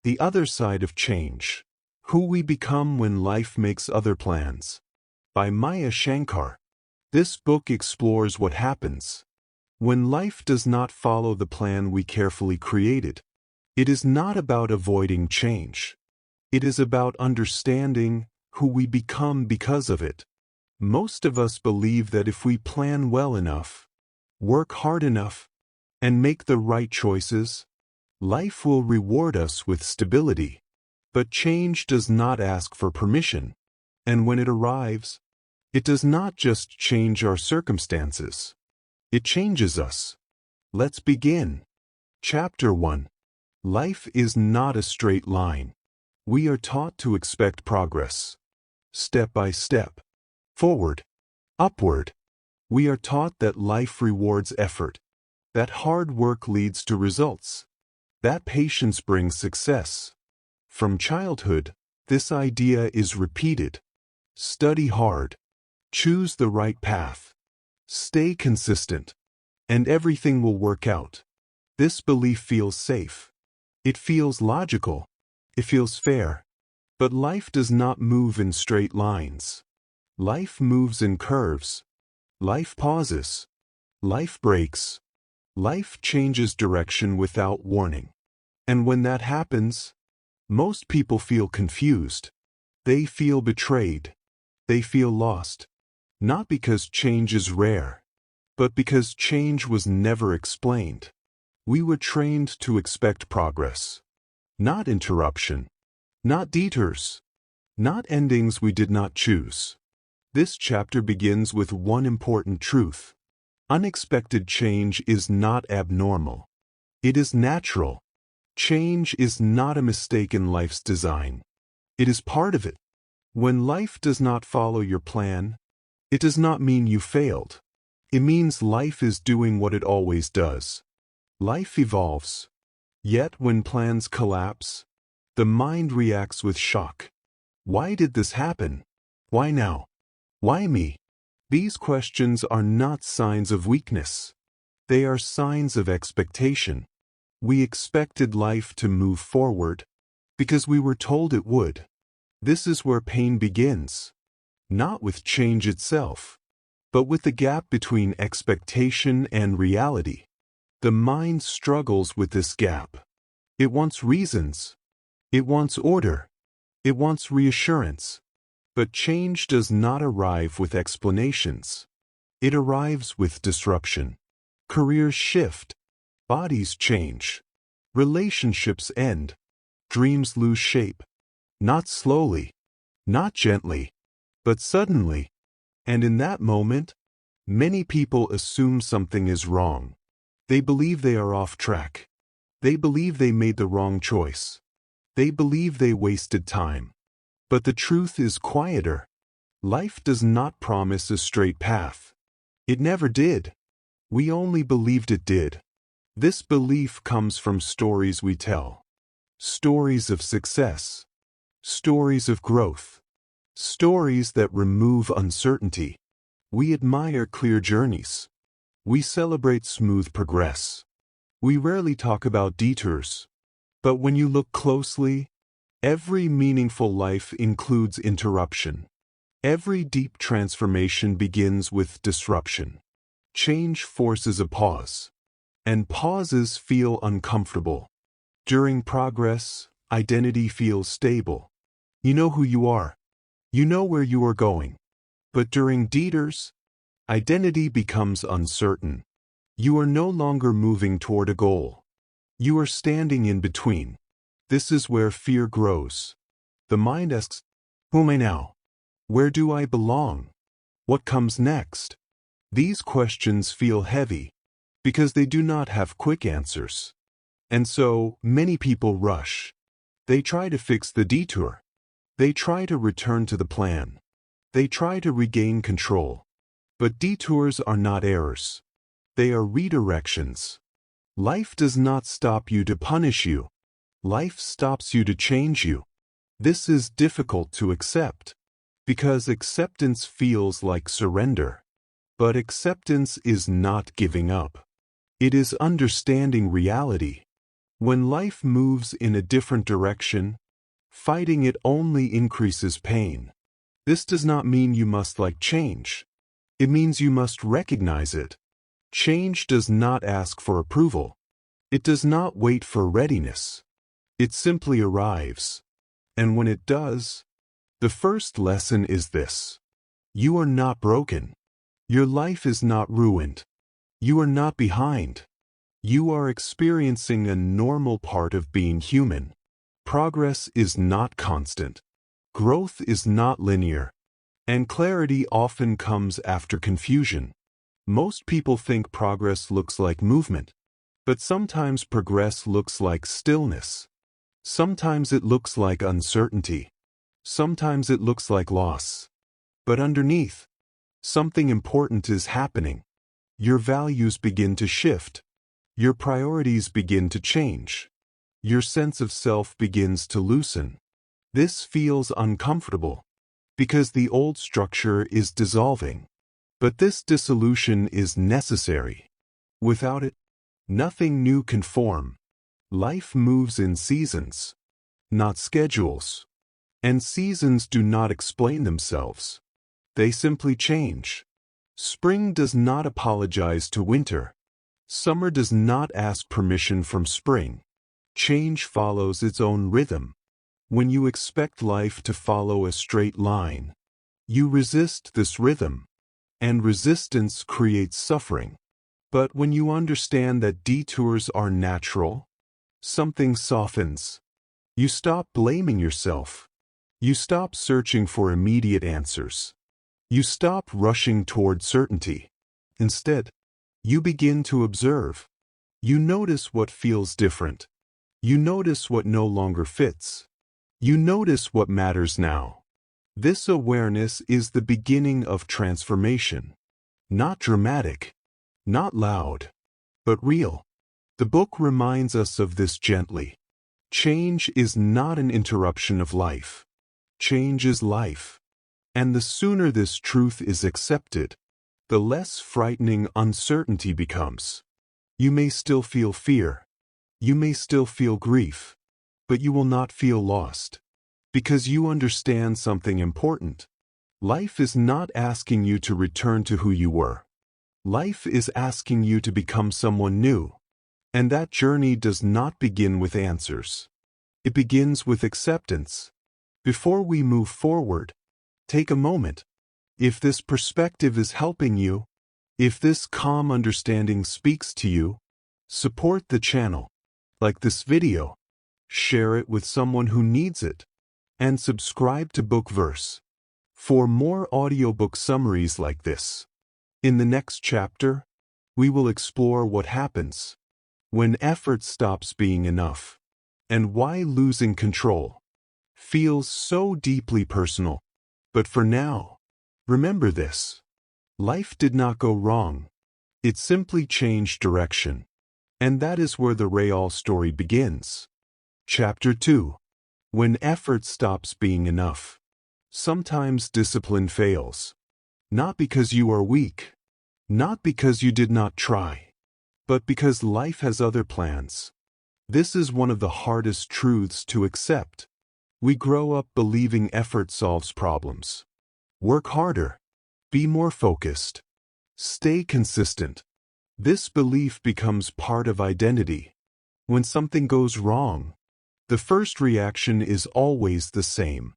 The Other Side of Change. Who We Become When Life Makes Other Plans. By Maya Shankar. This book explores what happens when life does not follow the plan we carefully created. It is not about avoiding change. It is about understanding who we become because of it. Most of us believe that if we plan well enough, work hard enough, and make the right choices, life will reward us with stability. But change does not ask for permission, and when it arrives, it does not just change our circumstances. It changes us. Let's begin. Chapter 1. Life is not a straight line. We are taught to expect progress. Step by step. Forward. Upward. We are taught that life rewards effort, that hard work leads to results, that patience brings success. From childhood, this idea is repeated. Study hard. Choose the right path. Stay consistent, and everything will work out. This belief feels safe. It feels logical. It feels fair. But life does not move in straight lines. Life moves in curves. Life pauses. Life breaks. Life changes direction without warning. And when that happens, most people feel confused. They feel betrayed. They feel lost. Not because change is rare, but because change was never explained. We were trained to expect progress, not interruption, not detours, not endings we did not choose. This chapter begins with one important truth. Unexpected change is not abnormal. It is natural. Change is not a mistake in life's design. It is part of it. When life does not follow your plan, it does not mean you failed. It means life is doing what it always does. Life evolves. Yet when plans collapse, the mind reacts with shock. Why did this happen? Why now? Why me? These questions are not signs of weakness. They are signs of expectation. We expected life to move forward because we were told it would. This is where pain begins. Not with change itself, but with the gap between expectation and reality. The mind struggles with this gap. It wants reasons. It wants order. It wants reassurance. But change does not arrive with explanations. It arrives with disruption. Careers shift. Bodies change. Relationships end. Dreams lose shape. Not slowly. Not gently. But suddenly. And in that moment, many people assume something is wrong. They believe they are off track. They believe they made the wrong choice. They believe they wasted time. But the truth is quieter. Life does not promise a straight path. It never did. We only believed it did. This belief comes from stories we tell. Stories of success. Stories of growth. Stories that remove uncertainty. We admire clear journeys. We celebrate smooth progress. We rarely talk about detours. But when you look closely, every meaningful life includes interruption. Every deep transformation begins with disruption. Change forces a pause. And pauses feel uncomfortable. During progress, identity feels stable. You know who you are. You know where you are going. But during detours, identity becomes uncertain. You are no longer moving toward a goal. You are standing in between. This is where fear grows. The mind asks, who am I now? Where do I belong? What comes next? These questions feel heavy because they do not have quick answers. And so, many people rush. They try to fix the detour. They try to return to the plan. They try to regain control. But detours are not errors. They are redirections. Life does not stop you to punish you. Life stops you to change you. This is difficult to accept, because acceptance feels like surrender. But acceptance is not giving up. It is understanding reality. When life moves in a different direction, fighting it only increases pain. This does not mean you must like change. It means you must recognize it. Change does not ask for approval. It does not wait for readiness. It simply arrives. And when it does, the first lesson is this: you are not broken. Your life is not ruined. You are not behind. You are experiencing a normal part of being human. Progress is not constant. Growth is not linear. And clarity often comes after confusion. Most people think progress looks like movement, but sometimes progress looks like stillness. Sometimes it looks like uncertainty. Sometimes it looks like loss. But underneath, something important is happening. Your values begin to shift. Your priorities begin to change. Your sense of self begins to loosen. This feels uncomfortable because the old structure is dissolving. But this dissolution is necessary. Without it, nothing new can form. Life moves in seasons, not schedules. And seasons do not explain themselves. They simply change. Spring does not apologize to winter. Summer does not ask permission from spring. Change follows its own rhythm. When you expect life to follow a straight line, you resist this rhythm, and resistance creates suffering. But when you understand that detours are natural, something softens. You stop blaming yourself. You stop searching for immediate answers. You stop rushing toward certainty. Instead, you begin to observe. You notice what feels different. You notice what no longer fits. You notice what matters now. This awareness is the beginning of transformation. Not dramatic, not loud, but real. The book reminds us of this gently. Change is not an interruption of life. Change is life. And the sooner this truth is accepted, the less frightening uncertainty becomes. You may still feel fear. You may still feel grief. But you will not feel lost. Because you understand something important. Life is not asking you to return to who you were. Life is asking you to become someone new. And that journey does not begin with answers. It begins with acceptance. Before we move forward, take a moment. If this perspective is helping you, if this calm understanding speaks to you, support the channel. Like this video. Share it with someone who needs it. And subscribe to Bookverse for more audiobook summaries like this. In the next chapter, we will explore what happens when effort stops being enough, and why losing control feels so deeply personal. But for now, remember this: life did not go wrong. It simply changed direction. And that is where the Real story begins. Chapter 2. When effort stops being enough. Sometimes discipline fails. Not because you are weak. Not because you did not try. But because life has other plans. This is one of the hardest truths to accept. We grow up believing effort solves problems. Work harder. Be more focused. Stay consistent. This belief becomes part of identity. When something goes wrong, the first reaction is always the same.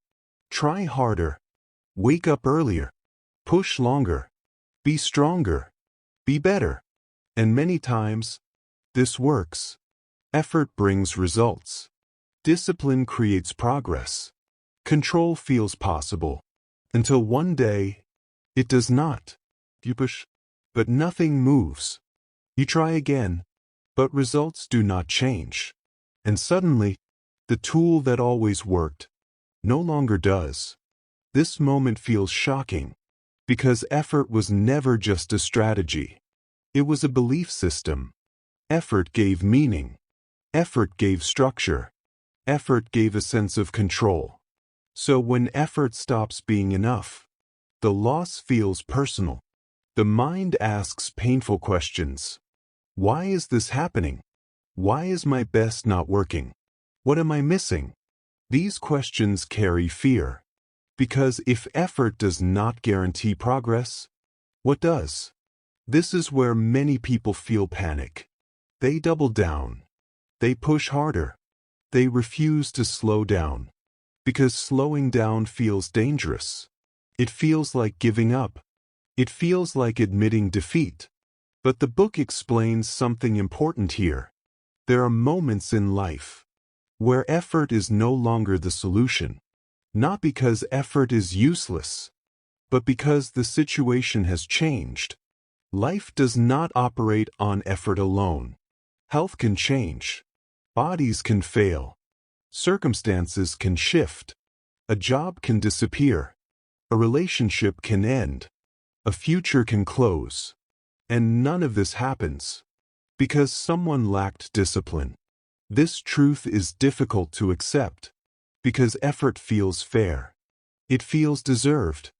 Try harder. Wake up earlier. Push longer. Be stronger. Be better. And many times, this works. Effort brings results. Discipline creates progress. Control feels possible. Until one day, it does not. You push, but nothing moves. You try again, but results do not change. And suddenly, the tool that always worked no longer does. This moment feels shocking, because effort was never just a strategy. It was a belief system. Effort gave meaning. Effort gave structure. Effort gave a sense of control. So when effort stops being enough, the loss feels personal. The mind asks painful questions. Why is this happening? Why is my best not working? What am I missing? These questions carry fear. Because if effort does not guarantee progress, what does? This is where many people feel panic. They double down. They push harder. They refuse to slow down. Because slowing down feels dangerous. It feels like giving up. It feels like admitting defeat. But the book explains something important here. There are moments in life where effort is no longer the solution. Not because effort is useless, but because the situation has changed. Life does not operate on effort alone. Health can change. Bodies can fail. Circumstances can shift. A job can disappear. A relationship can end. A future can close. And none of this happens because someone lacked discipline. This truth is difficult to accept because effort feels fair. It feels deserved.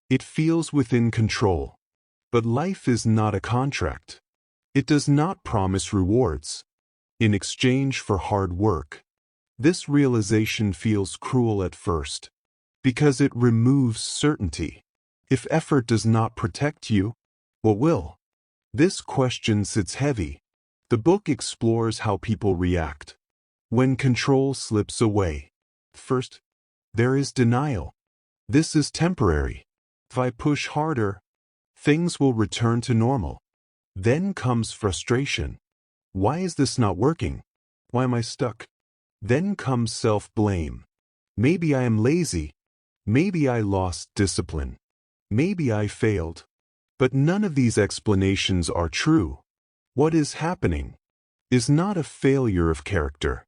It feels within control. But life is not a contract. It does not promise rewards in exchange for hard work. This realization feels cruel at first because it removes certainty. If effort does not protect you, what will? This question sits heavy. The book explores how people react when control slips away. First, there is denial. This is temporary. If I push harder, things will return to normal. Then comes frustration. Why is this not working? Why am I stuck? Then comes self-blame. Maybe I am lazy. Maybe I lost discipline. Maybe I failed. But none of these explanations are true. What is happening is not a failure of character.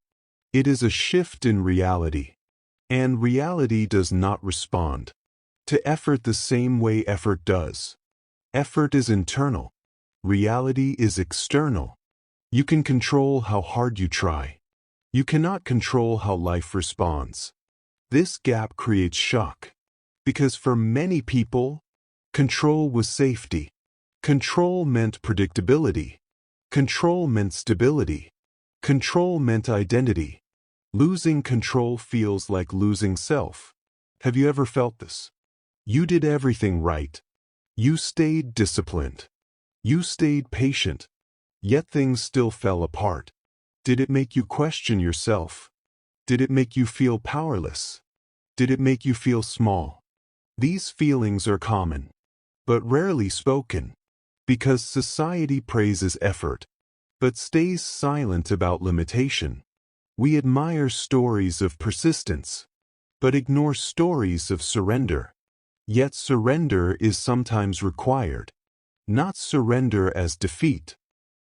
It is a shift in reality. And reality does not respond to effort the same way effort does. Effort is internal. Reality is external. You can control how hard you try. You cannot control how life responds. This gap creates shock. Because for many people, control was safety. Control meant predictability. Control meant stability. Control meant identity. Losing control feels like losing self. Have you ever felt this? You did everything right. You stayed disciplined. You stayed patient. Yet things still fell apart. Did it make you question yourself? Did it make you feel powerless? Did it make you feel small? These feelings are common, but rarely spoken, because society praises effort, but stays silent about limitation. We admire stories of persistence, but ignore stories of surrender. Yet surrender is sometimes required. Not surrender as defeat,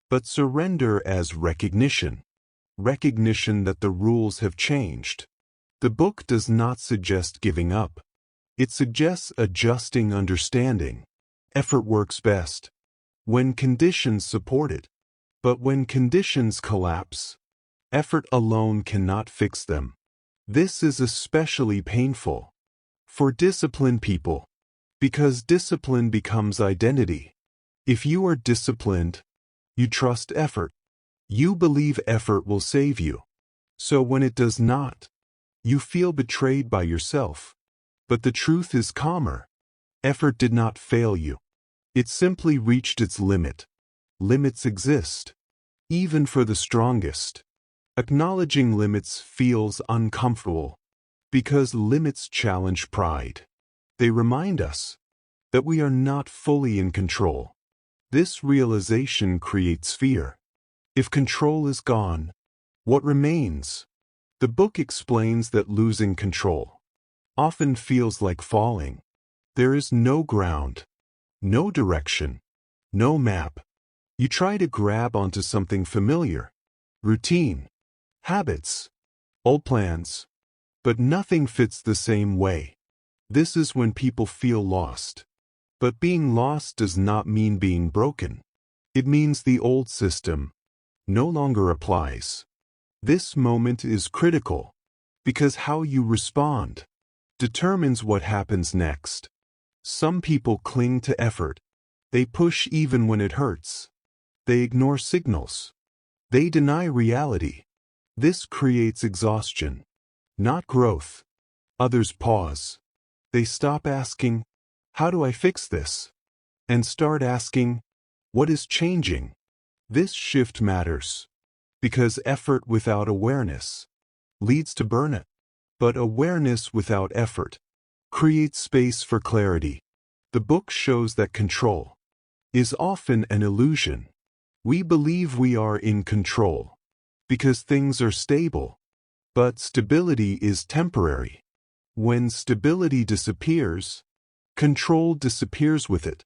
but surrender as recognition. Recognition that the rules have changed. The book does not suggest giving up. It suggests adjusting understanding. Effort works best when conditions support it. But when conditions collapse, effort alone cannot fix them. This is especially painful for disciplined people, because discipline becomes identity. If you are disciplined, you trust effort. You believe effort will save you. So when it does not, you feel betrayed by yourself. But the truth is calmer. Effort did not fail you. It simply reached its limit. Limits exist, even for the strongest. Acknowledging limits feels uncomfortable, because limits challenge pride. They remind us that we are not fully in control. This realization creates fear. If control is gone, what remains? The book explains that losing control often feels like falling. There is no ground, no direction, no map. You try to grab onto something familiar, routine, habits, old plans, but nothing fits the same way. This is when people feel lost. But being lost does not mean being broken. It means the old system no longer applies. This moment is critical, because how you respond determines what happens next. Some people cling to effort. They push even when it hurts. They ignore signals. They deny reality. This creates exhaustion, not growth. Others pause. They stop asking, "How do I fix this?" and start asking, "What is changing?" This shift matters because effort without awareness leads to burnout. But awareness without effort creates space for clarity. The book shows that control is often an illusion. We believe we are in control because things are stable, but stability is temporary. When stability disappears, control disappears with it.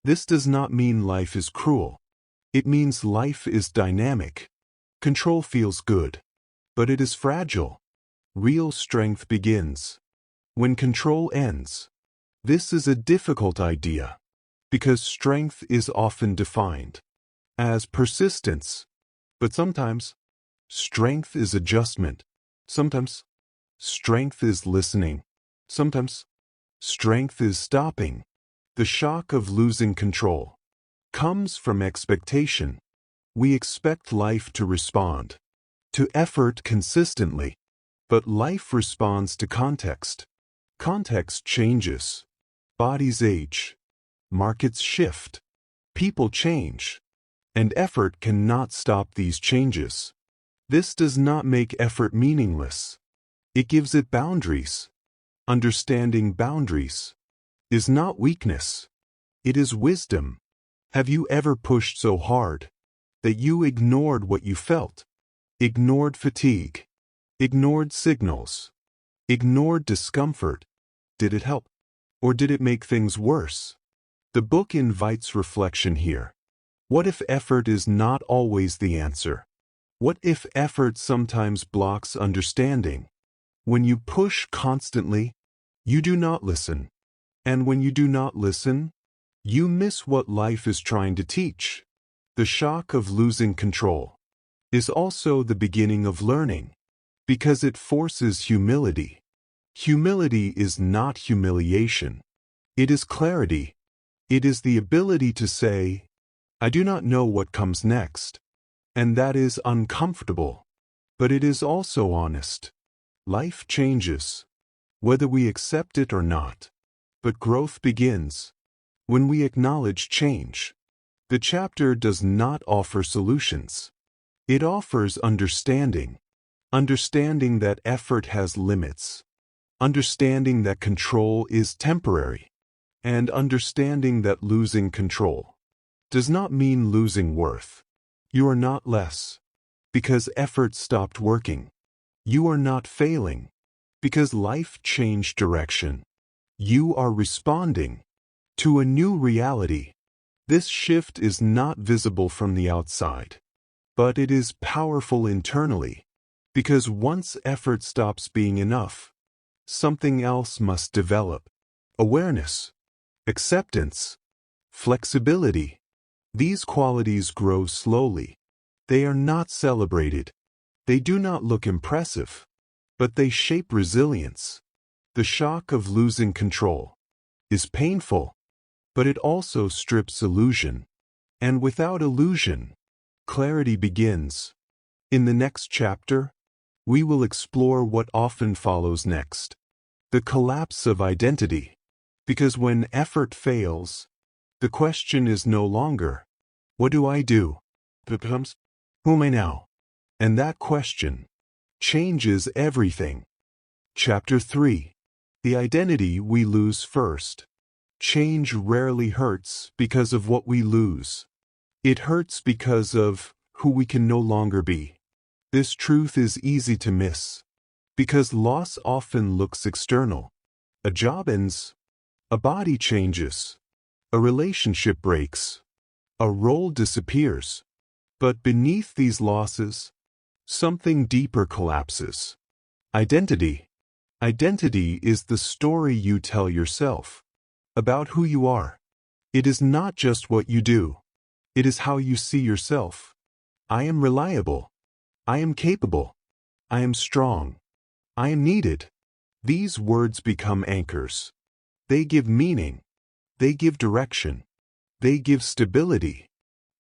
This does not mean life is cruel. It means life is dynamic. Control feels good, but it is fragile. Real strength begins when control ends. This is a difficult idea because strength is often defined as persistence, but sometimes strength is adjustment. Sometimes strength is listening. Sometimes strength is stopping. The shock of losing control comes from expectation. We expect life to respond to effort consistently, but life responds to context. Context changes. Bodies age. Markets shift. People change. And effort cannot stop these changes. This does not make effort meaningless. It gives it boundaries. Understanding boundaries is not weakness. It is wisdom. Have you ever pushed so hard that you ignored what you felt? Ignored fatigue. Ignored signals. Ignored discomfort. Did it help? Or did it make things worse? The book invites reflection here. What if effort is not always the answer? What if effort sometimes blocks understanding? When you push constantly, you do not listen. And when you do not listen, you miss what life is trying to teach. The shock of losing control is also the beginning of learning, because it forces humility. Humility is not humiliation. It is clarity. It is the ability to say, "I do not know what comes next." And that is uncomfortable. But it is also honest. Life changes, whether we accept it or not. But growth begins when we acknowledge change. The chapter does not offer solutions. It offers understanding. Understanding that effort has limits. Understanding that control is temporary. And understanding that losing control does not mean losing worth. You are not less because effort stopped working. You are not failing because life changed direction. You are responding to a new reality. This shift is not visible from the outside, but it is powerful internally, because once effort stops being enough, something else must develop. Awareness, acceptance, flexibility. These qualities grow slowly. They are not celebrated. They do not look impressive, but they shape resilience. The shock of losing control is painful, but it also strips illusion. And without illusion, clarity begins. In the next chapter, we will explore what often follows next. The collapse of identity. Because when effort fails, the question is no longer, "What do I do?" It becomes, "Who am I now?" And that question changes everything. Chapter 3. The identity we lose first. Change rarely hurts because of what we lose. It hurts because of who we can no longer be. This truth is easy to miss, because loss often looks external. A job ends, a body changes, a relationship breaks, a role disappears. But beneath these losses, something deeper collapses. Identity. Identity is the story you tell yourself about who you are. It is not just what you do. It is how you see yourself. I am reliable. I am capable. I am strong. I am needed. These words become anchors. They give meaning. They give direction. They give stability.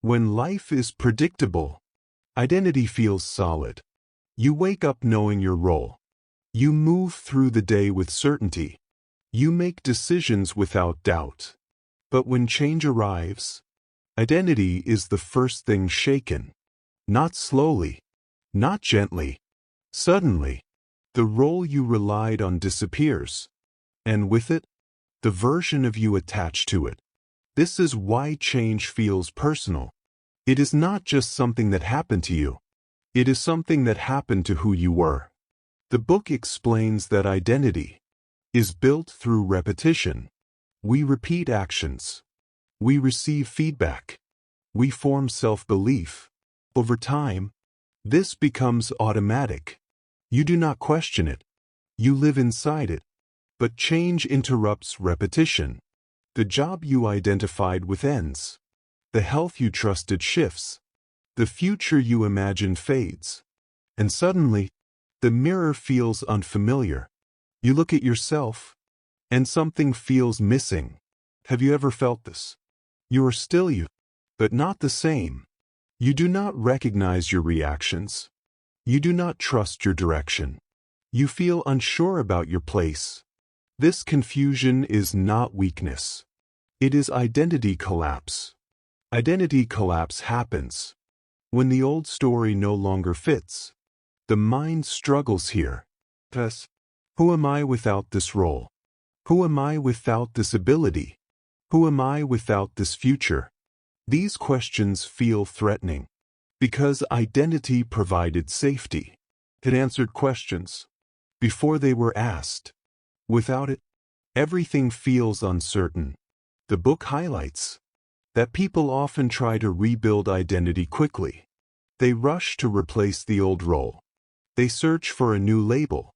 When life is predictable, Identity feels solid. You wake up knowing your role. You move through the day with certainty. You make decisions without doubt. But when change arrives, identity is the first thing shaken. Not slowly, not gently. Suddenly, the role you relied on disappears, and with it, the version of you attached to it. This is why change feels personal. It is not just something that happened to you. It is something that happened to who you were. The book explains that identity is built through repetition. We repeat actions. We receive feedback. We form self-belief. Over time, this becomes automatic. You do not question it. You live inside it. But change interrupts repetition. The job you identified with ends. The health you trusted shifts. The future you imagined fades. And suddenly, the mirror feels unfamiliar. You look at yourself, and something feels missing. Have you ever felt this? You are still you, but not the same. You do not recognize your reactions. You do not trust your direction. You feel unsure about your place. This confusion is not weakness. It is identity collapse. Identity collapse happens when the old story no longer fits. The mind struggles here. Thus, who am I without this role? Who am I without this ability? Who am I without this future? These questions feel threatening because identity provided safety. It answered questions before they were asked. Without it, everything feels uncertain. The book highlights that people often try to rebuild identity quickly. They rush to replace the old role. They search for a new label.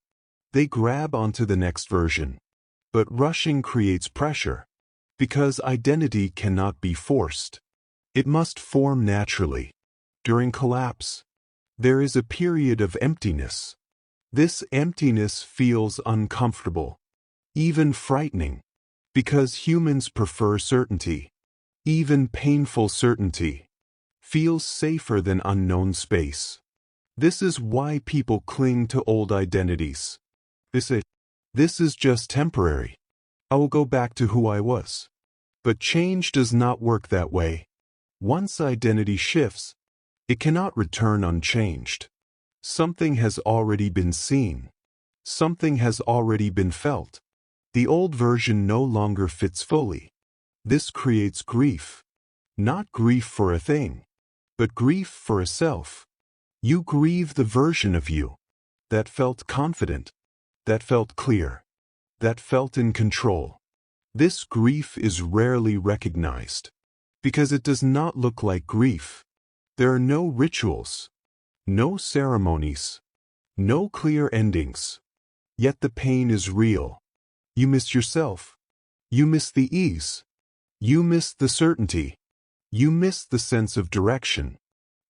They grab onto the next version. But rushing creates pressure, because identity cannot be forced. It must form naturally. During collapse, there is a period of emptiness. This emptiness feels uncomfortable, even frightening, because humans prefer certainty. Even painful certainty feels safer than unknown space. This is why people cling to old identities. This is just temporary. I will go back to who I was. But change does not work that way. Once identity shifts, it cannot return unchanged. Something has already been seen. Something has already been felt. The old version no longer fits fully. This creates grief. Not grief for a thing, but grief for a self. You grieve the version of you that felt confident, that felt clear, that felt in control. This grief is rarely recognized because it does not look like grief. There are no rituals, no ceremonies, no clear endings. Yet the pain is real. You miss yourself. You miss the ease. You miss the certainty. You miss the sense of direction.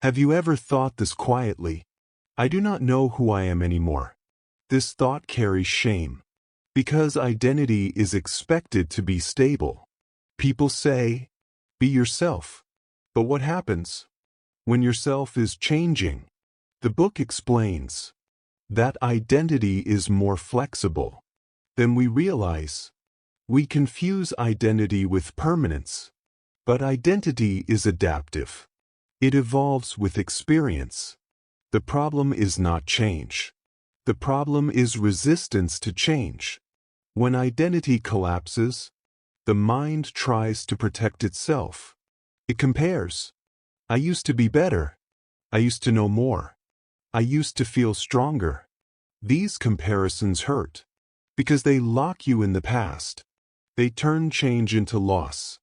Have you ever thought this quietly? I do not know who I am anymore. This thought carries shame, because identity is expected to be stable. People say, be yourself. But what happens when yourself is changing? The book explains that identity is more flexible than we realize. We confuse identity with permanence, but identity is adaptive. It evolves with experience. The problem is not change. The problem is resistance to change. When identity collapses, the mind tries to protect itself. It compares. I used to be better. I used to know more. I used to feel stronger. These comparisons hurt because they lock you in the past. They turn change into loss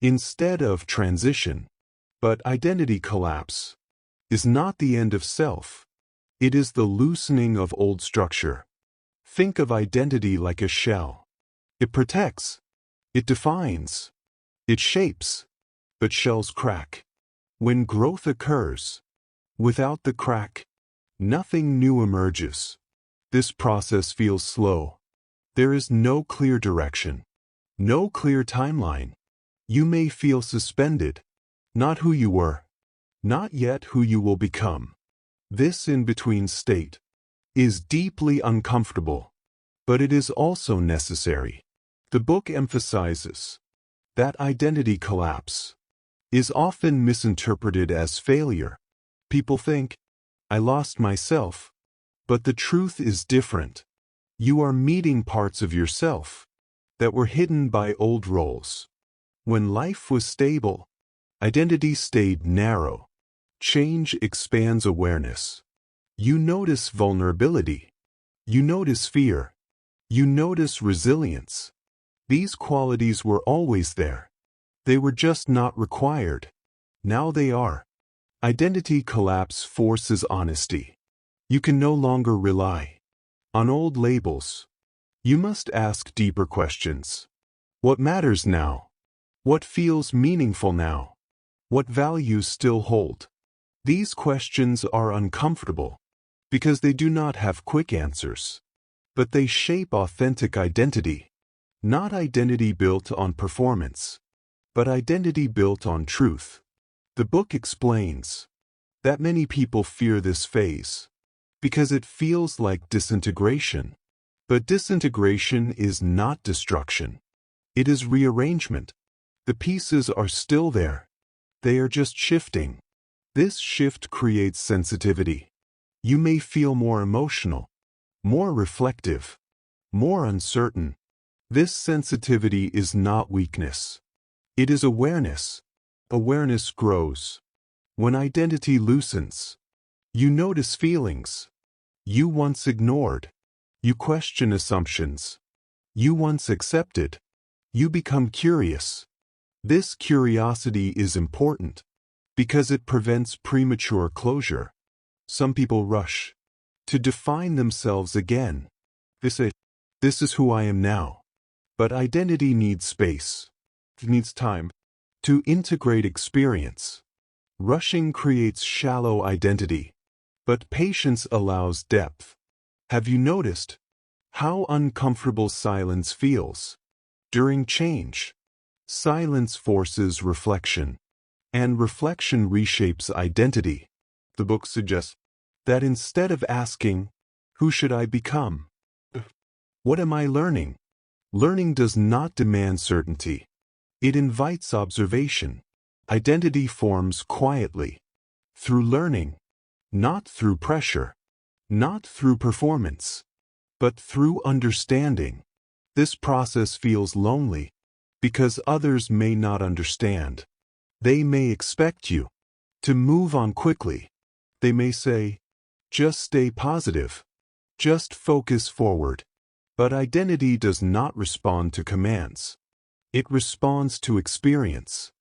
instead of transition. But identity collapse is not the end of self. It is the loosening of old structure. Think of identity like a shell. It protects. It defines. It shapes. But shells crack. When growth occurs, without the crack, nothing new emerges. This process feels slow. There is no clear direction, no clear timeline. You may feel suspended, not who you were, not yet who you will become. This in-between state is deeply uncomfortable, but it is also necessary. The book emphasizes that identity collapse is often misinterpreted as failure. People think, I lost myself, but the truth is different. You are meeting parts of yourself that were hidden by old roles. When life was stable, identity stayed narrow. Change expands awareness. You notice vulnerability. You notice fear. You notice resilience. These qualities were always there. They were just not required. Now they are. Identity collapse forces honesty. You can no longer rely on old labels. You must ask deeper questions. What matters now? What feels meaningful now? What values still hold? These questions are uncomfortable because they do not have quick answers, but they shape authentic identity. Not identity built on performance, but identity built on truth. The book explains that many people fear this phase because it feels like disintegration. But disintegration is not destruction. It is rearrangement. The pieces are still there. They are just shifting. This shift creates sensitivity. You may feel more emotional, more reflective, more uncertain. This sensitivity is not weakness. It is awareness. Awareness grows. When identity loosens, you notice feelings you once ignored. You question assumptions you once accepted. You become curious. This curiosity is important because it prevents premature closure. Some people rush to define themselves again. They say, this is who I am now. But identity needs space. It needs time to integrate experience. Rushing creates shallow identity, but patience allows depth. Have you noticed how uncomfortable silence feels? During change, silence forces reflection, and reflection reshapes identity. The book suggests that instead of asking, who should I become? What am I learning? Learning does not demand certainty. It invites observation. Identity forms quietly, through learning, not through pressure, not through performance, but through understanding. This process feels lonely because others may not understand. They may expect you to move on quickly. They may say, just stay positive, just focus forward. But identity does not respond to commands. It responds to experience.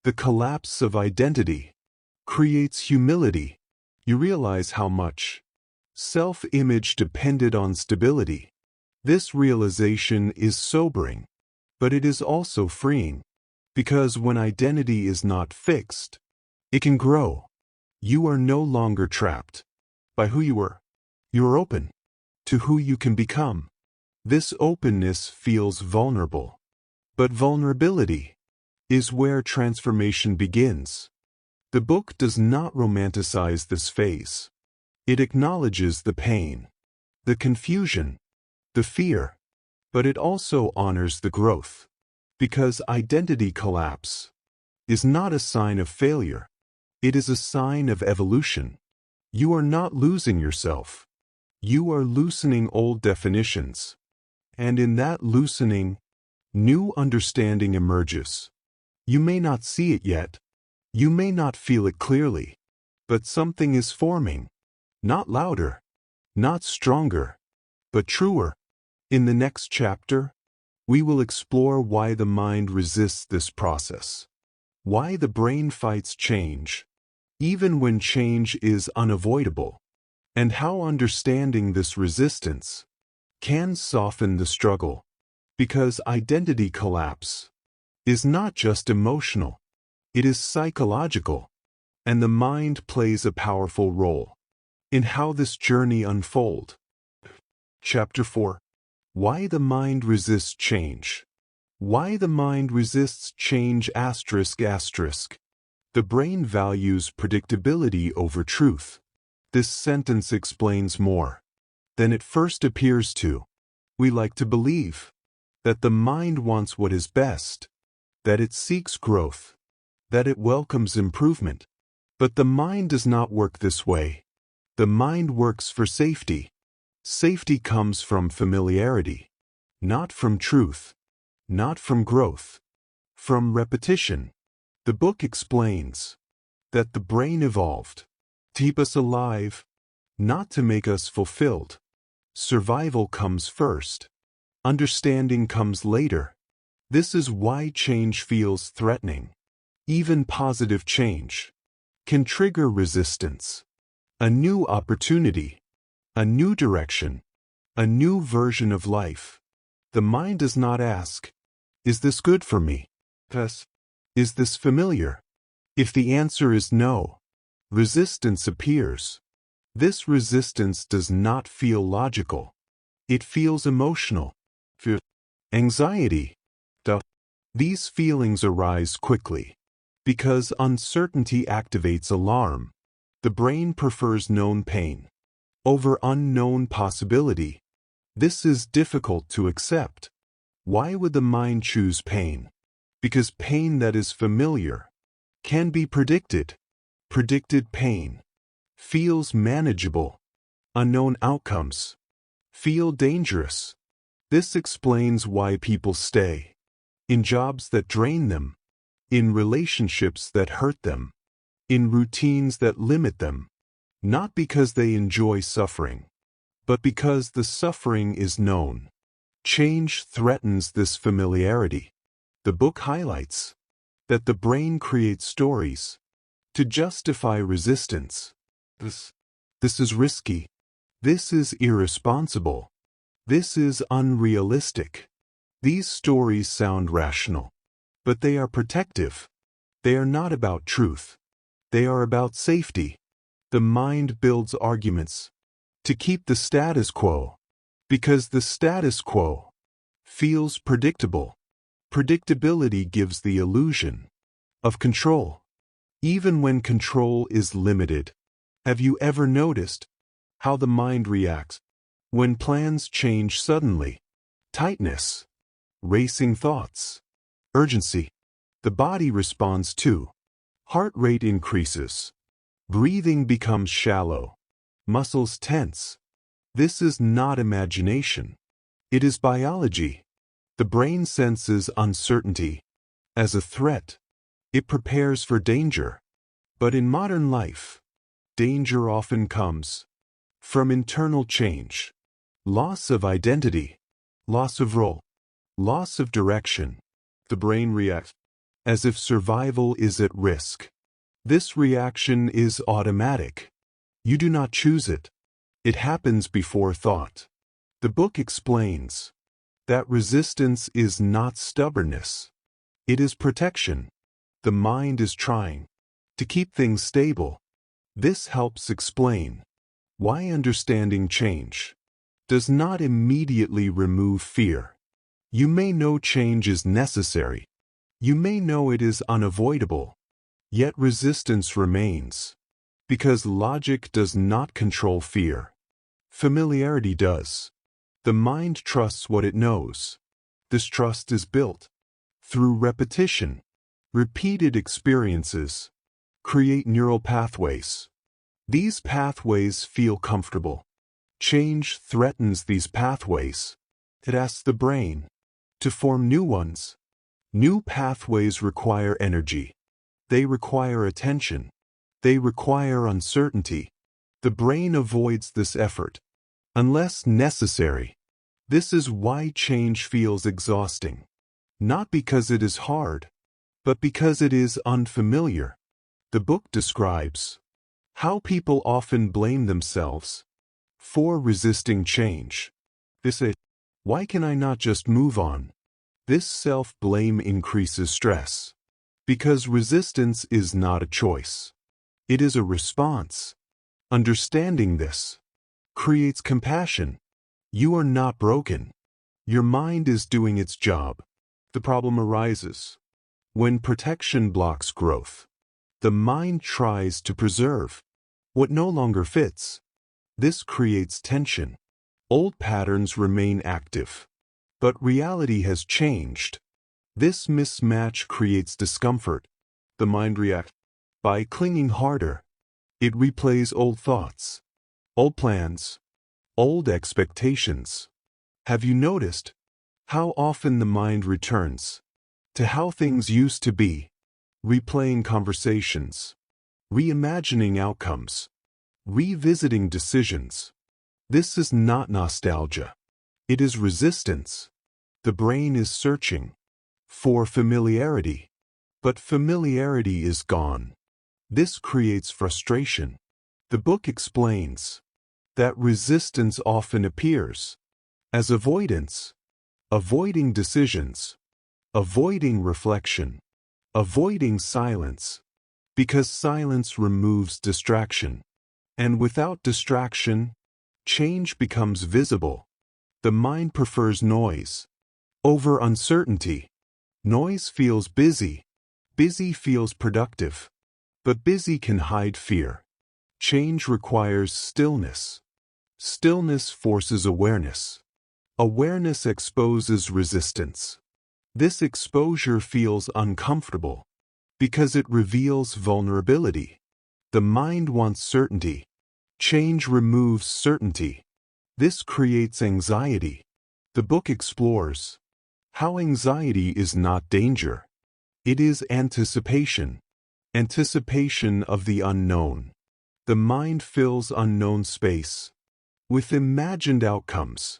The collapse of identity creates humility. You realize how much self-image depended on stability. This realization is sobering, but it is also freeing, because when identity is not fixed, it can grow. You are no longer trapped by who you were. You are open to who you can become. This openness feels vulnerable, but vulnerability is where transformation begins. The book does not romanticize this phase. It acknowledges the pain, the confusion, the fear, but it also honors the growth, because identity collapse is not a sign of failure. It is a sign of evolution. You are not losing yourself. You are loosening old definitions. And in that loosening, new understanding emerges. You may not see it yet. You may not feel it clearly. But something is forming. Not louder, not stronger, but truer. In the next chapter, we will explore why the mind resists this process. Why the brain fights change, even when change is unavoidable. And how understanding this resistance can soften the struggle, because identity collapse is not just emotional, it is psychological, and the mind plays a powerful role in how this journey unfolds. Chapter 4. Why the mind resists change. Why the mind resists change ***. The brain values predictability over truth. This sentence explains more than it first appears to. We like to believe that the mind wants what is best, that it seeks growth, that it welcomes improvement. But the mind does not work this way. The mind works for safety. Safety comes from familiarity, not from truth, not from growth, from repetition. The book explains that the brain evolved to keep us alive, not to make us fulfilled. Survival comes first. Understanding comes later. This is why change feels threatening. Even positive change can trigger resistance. A new opportunity, a new direction, a new version of life. The mind does not ask, is this good for me? Is this familiar? If the answer is no, resistance appears. This resistance does not feel logical. It feels emotional. Fear, anxiety, doubt. These feelings arise quickly because uncertainty activates alarm. The brain prefers known pain over unknown possibility. This is difficult to accept. Why would the mind choose pain? Because pain that is familiar can be predicted. Predicted pain feels manageable. Unknown outcomes feel dangerous. This explains why people stay in jobs that drain them, in relationships that hurt them, in routines that limit them, not because they enjoy suffering, but because the suffering is known. Change threatens this familiarity. The book highlights that the brain creates stories to justify resistance. This is risky. This is irresponsible. This is unrealistic. These stories sound rational, but they are protective. They are not about truth. They are about safety. The mind builds arguments to keep the status quo, because the status quo feels predictable. Predictability gives the illusion of control, even when control is limited. Have you ever noticed how the mind reacts when plans change suddenly? Tightness, racing thoughts, urgency. The body responds too. Heart rate increases. Breathing becomes shallow. Muscles tense. This is not imagination. It is biology. The brain senses uncertainty as a threat. It prepares for danger. But in modern life, danger often comes from internal change. Loss of identity, loss of role, loss of direction. The brain reacts as if survival is at risk. This reaction is automatic. You do not choose it. It happens before thought. The book explains that resistance is not stubbornness. It is protection. The mind is trying to keep things stable. This helps explain why understanding change does not immediately remove fear. You may know change is necessary. You may know it is unavoidable. Yet resistance remains, because logic does not control fear. Familiarity does. The mind trusts what it knows. This trust is built through repetition. Repeated experiences create neural pathways. These pathways feel comfortable. Change threatens these pathways. It asks the brain to form new ones. New pathways require energy. They require attention. They require uncertainty. The brain avoids this effort unless necessary. This is why change feels exhausting. Not because it is hard, but because it is unfamiliar. The book describes how people often blame themselves for resisting change. They say, why can I not just move on? This self-blame increases stress, because resistance is not a choice. It is a response. Understanding this creates compassion. You are not broken. Your mind is doing its job. The problem arises when protection blocks growth. The mind tries to preserve what no longer fits. This creates tension. Old patterns remain active, but reality has changed. This mismatch creates discomfort. The mind reacts by clinging harder. It replays old thoughts, old plans, old expectations. Have you noticed how often the mind returns to how things used to be, replaying conversations, reimagining outcomes, revisiting decisions? This is not nostalgia. It is resistance. The brain is searching for familiarity, but familiarity is gone. This creates frustration. The book explains that resistance often appears as avoidance, avoiding decisions, avoiding reflection, avoiding silence, because silence removes distraction. And without distraction, change becomes visible. The mind prefers noise over uncertainty. Noise feels busy. Busy feels productive. But busy can hide fear. Change requires stillness. Stillness forces awareness. Awareness exposes resistance. This exposure feels uncomfortable because it reveals vulnerability. The mind wants certainty. Change removes certainty. This creates anxiety. The book explores how anxiety is not danger. It is anticipation. Anticipation of the unknown. The mind fills unknown space with imagined outcomes.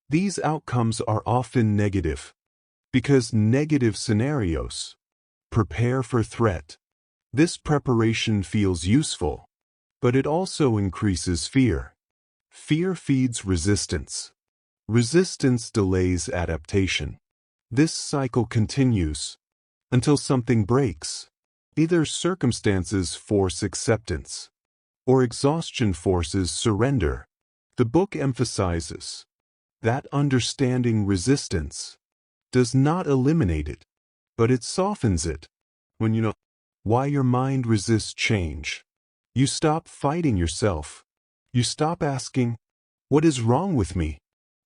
These outcomes are often negative because negative scenarios prepare for threat. This preparation feels useful, but it also increases fear. Fear feeds resistance. Resistance delays adaptation. This cycle continues until something breaks. Either circumstances force acceptance, or exhaustion forces surrender. The book emphasizes that understanding resistance does not eliminate it, but it softens it. When you know why your mind resists change, you stop fighting yourself. You stop asking, "What is wrong with me?"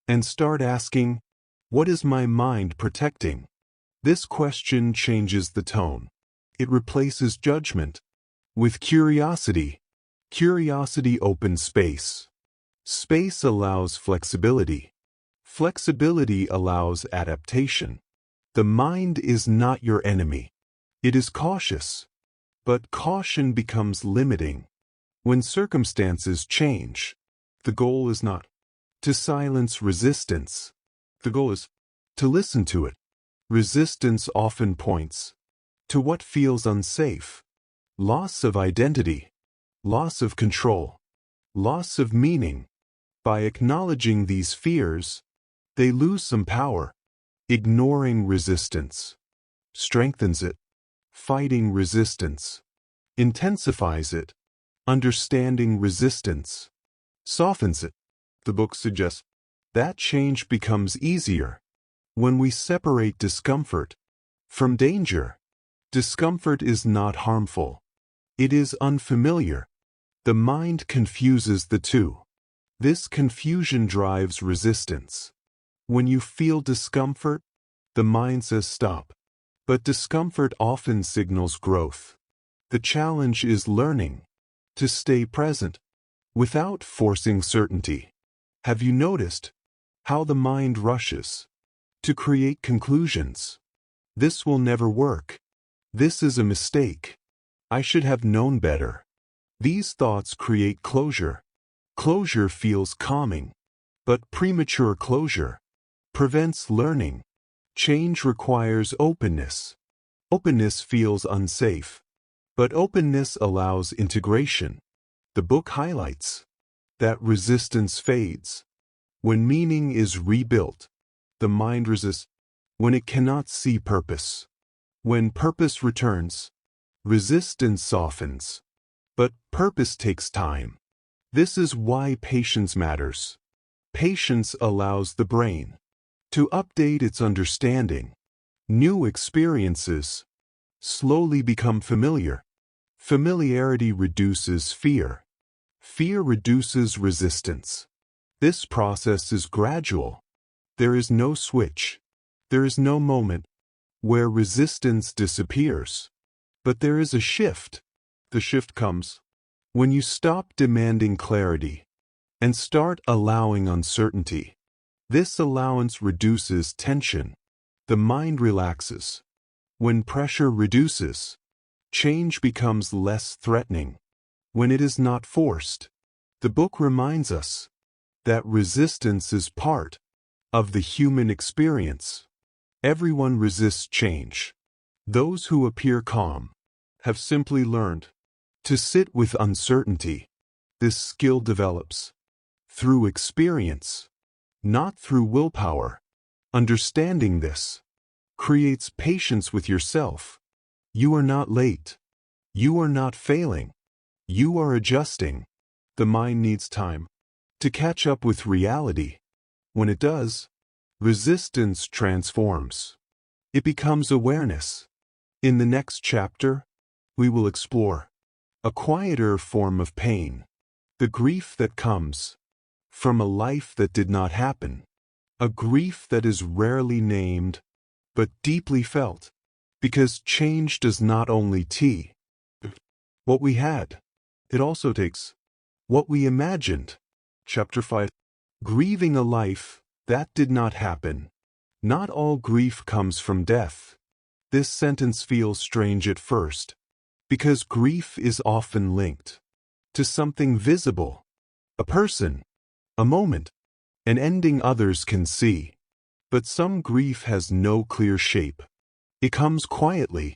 and start asking, "What is my mind protecting?" This question changes the tone. It replaces judgment with curiosity. Curiosity opens space. Space allows flexibility. Flexibility allows adaptation. The mind is not your enemy. It is cautious, but caution becomes limiting. When circumstances change, the goal is not to silence resistance. The goal is to listen to it. Resistance often points to what feels unsafe. Loss of identity, loss of control, loss of meaning. By acknowledging these fears, they lose some power. Ignoring resistance strengthens it. Fighting resistance intensifies it. Understanding resistance softens it. The book suggests that change becomes easier when we separate discomfort from danger. Discomfort is not harmful. It is unfamiliar. The mind confuses the two. This confusion drives resistance. When you feel discomfort, the mind says stop. But discomfort often signals growth. The challenge is learning to stay present without forcing certainty. Have you noticed how the mind rushes to create conclusions? This will never work. This is a mistake. I should have known better. These thoughts create closure. Closure feels calming, but premature closure prevents learning. Change requires openness. Openness feels unsafe, but openness allows integration. The book highlights that resistance fades when meaning is rebuilt. The mind resists when it cannot see purpose. When purpose returns, resistance softens. But purpose takes time. This is why patience matters. Patience allows the brain to update its understanding. New experiences slowly become familiar. Familiarity reduces fear. Fear reduces resistance. This process is gradual. There is no switch. There is no moment where resistance disappears. But there is a shift. The shift comes when you stop demanding clarity and start allowing uncertainty. This allowance reduces tension. The mind relaxes. When pressure reduces, change becomes less threatening. When it is not forced, the book reminds us that resistance is part of the human experience. Everyone resists change. Those who appear calm have simply learned to sit with uncertainty. This skill develops through experience, not through willpower. Understanding this creates patience with yourself. You are not late. You are not failing. You are adjusting. The mind needs time to catch up with reality. When it does, resistance transforms. It becomes awareness. In the next chapter, we will explore a quieter form of pain, the grief that comes from a life that did not happen, a grief that is rarely named but deeply felt, because change does not only take what we had, it also takes what we imagined. Chapter 5. Grieving a life that did not happen. Not all grief comes from death. This sentence feels strange at first, because grief is often linked to something visible, a person, a moment, an ending others can see. But some grief has no clear shape. It comes quietly.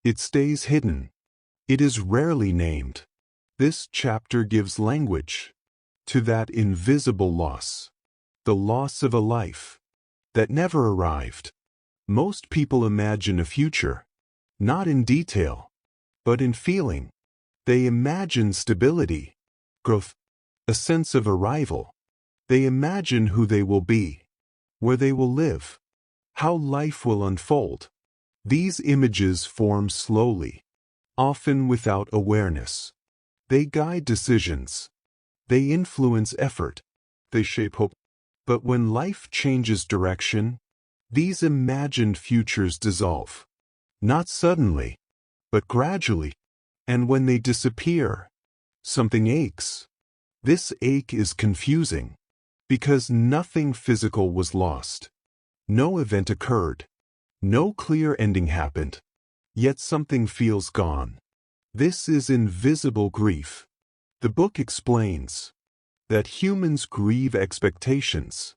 It stays hidden. It is rarely named. This chapter gives language to that invisible loss, the loss of a life that never arrived. Most people imagine a future, not in detail, but in feeling. They imagine stability, growth, a sense of arrival. They imagine who they will be, where they will live, how life will unfold. These images form slowly, often without awareness. They guide decisions. They influence effort. They shape hope. But when life changes direction, these imagined futures dissolve. Not suddenly, but gradually. And when they disappear, something aches. This ache is confusing, because nothing physical was lost. No event occurred. No clear ending happened. Yet something feels gone. This is invisible grief. The book explains that humans grieve expectations.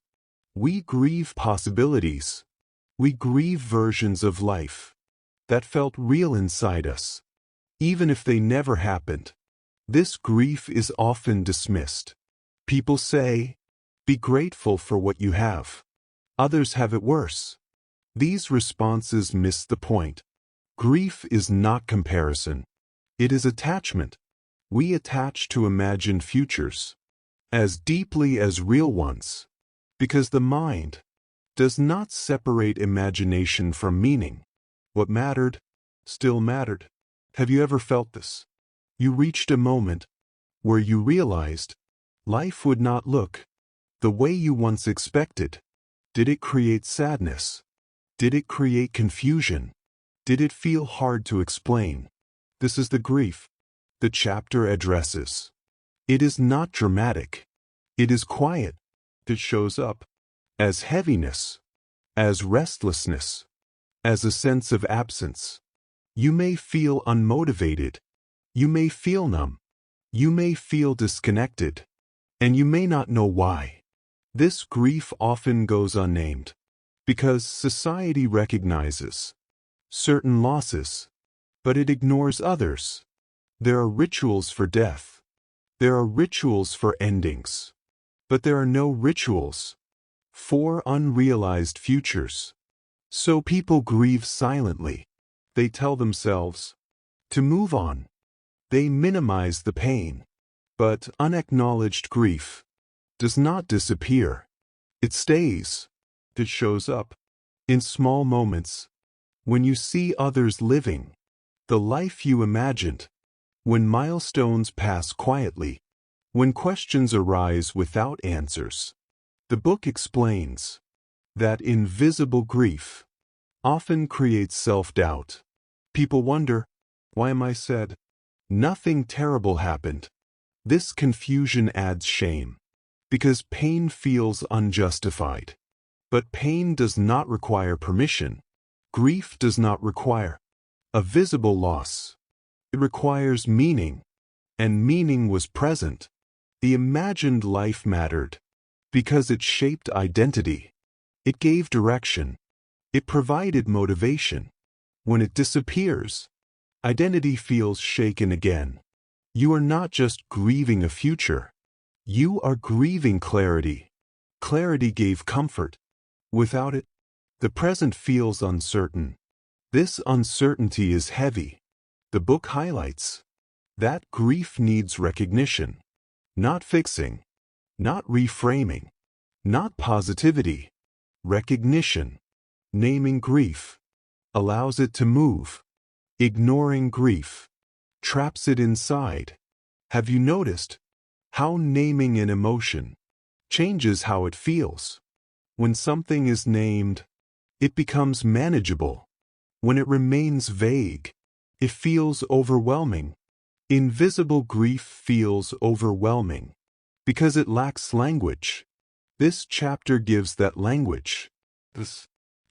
We grieve possibilities. We grieve versions of life that felt real inside us, even if they never happened. This grief is often dismissed. People say, "Be grateful for what you have. Others have it worse." These responses miss the point. Grief is not comparison. It is attachment. We attach to imagined futures as deeply as real ones, because the mind does not separate imagination from meaning. What mattered still mattered. Have you ever felt this? You reached a moment where you realized life would not look the way you once expected. Did it create sadness? Did it create confusion? Did it feel hard to explain? This is the grief the chapter addresses. It is not dramatic. It is quiet. It shows up as heaviness, as restlessness, as a sense of absence. You may feel unmotivated. You may feel numb. You may feel disconnected. And you may not know why. This grief often goes unnamed, because society recognizes certain losses, but it ignores others. There are rituals for death. There are rituals for endings. But there are no rituals for unrealized futures. So people grieve silently. They tell themselves to move on. They minimize the pain. But unacknowledged grief does not disappear. It stays. It shows up in small moments. When you see others living the life you imagined, when milestones pass quietly, when questions arise without answers. The book explains that invisible grief often creates self-doubt. People wonder, why am I sad? Nothing terrible happened. This confusion adds shame, because pain feels unjustified. But pain does not require permission. Grief does not require a visible loss. It requires meaning, and meaning was present. The imagined life mattered, because it shaped identity. It gave direction. It provided motivation. When it disappears, identity feels shaken again. You are not just grieving a future. You are grieving clarity. Clarity gave comfort. Without it, the present feels uncertain. This uncertainty is heavy. The book highlights that grief needs recognition, not fixing, not reframing, not positivity. Recognition. Naming grief allows it to move. Ignoring grief traps it inside. Have you noticed how naming an emotion changes how it feels? When something is named, it becomes manageable. When it remains vague, it feels overwhelming. Invisible grief feels overwhelming because it lacks language. This chapter gives that language.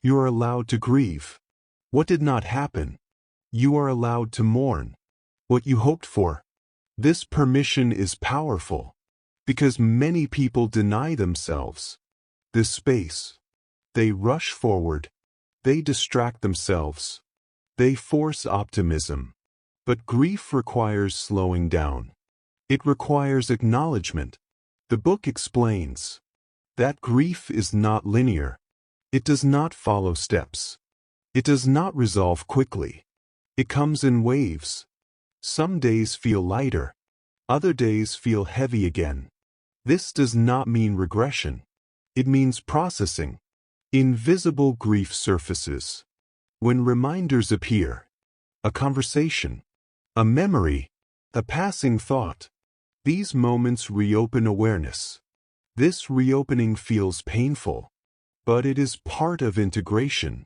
You are allowed to grieve what did not happen. You are allowed to mourn what you hoped for. This permission is powerful because many people deny themselves this space. They rush forward. They distract themselves. They force optimism. But grief requires slowing down. It requires acknowledgement. The book explains that grief is not linear. It does not follow steps. It does not resolve quickly. It comes in waves. Some days feel lighter. Other days feel heavy again. This does not mean regression. It means processing. Invisible grief surfaces when reminders appear. A conversation, a memory, a passing thought. These moments reopen awareness. This reopening feels painful, but it is part of integration.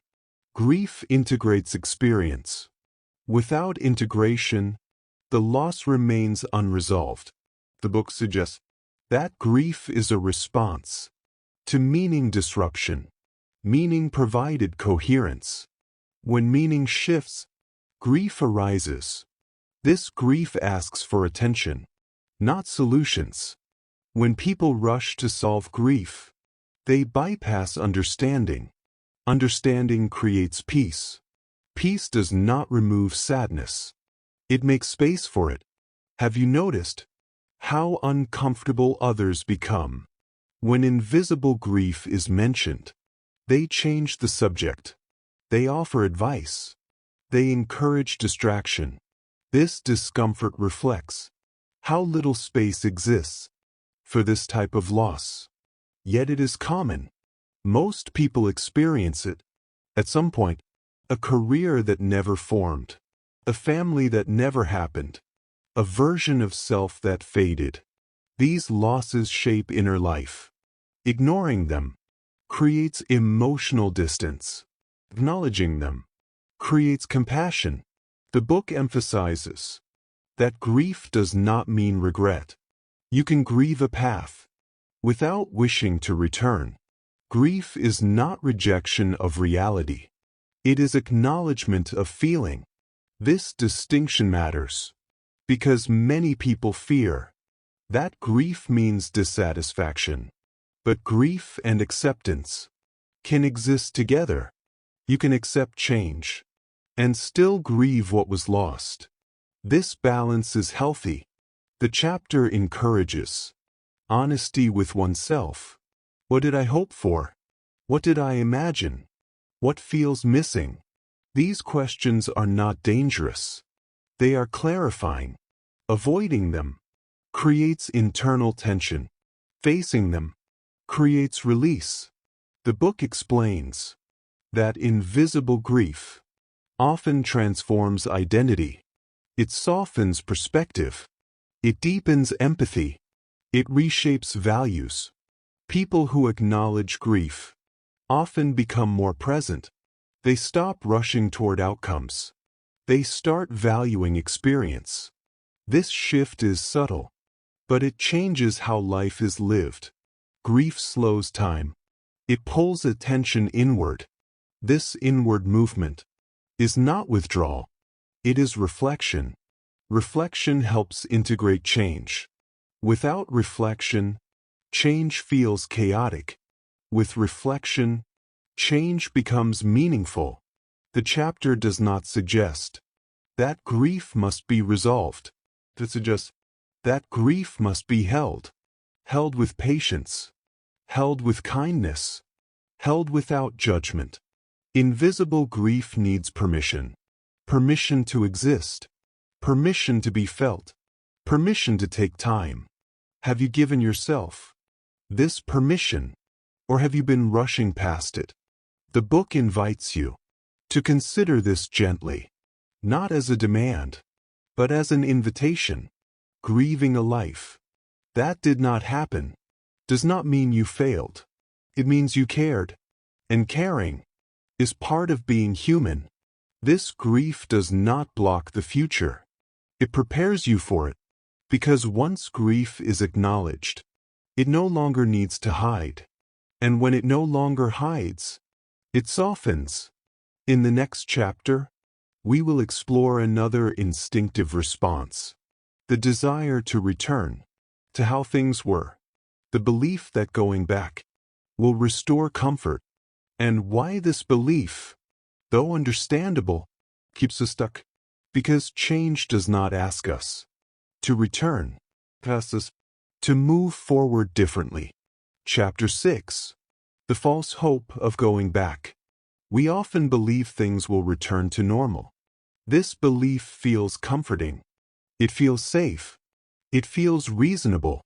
Grief integrates experience. Without integration, the loss remains unresolved. The book suggests that grief is a response to meaning disruption. Meaning provided coherence. When meaning shifts, grief arises. This grief asks for attention, not solutions. When people rush to solve grief, they bypass understanding. Understanding creates peace. Peace does not remove sadness. It makes space for it. Have you noticed how uncomfortable others become when invisible grief is mentioned? They change the subject. They offer advice. They encourage distraction. This discomfort reflects how little space exists for this type of loss. Yet it is common. Most people experience it at some point. A career that never formed. A family that never happened. A version of self that faded. These losses shape inner life. Ignoring them creates emotional distance. Acknowledging them creates compassion. The book emphasizes that grief does not mean regret. You can grieve a path without wishing to return. Grief is not rejection of reality. It is acknowledgement of feeling. This distinction matters because many people fear that grief means dissatisfaction. But grief and acceptance can exist together. You can accept change and still grieve what was lost. This balance is healthy. The chapter encourages honesty with oneself. What did I hope for? What did I imagine? What feels missing? These questions are not dangerous. They are clarifying. Avoiding them creates internal tension. Facing them creates release. The book explains that invisible grief often transforms identity. It softens perspective. It deepens empathy. It reshapes values. People who acknowledge grief often become more present. They stop rushing toward outcomes. They start valuing experience. This shift is subtle, but it changes how life is lived. Grief slows time. It pulls attention inward. This inward movement is not withdrawal. It is reflection. Reflection helps integrate change. Without reflection, change feels chaotic. With reflection, change becomes meaningful. The chapter does not suggest that grief must be resolved. It suggests that grief must be held with patience, held with kindness, held without judgment. Invisible grief needs permission. Permission to exist. Permission to be felt. Permission to take time. Have you given yourself this permission, or have you been rushing past it? The book invites you to consider this gently, not as a demand, but as an invitation. Grieving a life that did not happen does not mean you failed. It means you cared, and caring is part of being human. This grief does not block the future. It prepares you for it, because once grief is acknowledged, it no longer needs to hide. And when it no longer hides, it softens. In the next chapter, we will explore another instinctive response. The desire to return to how things were. The belief that going back will restore comfort. And why this belief, though understandable, keeps us stuck. Because change does not ask us to return. It asks us to move forward differently. Chapter 6. The false hope of going back. We often believe things will return to normal. This belief feels comforting. It feels safe. It feels reasonable.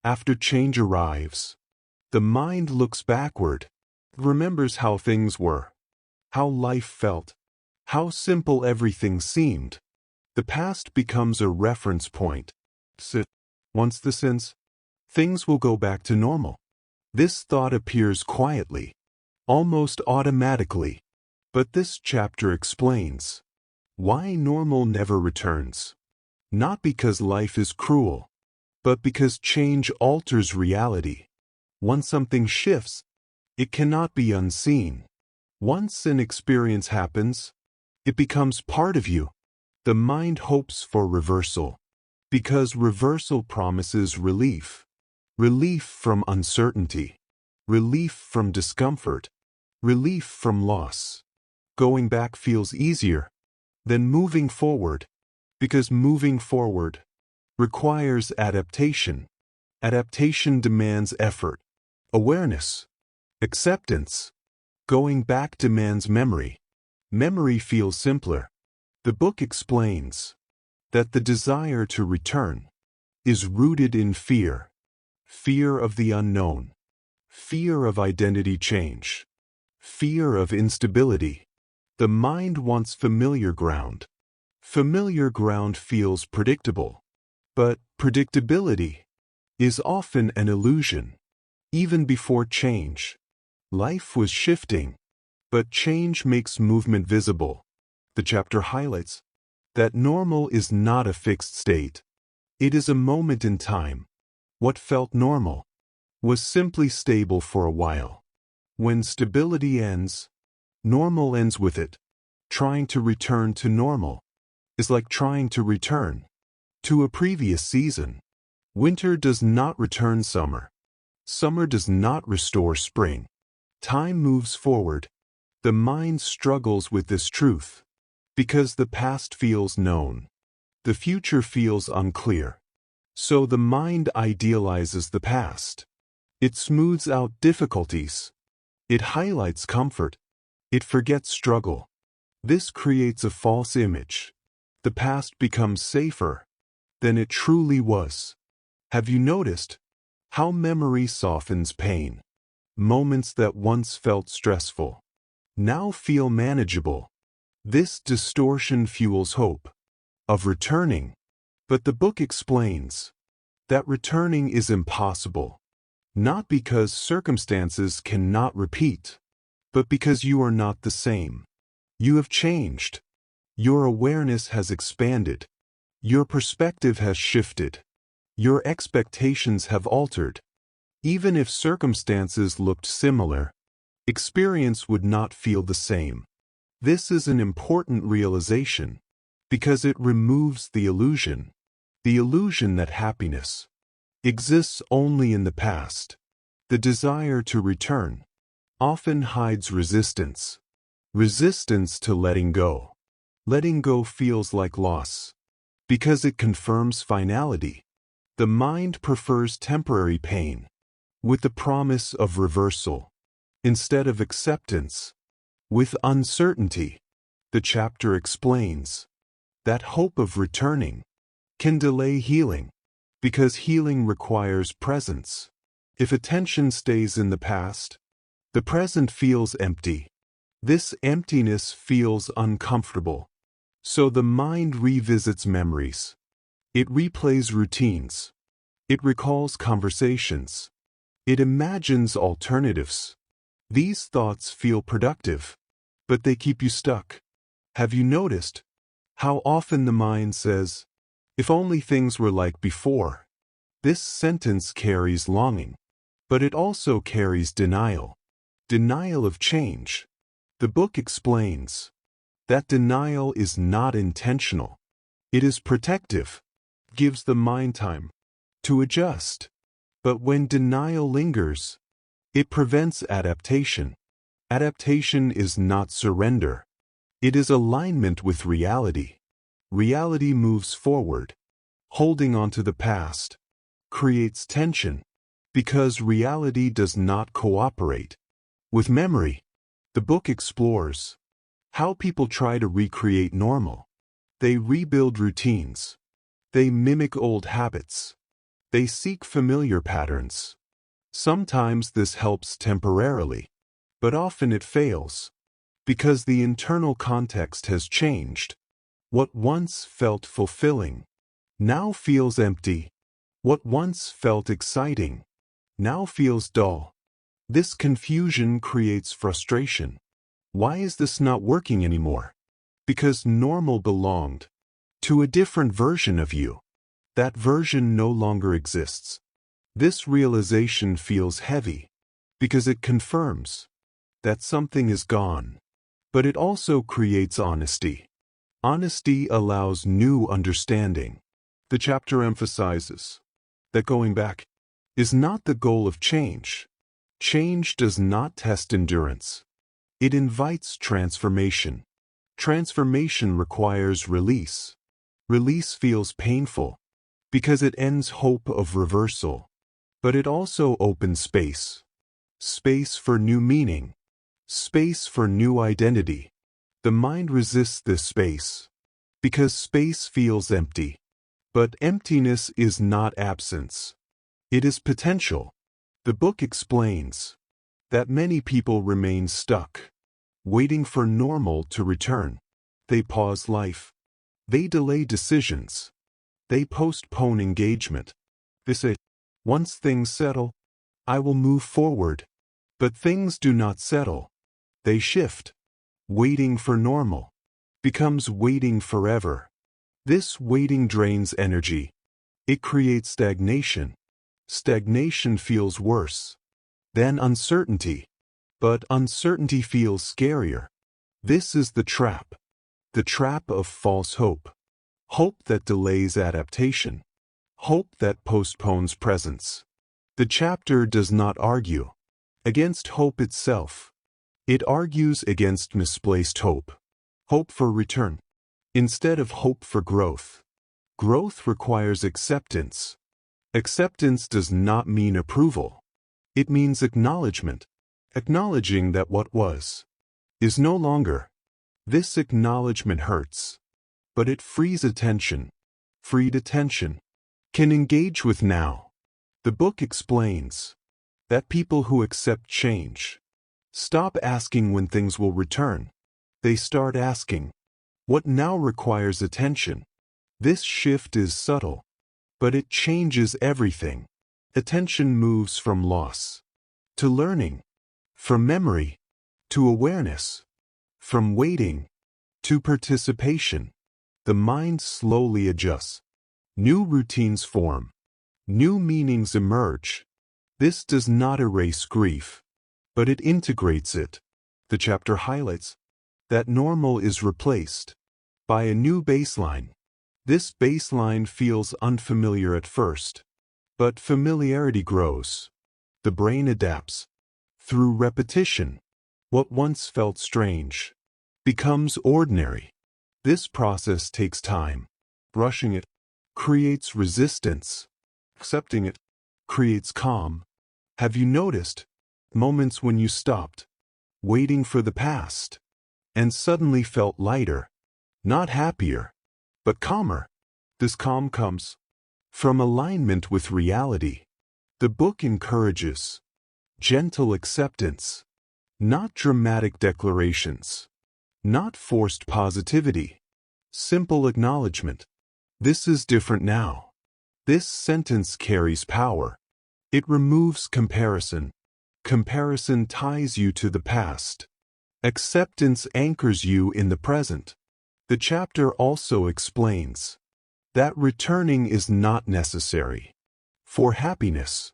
After change arrives, the mind looks backward, remembers how things were, how life felt, how simple everything seemed. The past becomes a reference point. Once this ends, things will go back to normal. This thought appears quietly, almost automatically. But this chapter explains why normal never returns. Not because life is cruel, but because change alters reality. Once something shifts, it cannot be unseen. Once an experience happens, it becomes part of you. The mind hopes for reversal, because reversal promises relief. Relief from uncertainty. Relief from discomfort. Relief from loss. Going back feels easier than moving forward, because moving forward requires adaptation. Adaptation demands effort, awareness, acceptance. Going back demands memory. Memory feels simpler. The book explains that the desire to return is rooted in fear. Fear of the unknown. Fear of identity change. Fear of instability. The mind wants familiar ground. Familiar ground feels predictable. But predictability is often an illusion. Even before change, life was shifting, but change makes movement visible. The chapter highlights that normal is not a fixed state. It is a moment in time. What felt normal was simply stable for a while. When stability ends, normal ends with it. Trying to return to normal is like trying to return to a previous season. Winter does not return summer. Summer does not restore spring. Time moves forward. The mind struggles with this truth because the past feels known. The future feels unclear. So the mind idealizes the past. It smooths out difficulties. It highlights comfort. It forgets struggle. This creates a false image. The past becomes safer than it truly was. Have you noticed how memory softens pain? Moments that once felt stressful now feel manageable. This distortion fuels hope. of returning. But the book explains that returning is impossible, not because circumstances cannot repeat, but because you are not the same. You have changed. Your awareness has expanded. Your perspective has shifted. Your expectations have altered. Even if circumstances looked similar, experience would not feel the same. This is an important realization because it removes the illusion that happiness exists only in the past. The desire to return often hides resistance to letting go. Letting go feels like loss because it confirms finality. The mind prefers temporary pain with the promise of reversal instead of acceptance with uncertainty. The chapter explains that hope of returning can delay healing because healing requires presence. If attention stays in the past, the present feels empty. This emptiness feels uncomfortable. So the mind revisits memories. It replays routines. It recalls conversations. It imagines alternatives. These thoughts feel productive, but they keep you stuck. Have you noticed how often the mind says, "If only things were like before"? This sentence carries longing, but it also carries denial. Denial of change. The book explains that denial is not intentional. It is protective, gives the mind time to adjust. But when denial lingers, it prevents adaptation. Adaptation is not surrender. It is alignment with reality. Reality moves forward. Holding on to the past creates tension because reality does not cooperate. With memory, the book explores how people try to recreate normal. They rebuild routines. They mimic old habits. They seek familiar patterns. Sometimes this helps temporarily, but often it fails because the internal context has changed. What once felt fulfilling now feels empty. What once felt exciting now feels dull. This confusion creates frustration. Why is this not working anymore? Because normal belonged to a different version of you. That version no longer exists. This realization feels heavy because it confirms that something is gone. But it also creates honesty. Honesty allows new understanding. The chapter emphasizes that going back is not the goal of change. Change does not test endurance. It invites transformation. Transformation requires release. Release feels painful because it ends hope of reversal. But it also opens space. Space for new meaning. Space for new identity. The mind resists this space because space feels empty. But emptiness is not absence. It is potential. The book explains that many people remain stuck, waiting for normal to return. They pause life. They delay decisions. They postpone engagement. They say, "Once things settle, I will move forward." But things do not settle. They shift. Waiting for normal becomes waiting forever. This waiting drains energy. It creates stagnation. Stagnation feels worse than uncertainty, but uncertainty feels scarier. This is the trap of false hope. Hope that delays adaptation. Hope that postpones presence. The chapter does not argue against hope itself. It argues against misplaced hope. Hope for return instead of hope for growth. Growth requires acceptance. Acceptance does not mean approval. It means acknowledgement. Acknowledging that what was is no longer. This acknowledgement hurts, but it frees attention. Freed attention can engage with now. The book explains that people who accept change stop asking when things will return. They start asking, what now requires attention? This shift is subtle, but it changes everything. Attention moves from loss to learning, from memory to awareness, from waiting to participation. The mind slowly adjusts. New routines form. New meanings emerge. This does not erase grief, but it integrates it. The chapter highlights that normal is replaced by a new baseline. This baseline feels unfamiliar at first, but familiarity grows. The brain adapts. Through repetition, what once felt strange becomes ordinary. This process takes time. Rushing it creates resistance. Accepting it creates calm. Have you noticed moments when you stopped waiting for the past and suddenly felt lighter, not happier, but calmer? This calm comes from alignment with reality. The book encourages gentle acceptance, not dramatic declarations, not forced positivity, simple acknowledgement. This is different now. This sentence carries power. It removes comparison. Comparison ties you to the past. Acceptance anchors you in the present. The chapter also explains that returning is not necessary for happiness.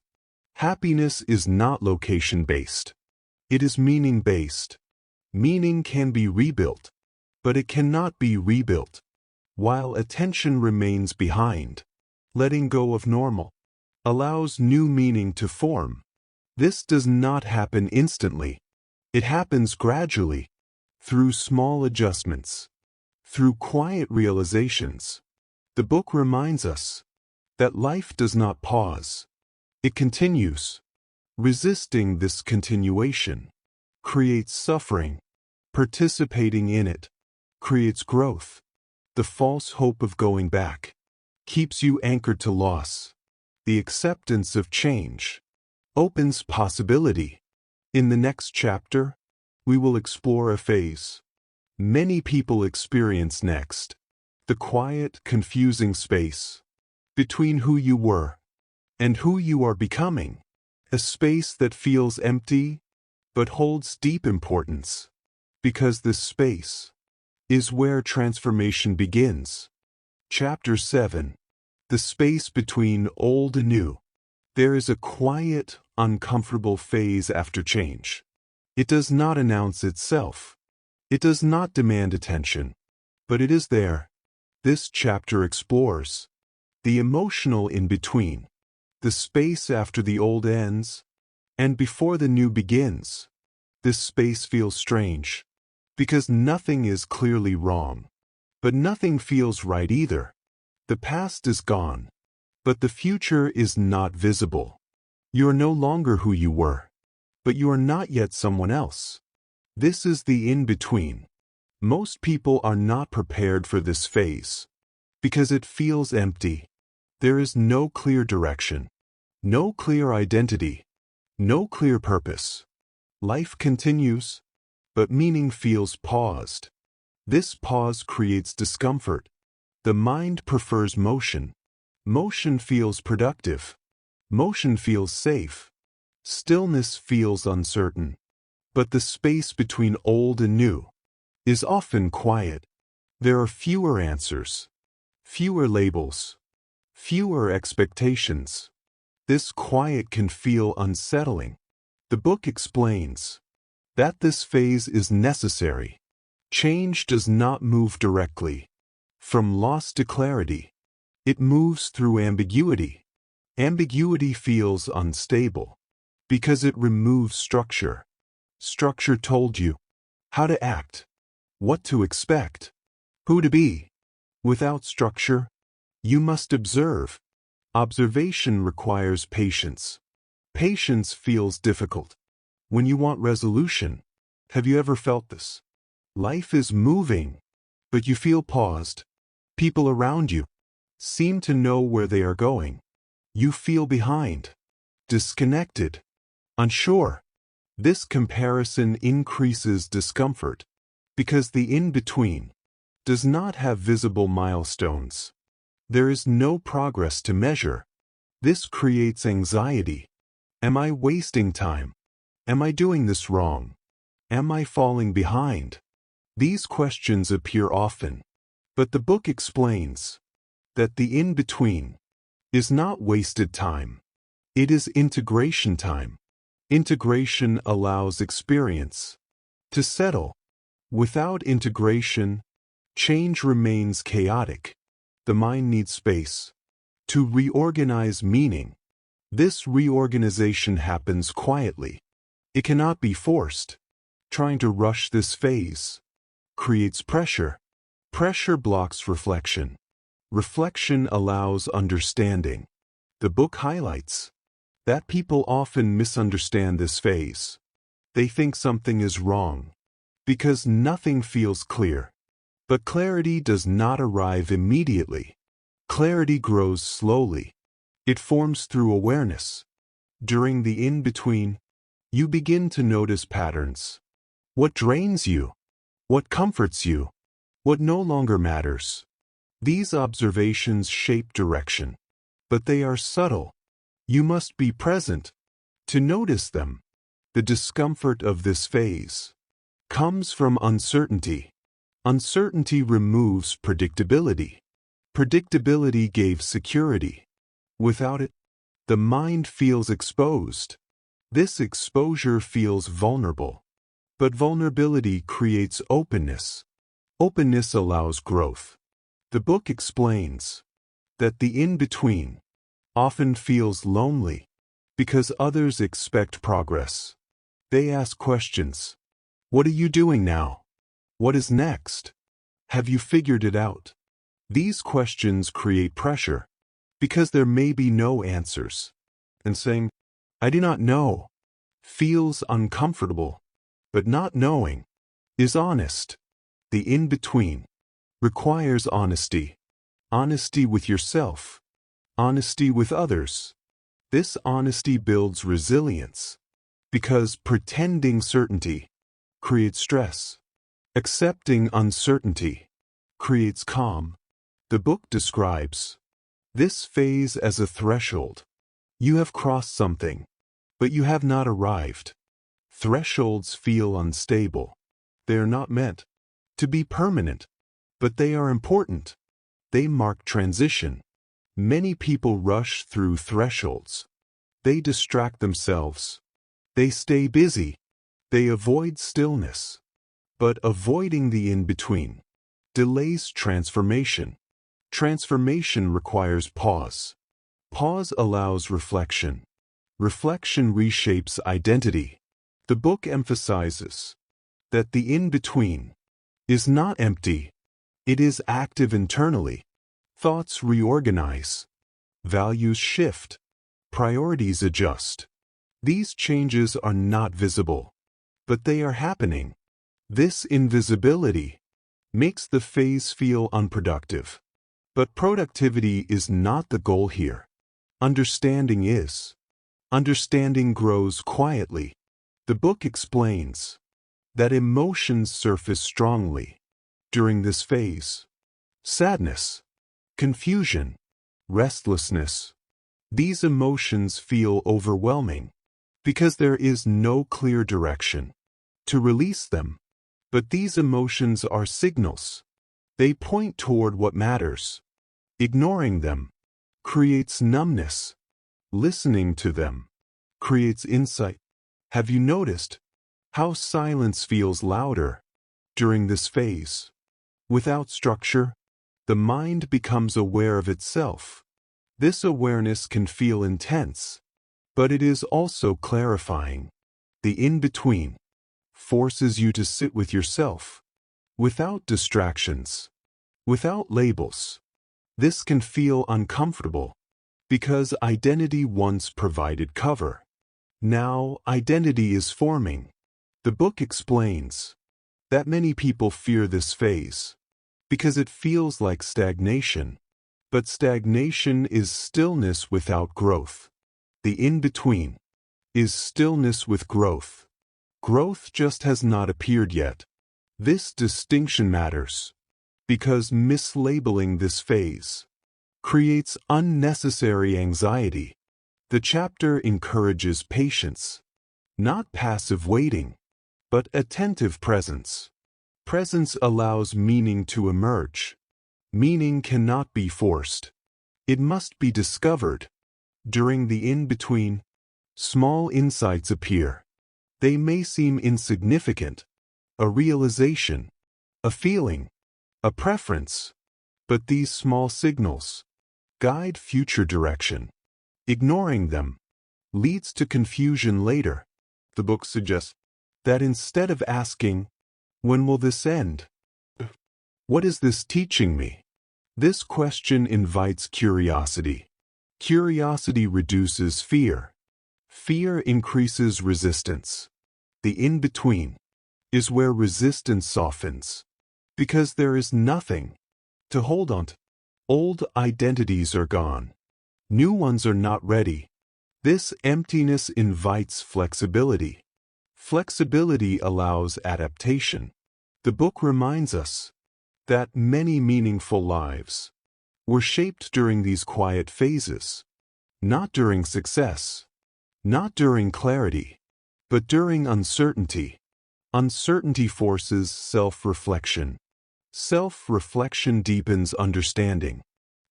Happiness is not location-based. It is meaning-based. Meaning can be rebuilt, but it cannot be rebuilt while attention remains behind. Letting go of normal allows new meaning to form. This does not happen instantly. It happens gradually, through small adjustments, through quiet realizations. The book reminds us that life does not pause. It continues. Resisting this continuation creates suffering. Participating in it creates growth. The false hope of going back keeps you anchored to loss. The acceptance of change opens possibility. In the next chapter, we will explore a phase many people experience next: the quiet, confusing space between who you were and who you are becoming. A space that feels empty but holds deep importance, because this space is where transformation begins. Chapter 7. The space between old and new. There is a quiet, uncomfortable phase after change. It does not announce itself. It does not demand attention, but it is there. This chapter explores the emotional in-between, the space after the old ends and before the new begins. This space feels strange, because nothing is clearly wrong, but nothing feels right either. The past is gone, but the future is not visible. You are no longer who you were, but you are not yet someone else. This is the in-between. Most people are not prepared for this phase, because it feels empty. There is no clear direction, no clear identity, no clear purpose. Life continues, but meaning feels paused. This pause creates discomfort. The mind prefers motion. Motion feels productive. Motion feels safe. Stillness feels uncertain. But the space between old and new is often quiet. There are fewer answers, fewer labels, fewer expectations. This quiet can feel unsettling. The book explains that this phase is necessary. Change does not move directly from loss to clarity. It moves through ambiguity. Ambiguity feels unstable because it removes structure. Structure told you how to act, what to expect, who to be. Without structure, you must observe. Observation requires patience. Patience feels difficult when you want resolution. Have you ever felt this? Life is moving, but you feel paused. People around you seem to know where they are going. You feel behind, disconnected, unsure. This comparison increases discomfort because the in-between does not have visible milestones. There is no progress to measure. This creates anxiety. Am I wasting time? Am I doing this wrong? Am I falling behind? These questions appear often, but the book explains that the in-between is not wasted time. It is integration time. Integration allows experience to settle. Without integration, change remains chaotic. The mind needs space to reorganize meaning. This reorganization happens quietly. It cannot be forced. Trying to rush this phase creates pressure. Pressure blocks reflection. Reflection allows understanding. The book highlights that people often misunderstand this phase. They think something is wrong because nothing feels clear. But clarity does not arrive immediately. Clarity grows slowly. It forms through awareness. During the in-between, you begin to notice patterns. What drains you? What comforts you? What no longer matters? These observations shape direction, but they are subtle. You must be present to notice them. The discomfort of this phase comes from uncertainty. Uncertainty removes predictability. Predictability gave security. Without it, the mind feels exposed. This exposure feels vulnerable. But vulnerability creates openness. Openness allows growth. The book explains that the in-between often feels lonely because others expect progress. They ask questions. What are you doing now? What is next? Have you figured it out? These questions create pressure because there may be no answers. And saying, I do not know, feels uncomfortable. But not knowing is honest. The in-between requires honesty. Honesty with yourself. Honesty with others. This honesty builds resilience because pretending certainty creates stress. Accepting uncertainty creates calm. The book describes this phase as a threshold. You have crossed something, but you have not arrived. Thresholds feel unstable. They are not meant to be permanent, but they are important. They mark transition. Many people rush through thresholds. They distract themselves. They stay busy. They avoid stillness. But avoiding the in-between delays transformation. Transformation requires pause. Pause allows reflection. Reflection reshapes identity. The book emphasizes that the in-between is not empty. It is active internally. Thoughts reorganize. Values shift. Priorities adjust. These changes are not visible, but they are happening. This invisibility makes the phase feel unproductive. But productivity is not the goal here. Understanding is. Understanding grows quietly. The book explains that emotions surface strongly during this phase. Sadness, confusion, restlessness. These emotions feel overwhelming because there is no clear direction to release them. But these emotions are signals. They point toward what matters. Ignoring them creates numbness. Listening to them creates insight. Have you noticed how silence feels louder during this phase? Without structure, the mind becomes aware of itself. This awareness can feel intense, but it is also clarifying. The in-between forces you to sit with yourself, without distractions, without labels. This can feel uncomfortable, because identity once provided cover. Now identity is forming. The book explains that many people fear this phase because it feels like stagnation. But stagnation is stillness without growth. The in-between is stillness with growth. Growth just has not appeared yet. This distinction matters because mislabeling this phase creates unnecessary anxiety. The chapter encourages patience, not passive waiting, but attentive presence. Presence allows meaning to emerge. Meaning cannot be forced. It must be discovered. During the in-between, small insights appear. They may seem insignificant, a realization, a feeling, a preference, but these small signals guide future direction. Ignoring them leads to confusion later. The book suggests that instead of asking, "When will this end? What is this teaching me?" this question invites curiosity. Curiosity reduces fear. Fear increases resistance. The in-between is where resistance softens, because there is nothing to hold on to. Old identities are gone. New ones are not ready. This emptiness invites flexibility. Flexibility allows adaptation. The book reminds us that many meaningful lives were shaped during these quiet phases, not during success, not during clarity, but during uncertainty. Uncertainty forces self-reflection. Self-reflection deepens understanding.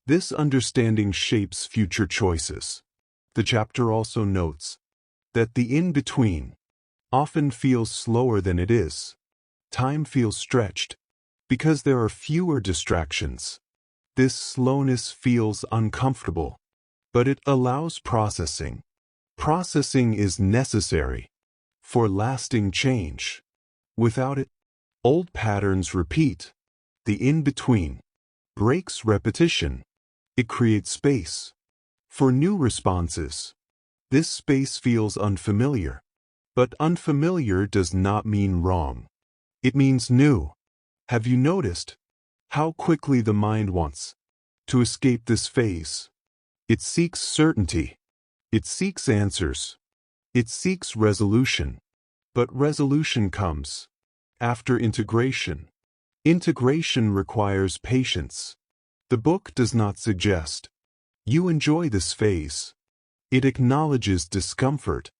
This understanding shapes future choices. The chapter also notes that the in-between often feels slower than it is. Time feels stretched because there are fewer distractions. This slowness feels uncomfortable, but it allows processing. Processing is necessary for lasting change. Without it, old patterns repeat. The in-between breaks repetition. It creates space for new responses. This space feels unfamiliar, but unfamiliar does not mean wrong. It means new. Have you noticed how quickly the mind wants to escape this phase? It seeks certainty. It seeks answers. It seeks resolution. But resolution comes after integration. Integration requires patience. The book does not suggest you enjoy this phase. It acknowledges discomfort,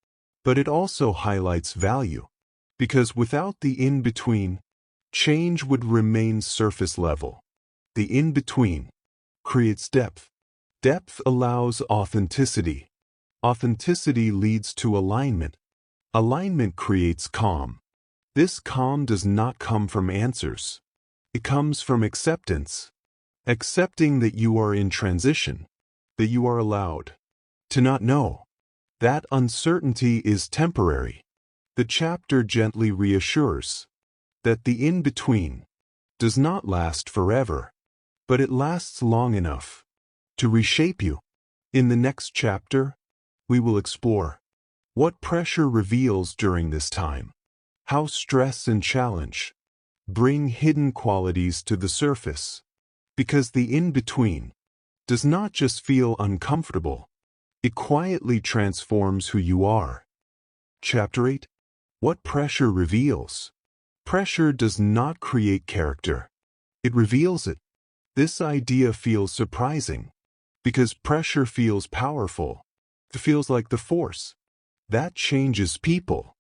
but it also highlights value, because without the in-between, change would remain surface level. The in-between creates depth. Depth allows authenticity. Authenticity leads to alignment. Alignment creates calm. This calm does not come from answers. It comes from acceptance. Accepting that you are in transition, that you are allowed to not know. That uncertainty is temporary. The chapter gently reassures that the in-between does not last forever, but it lasts long enough to reshape you. In the next chapter, we will explore what pressure reveals during this time, how stress and challenge bring hidden qualities to the surface, because the in-between does not just feel uncomfortable, it quietly transforms who you are. Chapter 8. What pressure reveals. Pressure does not create character. It reveals it. This idea feels surprising, because pressure feels powerful. It feels like the force that changes people.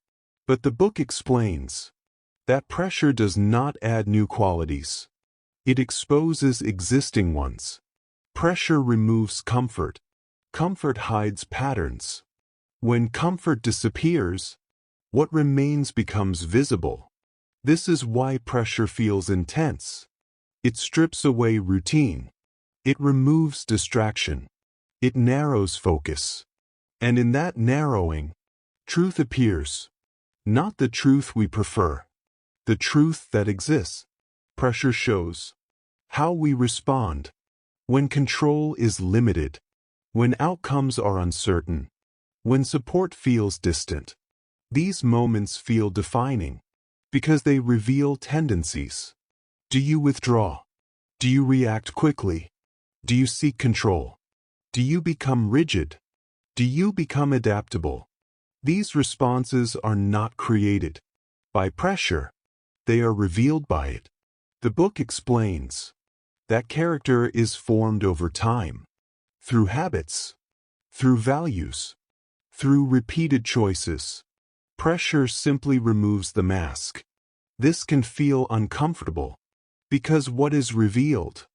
But the book explains that pressure does not add new qualities. It exposes existing ones. Pressure removes comfort. Comfort hides patterns. When comfort disappears, what remains becomes visible. This is why pressure feels intense. It strips away routine. It removes distraction. It narrows focus. And in that narrowing, truth appears. Not the truth we prefer, the truth that exists. Pressure shows how we respond when control is limited, when outcomes are uncertain, when support feels distant. These moments feel defining because they reveal tendencies. Do you withdraw? Do you react quickly? Do you seek control? Do you become rigid? Do you become adaptable? These responses are not created by pressure. They are revealed by it. The book explains That character is formed over time, through habits, through values, through repeated choices. Pressure simply removes the mask. This can feel uncomfortable, because what is revealed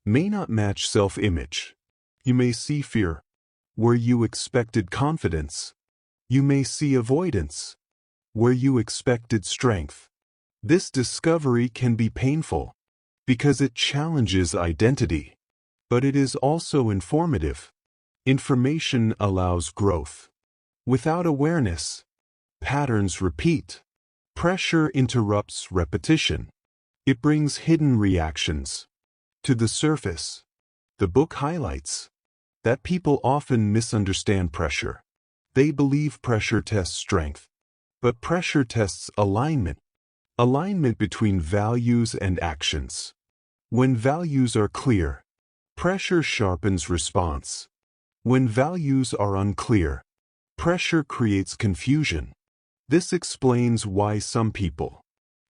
may not match self-image. You may see fear where you expected confidence. You may see avoidance where you expected strength. This discovery can be painful because it challenges identity, but it is also informative. Information allows growth. Without awareness, patterns repeat. Pressure interrupts repetition. It brings hidden reactions to the surface. The book highlights that people often misunderstand pressure. They believe pressure tests strength, but pressure tests alignment. Alignment between values and actions. When values are clear, pressure sharpens response. When values are unclear, pressure creates confusion. This explains why some people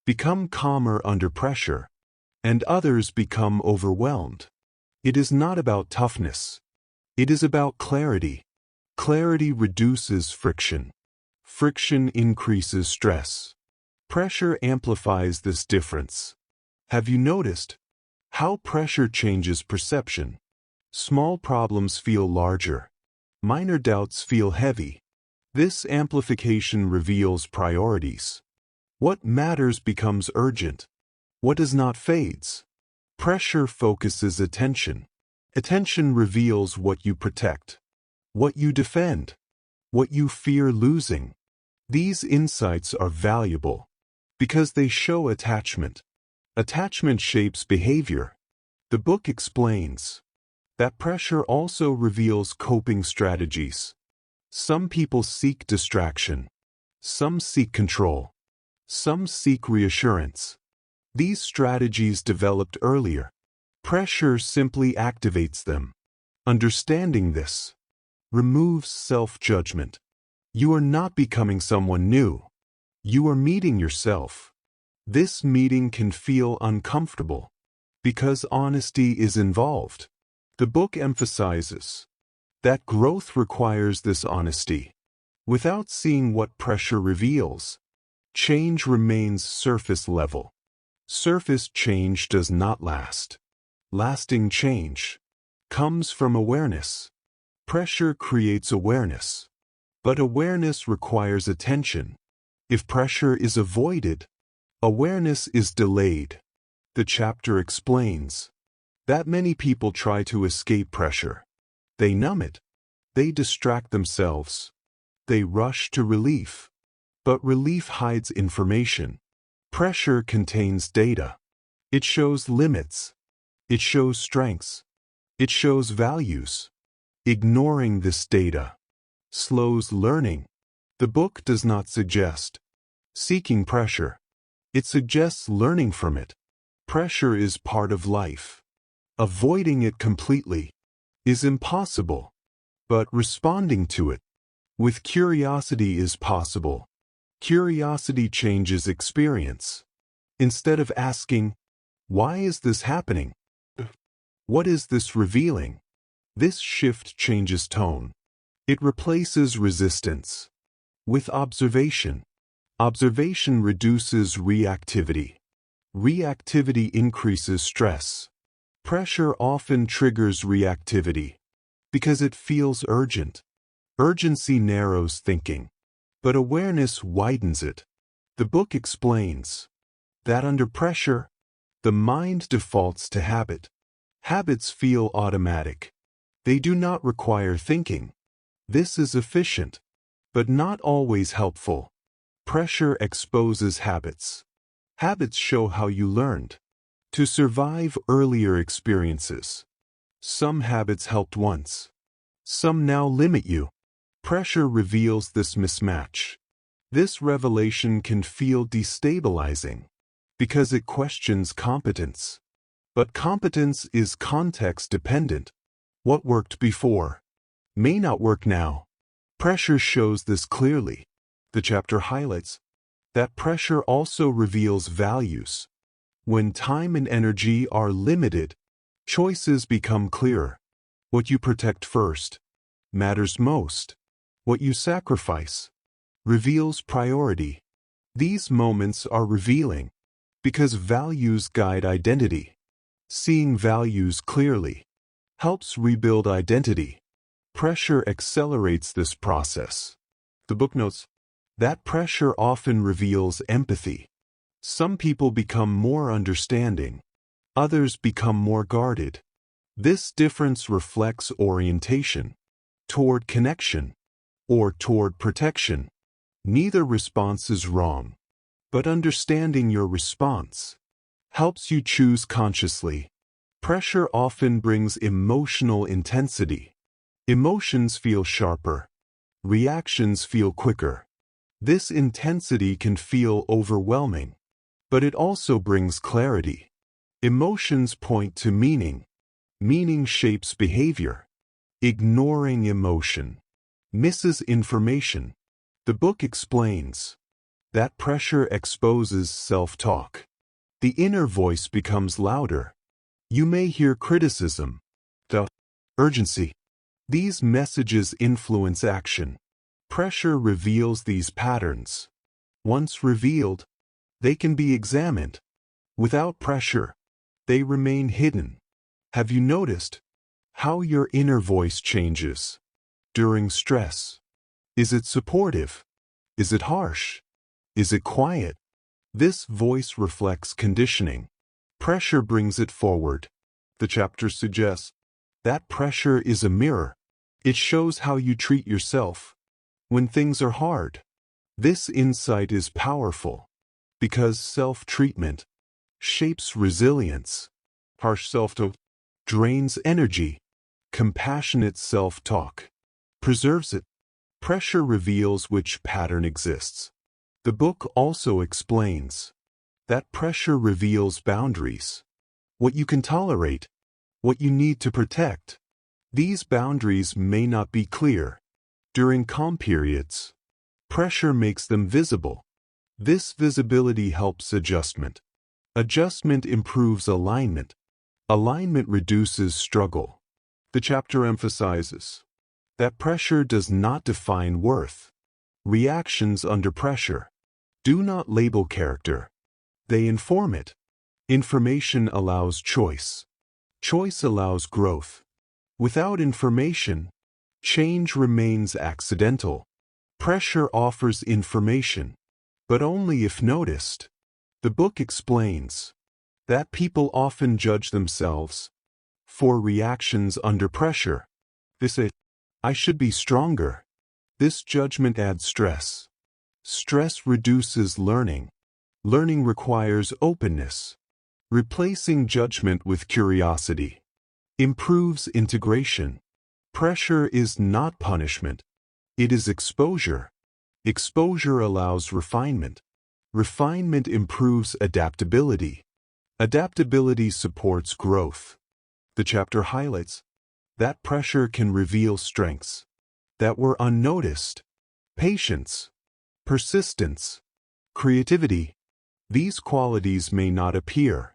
become calmer under pressure, and others become overwhelmed. It is not about toughness. It is about clarity. Clarity reduces friction. Friction increases stress. Pressure amplifies this difference. Have you noticed how pressure changes perception? Small problems feel larger. Minor doubts feel heavy. This amplification reveals priorities. What matters becomes urgent. What does not fades. Pressure focuses attention. Attention reveals what you protect, what you defend, what you fear losing. These insights are valuable because they show attachment. Attachment shapes behavior. The book explains that pressure also reveals coping strategies. Some people seek distraction. Some seek control. Some seek reassurance. These strategies developed earlier. Pressure simply activates them. Understanding this removes self-judgment. You are not becoming someone new. You are meeting yourself. This meeting can feel uncomfortable because honesty is involved. The book emphasizes that growth requires this honesty. Without seeing what pressure reveals, change remains surface level. Surface change does not last. Lasting change comes from awareness. Pressure creates awareness, but awareness requires attention. If pressure is avoided, awareness is delayed. The chapter explains that many people try to escape pressure. They numb it. They distract themselves. They rush to relief. But relief hides information. Pressure contains data. It shows limits. It shows strengths. It shows values. Ignoring this data slows learning. The book does not suggest seeking pressure. It suggests learning from it. Pressure is part of life. Avoiding it completely is impossible, but responding to it with curiosity is possible. Curiosity changes experience. Instead of asking, "Why is this happening?" "What is this revealing?" This shift changes tone. It replaces resistance with observation. Observation reduces reactivity. Reactivity increases stress. Pressure often triggers reactivity because it feels urgent. Urgency narrows thinking, but awareness widens it. The book explains that under pressure, the mind defaults to habit. Habits feel automatic. They do not require thinking. This is efficient, but not always helpful. Pressure exposes habits. Habits show how you learned to survive earlier experiences. Some habits helped once. Some now limit you. Pressure reveals this mismatch. This revelation can feel destabilizing because it questions competence. But competence is context-dependent. What worked before may not work now. Pressure shows this clearly. The chapter highlights that pressure also reveals values. When time and energy are limited, Choices become clearer. What you protect first matters most. What you sacrifice reveals priority. These moments are revealing because values guide identity. Seeing values clearly helps rebuild identity. Pressure accelerates this process. The book notes that pressure often reveals empathy. Some people become more understanding. Others become more guarded. This difference reflects orientation toward connection or toward protection. Neither response is wrong, but understanding your response helps you choose consciously. Pressure often brings emotional intensity. Emotions feel sharper. Reactions feel quicker. This intensity can feel overwhelming, but it also brings clarity. Emotions point to meaning. Meaning shapes behavior. Ignoring emotion misses information. The book explains that pressure exposes self-talk. The inner voice becomes louder. You may hear criticism, doubt, urgency. These messages influence action. Pressure reveals these patterns. Once revealed, they can be examined. Without pressure, they remain hidden. Have you noticed how your inner voice changes during stress? Is it supportive? Is it harsh? Is it quiet? This voice reflects conditioning. Pressure brings it forward. The chapter suggests that pressure is a mirror. It shows how you treat yourself when things are hard. This insight is powerful because self-treatment shapes resilience. Harsh self-talk drains energy. Compassionate self-talk preserves it. Pressure reveals which pattern exists. The book also explains that pressure reveals boundaries. What you can tolerate, what you need to protect. These boundaries may not be clear. During calm periods, pressure makes them visible. This visibility helps adjustment. Adjustment improves alignment. Alignment reduces struggle. The chapter emphasizes that pressure does not define worth. Reactions under pressure do not label character. They inform it. Information allows choice. Choice allows growth. Without information, change remains accidental. Pressure offers information, but only if noticed. The book explains that people often judge themselves for reactions under pressure. They say, I should be stronger. This judgment adds stress. Stress reduces learning. Learning requires openness. Replacing judgment with curiosity improves integration. Pressure is not punishment. It is exposure. Exposure allows refinement. Refinement improves adaptability. Adaptability supports growth. The chapter highlights that pressure can reveal strengths that were unnoticed. Patience, persistence, creativity. These qualities may not appear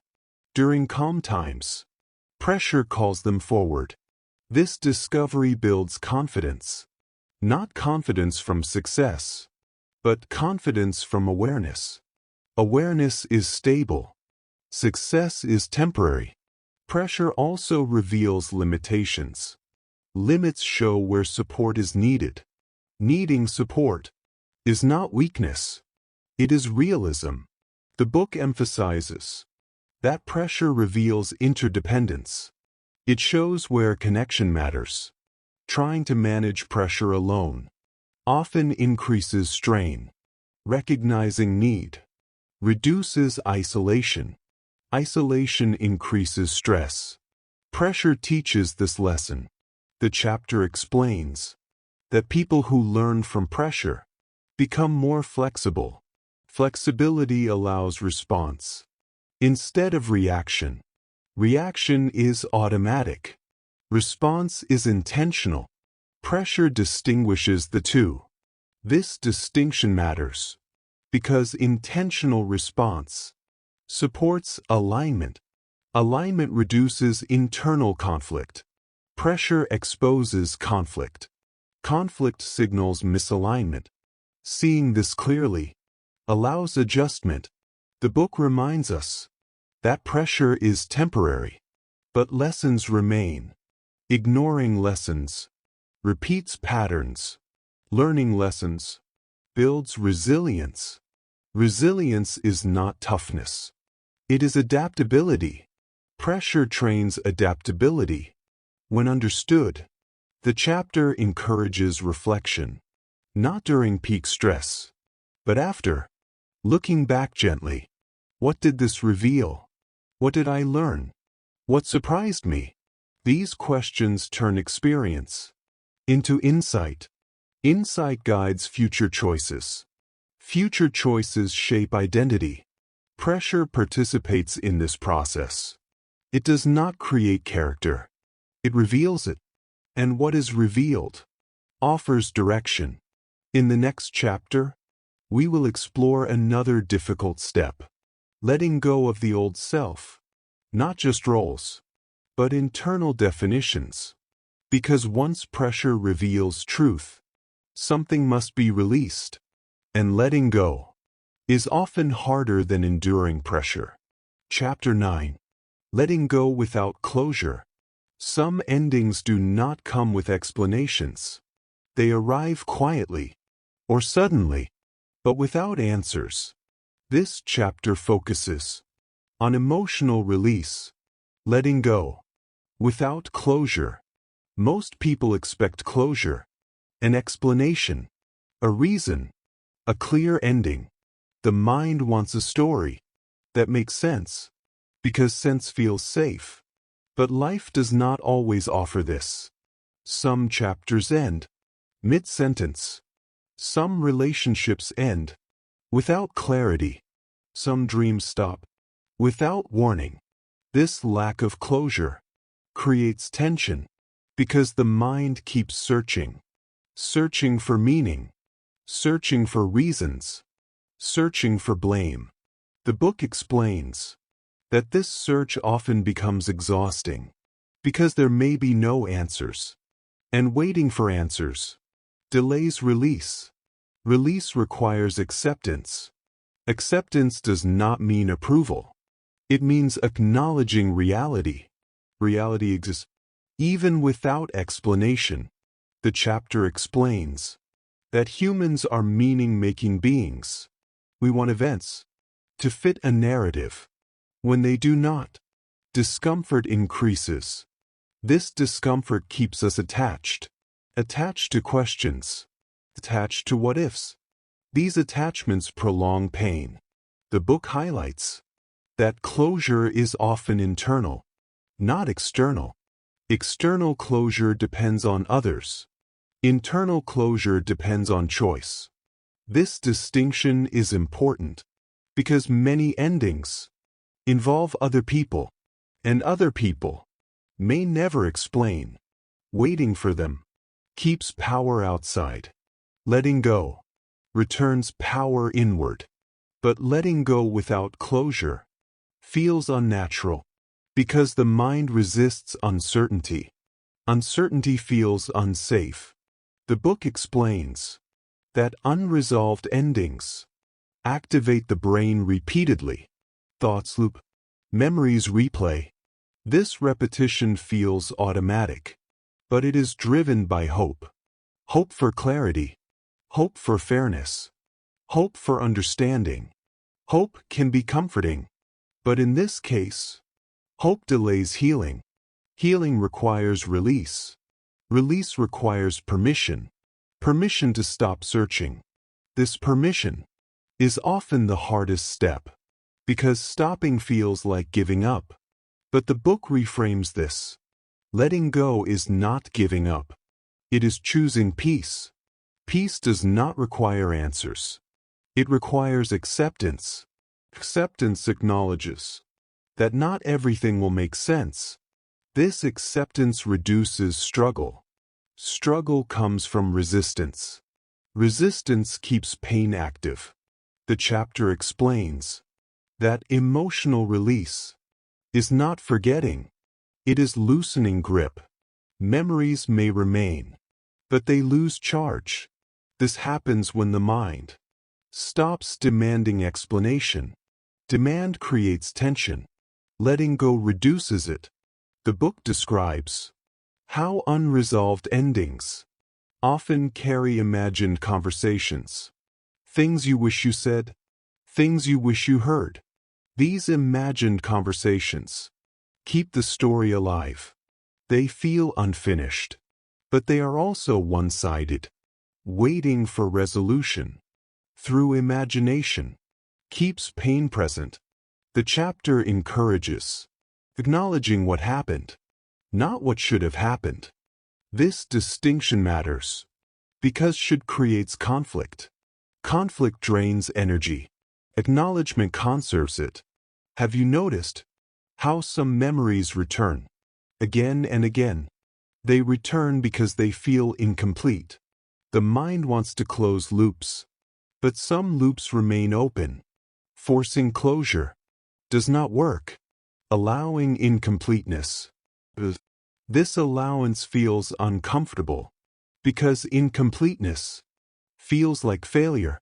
during calm times. Pressure calls them forward. This discovery builds confidence. Not confidence from success, but confidence from awareness. Awareness is stable. Success is temporary. Pressure also reveals limitations. Limits show where support is needed. Needing support is not weakness. It is realism. The book emphasizes that pressure reveals interdependence. It shows where connection matters. Trying to manage pressure alone often increases strain. Recognizing need reduces isolation. Isolation increases stress. Pressure teaches this lesson. The chapter explains that people who learn from pressure become more flexible. Flexibility allows response instead of reaction. Reaction is automatic. Response is intentional. Pressure distinguishes the two. This distinction matters because intentional response supports alignment. Alignment reduces internal conflict. Pressure exposes conflict. Conflict signals misalignment. Seeing this clearly allows adjustment. The book reminds us that pressure is temporary, but lessons remain. Ignoring lessons repeats patterns. Learning lessons builds resilience. Resilience is not toughness. It is adaptability. Pressure trains adaptability. When understood, the chapter encourages reflection, not during peak stress, but after. Looking back gently, what did this reveal? What did I learn? What surprised me? These questions turn experience into insight. Insight guides future choices. Future choices shape identity. Pressure participates in this process. It does not create character. It reveals it. And what is revealed offers direction. In the next chapter, we will explore another difficult step. Letting go of the old self. Not just roles, but internal definitions. Because once pressure reveals truth, something must be released. And letting go is often harder than enduring pressure. Chapter 9. Letting go without closure. Some endings do not come with explanations. They arrive quietly or suddenly, but without answers. This chapter focuses on emotional release, letting go, without closure. Most people expect closure, an explanation, a reason, a clear ending. The mind wants a story that makes sense, because sense feels safe. But life does not always offer this. Some chapters end mid-sentence. Some relationships end without clarity. Some dreams stop without warning. This lack of closure creates tension because the mind keeps searching. Searching for meaning. Searching for reasons. Searching for blame. The book explains that this search often becomes exhausting because there may be no answers. And waiting for answers delays release. Release requires acceptance. Acceptance does not mean approval. It means acknowledging reality. Reality exists even without explanation. The chapter explains that humans are meaning-making beings. We want events to fit a narrative. When they do not, discomfort increases. This discomfort keeps us attached to questions, attached to what-ifs. These attachments prolong pain. The book highlights that closure is often internal, not external. External closure depends on others. Internal closure depends on choice. This distinction is important because many endings involve other people, and other people may never explain. Waiting for them keeps power outside. Letting go returns power inward. But letting go without closure feels unnatural because the mind resists uncertainty. Uncertainty feels unsafe. The book explains that unresolved endings activate the brain repeatedly. Thoughts loop, memories replay. This repetition feels automatic, but it is driven by hope. Hope for clarity, hope for fairness, hope for understanding. Hope can be comforting, but in this case, hope delays healing. Healing requires release. Release requires permission. Permission to stop searching. This permission is often the hardest step, because stopping feels like giving up. But the book reframes this. Letting go is not giving up. It is choosing peace. Peace does not require answers. It requires acceptance. Acceptance acknowledges that not everything will make sense. This acceptance reduces struggle. Struggle comes from resistance. Resistance keeps pain active. The chapter explains that emotional release is not forgetting. It is loosening grip. Memories may remain, but they lose charge. This happens when the mind stops demanding explanation. Demand creates tension. Letting go reduces it. The book describes how unresolved endings often carry imagined conversations. Things you wish you said, things you wish you heard. These imagined conversations keep the story alive. They feel unfinished, but they are also one-sided, waiting for resolution. Through imagination, keeps pain present. The chapter encourages acknowledging what happened, not what should have happened. This distinction matters because should creates conflict. Conflict drains energy. Acknowledgement conserves it. Have you noticed how some memories return again and again? They return because they feel incomplete. The mind wants to close loops, but some loops remain open. Forcing closure does not work. Allowing incompleteness. This allowance feels uncomfortable because incompleteness feels like failure.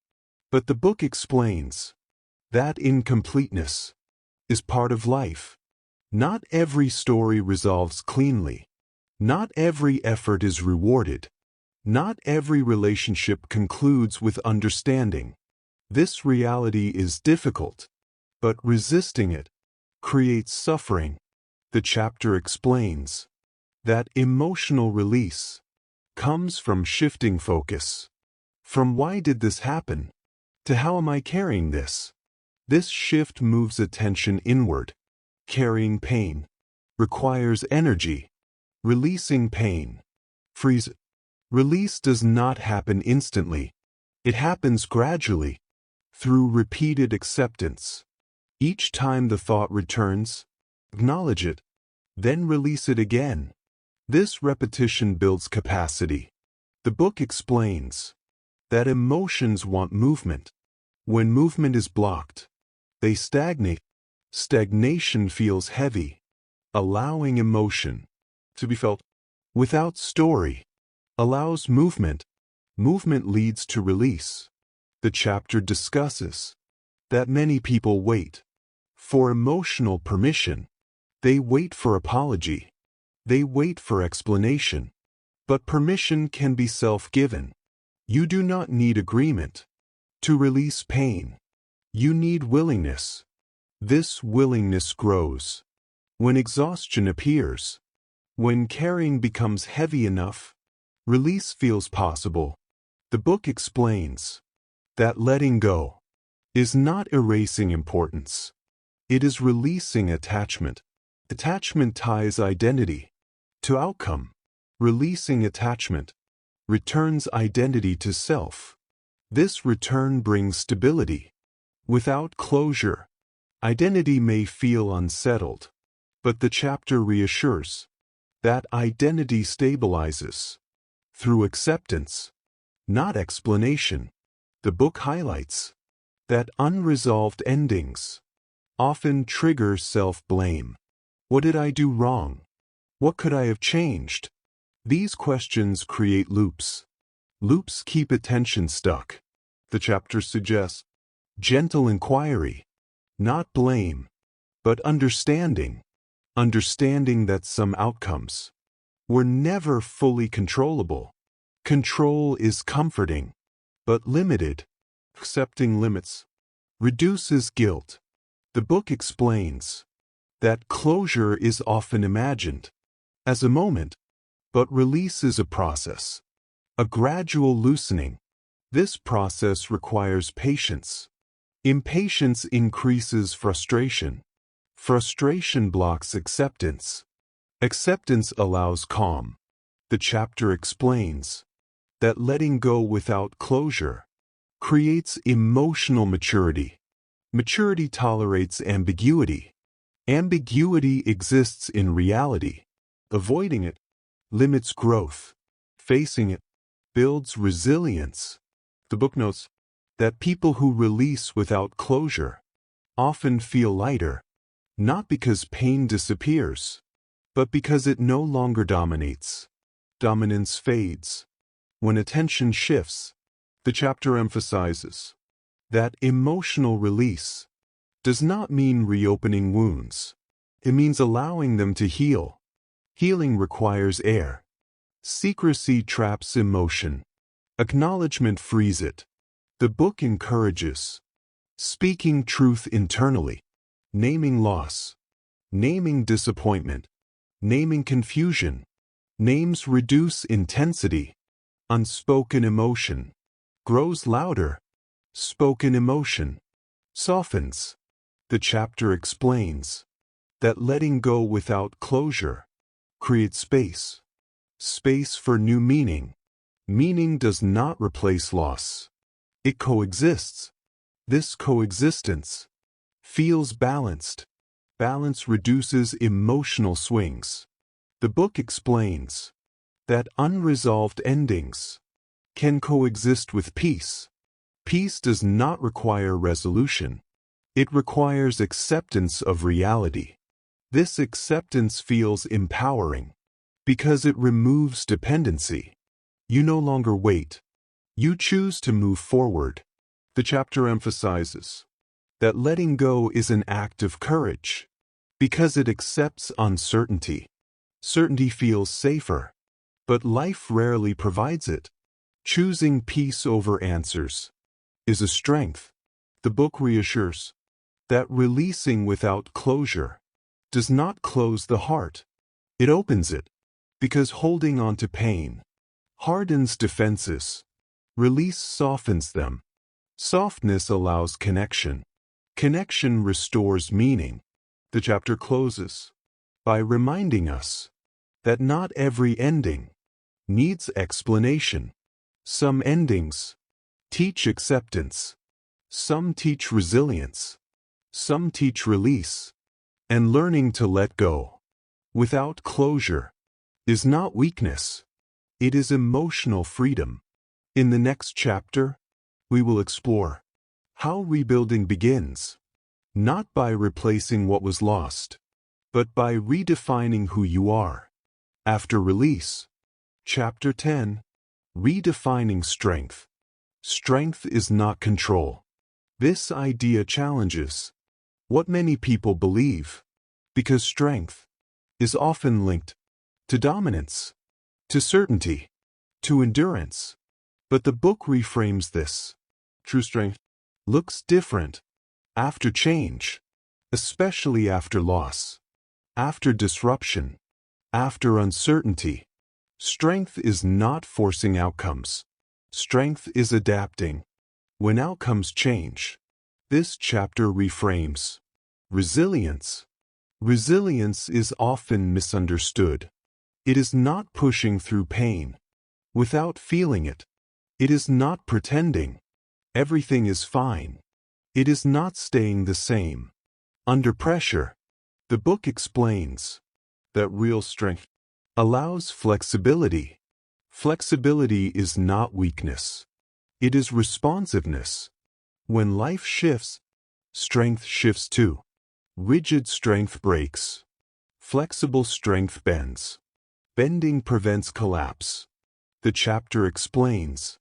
But the book explains that incompleteness is part of life. Not every story resolves cleanly. Not every effort is rewarded. Not every relationship concludes with understanding. This reality is difficult, but resisting it creates suffering. The chapter explains that emotional release comes from shifting focus. From why did this happen to how am I carrying this? This shift moves attention inward. Carrying pain requires energy. Releasing pain frees it. Release does not happen instantly. It happens gradually, through repeated acceptance. Each time the thought returns, acknowledge it, then release it again. This repetition builds capacity. The book explains that emotions want movement. When movement is blocked, they stagnate. Stagnation feels heavy. Allowing emotion to be felt without story allows movement. Movement leads to release. The chapter discusses that many people wait for emotional permission. They wait for apology. They wait for explanation. But permission can be self-given. You do not need agreement to release pain. You need willingness. This willingness grows when exhaustion appears. When carrying becomes heavy enough, release feels possible. The book explains that letting go is not erasing importance. It is releasing attachment. Attachment ties identity to outcome. Releasing attachment returns identity to self. This return brings stability. Without closure, identity may feel unsettled, but the chapter reassures that identity stabilizes through acceptance, not explanation. The book highlights that unresolved endings often trigger self-blame. What did I do wrong? What could I have changed? These questions create loops. Loops keep attention stuck. The chapter suggests gentle inquiry, not blame, but understanding. Understanding that some outcomes were never fully controllable. Control is comforting, but limited. Accepting limits reduces guilt. The book explains that closure is often imagined as a moment, but release is a process, a gradual loosening. This process requires patience. Impatience increases frustration. Frustration blocks acceptance. Acceptance allows calm. The chapter explains that letting go without closure creates emotional maturity. Maturity tolerates ambiguity. Ambiguity exists in reality. Avoiding it limits growth. Facing it builds resilience. The book notes that people who release without closure often feel lighter, not because pain disappears, but because it no longer dominates. Dominance fades. When attention shifts, the chapter emphasizes that emotional release does not mean reopening wounds. It means allowing them to heal. Healing requires air. Secrecy traps emotion. Acknowledgement frees it. The book encourages speaking truth internally, naming loss, naming disappointment, naming confusion. Names reduce intensity. Unspoken emotion grows louder. Spoken emotion softens. The chapter explains that letting go without closure creates space. Space for new meaning. Meaning does not replace loss. It coexists. This coexistence feels balanced. Balance reduces emotional swings. The book explains that unresolved endings can coexist with peace. Peace does not require resolution. It requires acceptance of reality. This acceptance feels empowering because it removes dependency. You no longer wait. You choose to move forward. The chapter emphasizes that letting go is an act of courage because it accepts uncertainty. Certainty feels safer, but life rarely provides it. Choosing peace over answers is a strength. The book reassures that releasing without closure does not close the heart. It opens it, because holding on to pain hardens defenses. Release softens them. Softness allows connection. Connection restores meaning. The chapter closes by reminding us that not every ending needs explanation. Some endings teach acceptance. Some teach resilience. Some teach release. And learning to let go without closure is not weakness. It is emotional freedom. In the next chapter, we will explore how rebuilding begins, not by replacing what was lost, but by redefining who you are. After release. Chapter 10. Redefining strength. Strength is not control. This idea challenges what many people believe, because strength is often linked to dominance, to certainty, to endurance. But the book reframes this. True strength looks different after change, especially after loss, after disruption, after uncertainty. Strength is not forcing outcomes. Strength is adapting. When outcomes change, this chapter reframes resilience. Resilience is often misunderstood. It is not pushing through pain without feeling it. It is not pretending everything is fine. It is not staying the same under pressure. The book explains that real strength allows flexibility. Flexibility is not weakness. It is responsiveness. When life shifts, strength shifts too. Rigid strength breaks. Flexible strength bends. Bending prevents collapse. The chapter explains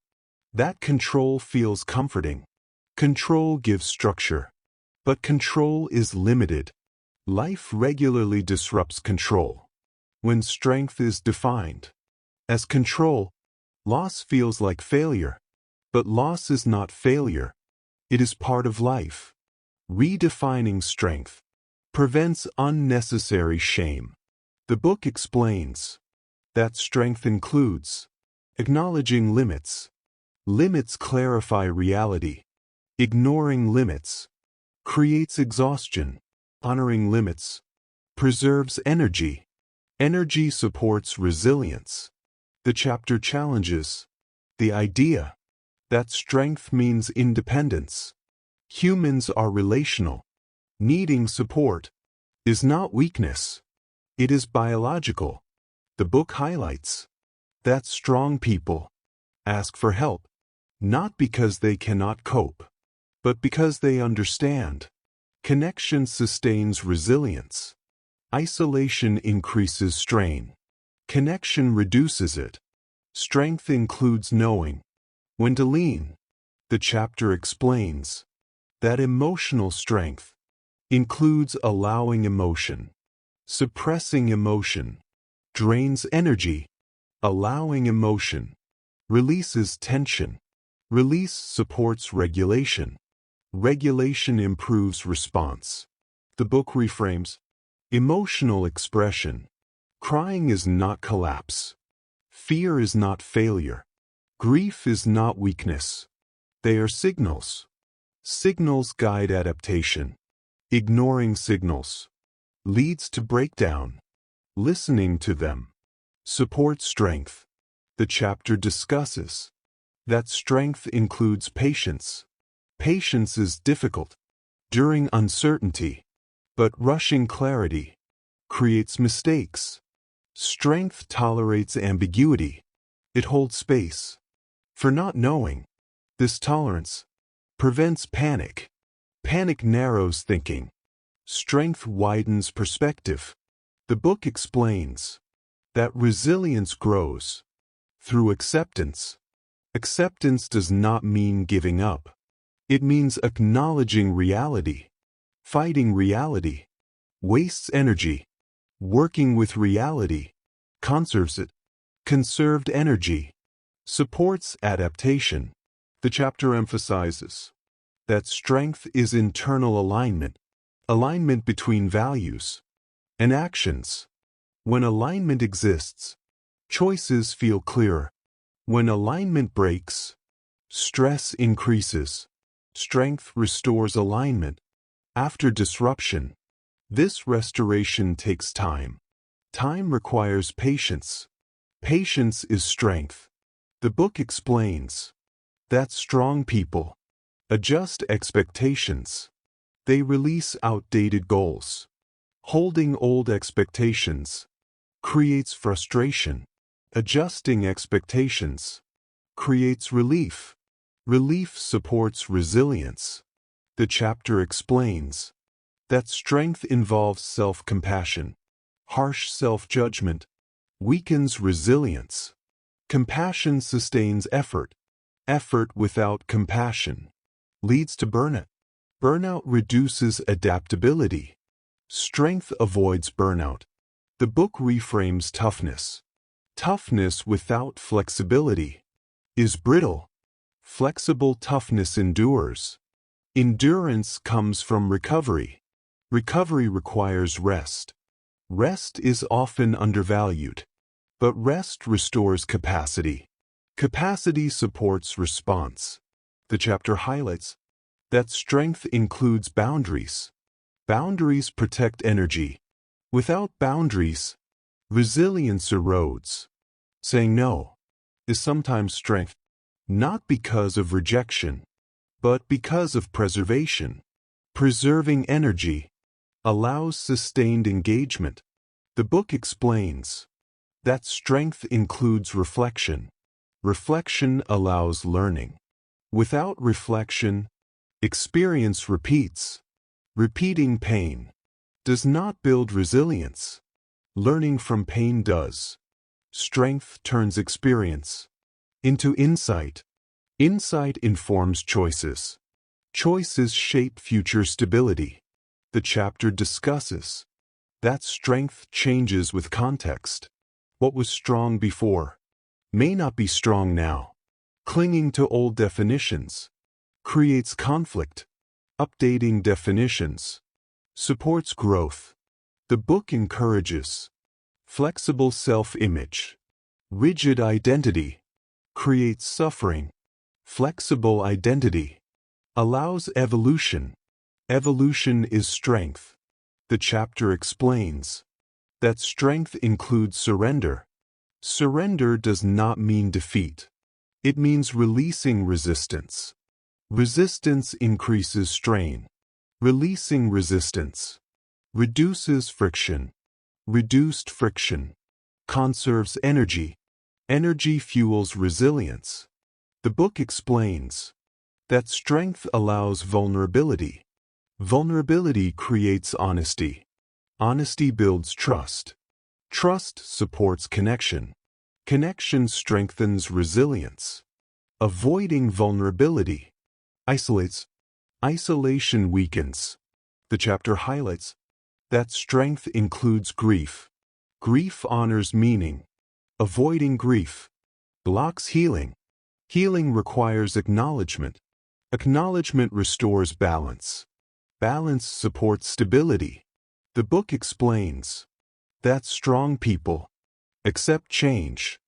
that control feels comforting. Control gives structure. But control is limited. Life regularly disrupts control. When strength is defined as control, loss feels like failure. But loss is not failure. It is part of life. Redefining strength prevents unnecessary shame. The book explains that strength includes acknowledging limits. Limits clarify reality. Ignoring limits creates exhaustion. Honoring limits preserves energy. Energy supports resilience. The chapter challenges the idea that strength means independence. Humans are relational. Needing support is not weakness. It is biological. The book highlights that strong people ask for help, not because they cannot cope, but because they understand Connection sustains resilience. Isolation increases strain. Connection reduces it. Strength includes knowing when to lean. The chapter explains that emotional strength includes allowing emotion. Suppressing emotion drains energy. Allowing emotion releases tension. Release supports regulation. Regulation improves response. The book reframes emotional expression. Crying is not collapse. Fear is not failure. Grief is not weakness. They are signals. Signals guide adaptation. Ignoring signals leads to breakdown. Listening to them supports strength. The chapter discusses that strength includes patience. Patience is difficult during uncertainty, but rushing clarity creates mistakes. Strength tolerates ambiguity. It holds space for not knowing. This tolerance prevents panic. Panic narrows thinking. Strength widens perspective. The book explains that resilience grows through acceptance. Acceptance does not mean giving up. It means acknowledging reality. Fighting reality wastes energy. Working with reality conserves it. Conserved energy supports adaptation. The chapter emphasizes that strength is internal alignment. Alignment between values and actions. When alignment exists, choices feel clearer. When alignment breaks, stress increases. Strength restores alignment. After disruption, this restoration takes time. Time requires patience. Patience is strength. The book explains that strong people adjust expectations. They release outdated goals. Holding old expectations creates frustration. Adjusting expectations creates relief. Relief supports resilience. The chapter explains that strength involves self-compassion. Harsh self-judgment weakens resilience. Compassion sustains effort. Effort without compassion leads to burnout. Burnout reduces adaptability. Strength avoids burnout. The book reframes toughness. Toughness without flexibility is brittle. Flexible toughness endures. Endurance comes from recovery. Recovery requires rest. Rest is often undervalued, but rest restores capacity. Capacity supports response. The chapter highlights that strength includes boundaries. Boundaries protect energy. Without boundaries, resilience erodes. Saying no is sometimes strength, not because of rejection, but because of preservation. Preserving energy allows sustained engagement. The book explains that strength includes reflection. Reflection allows learning. Without reflection, experience repeats. Repeating pain does not build resilience. Learning from pain does. Strength turns experience into insight. Insight informs choices. Choices shape future stability. The chapter discusses that strength changes with context. What was strong before may not be strong now. Clinging to old definitions creates conflict. Updating definitions supports growth. The book encourages flexible self-image. Rigid identity creates suffering. Flexible identity allows evolution. Evolution is strength. The chapter explains that strength includes surrender. Surrender does not mean defeat. It means releasing resistance. Resistance increases strain. Releasing resistance reduces friction. Reduced friction conserves energy. Energy fuels resilience. The book explains that strength allows vulnerability. Vulnerability creates honesty. Honesty builds trust. Trust supports connection. Connection strengthens resilience. Avoiding vulnerability isolates. Isolation weakens. The chapter highlights that strength includes grief. Grief honors meaning. Avoiding grief blocks healing. Healing requires acknowledgement. Acknowledgement restores balance. Balance supports stability. The book explains that strong people accept change.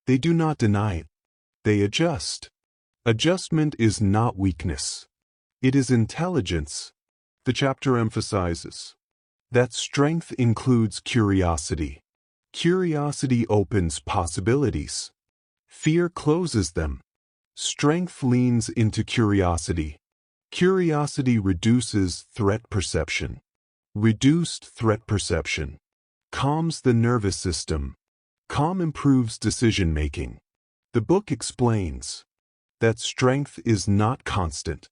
They do not deny it. They adjust. Adjustment is not weakness. It is intelligence. The chapter emphasizes that strength includes curiosity. Curiosity opens possibilities. Fear closes them. Strength leans into curiosity. Curiosity reduces threat perception. Reduced threat perception calms the nervous system. Calm improves decision-making. The book explains that strength is not constant.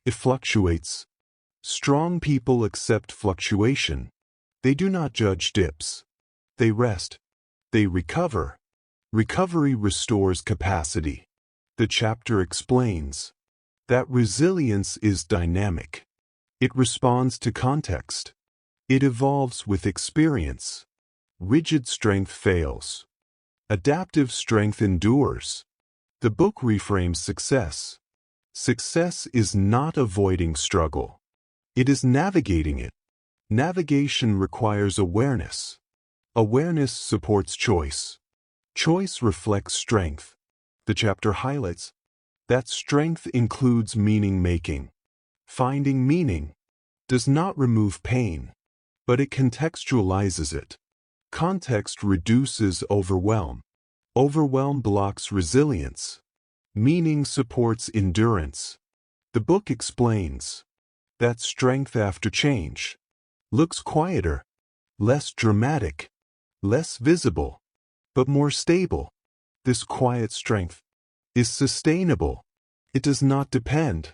It fluctuates. Strong people accept fluctuation. They do not judge dips. They rest. They recover. Recovery restores capacity. The chapter explains that resilience is dynamic. It responds to context. It evolves with experience. Rigid strength fails. Adaptive strength endures. The book reframes success. Success is not avoiding struggle. It is navigating it. Navigation requires awareness. Awareness supports choice. Choice reflects strength. The chapter highlights that strength includes meaning-making. Finding meaning does not remove pain, but it contextualizes it. Context reduces overwhelm. Overwhelm blocks resilience. Meaning supports endurance. The book explains that strength after change looks quieter, less dramatic, less visible, but more stable. This quiet strength is sustainable. It does not depend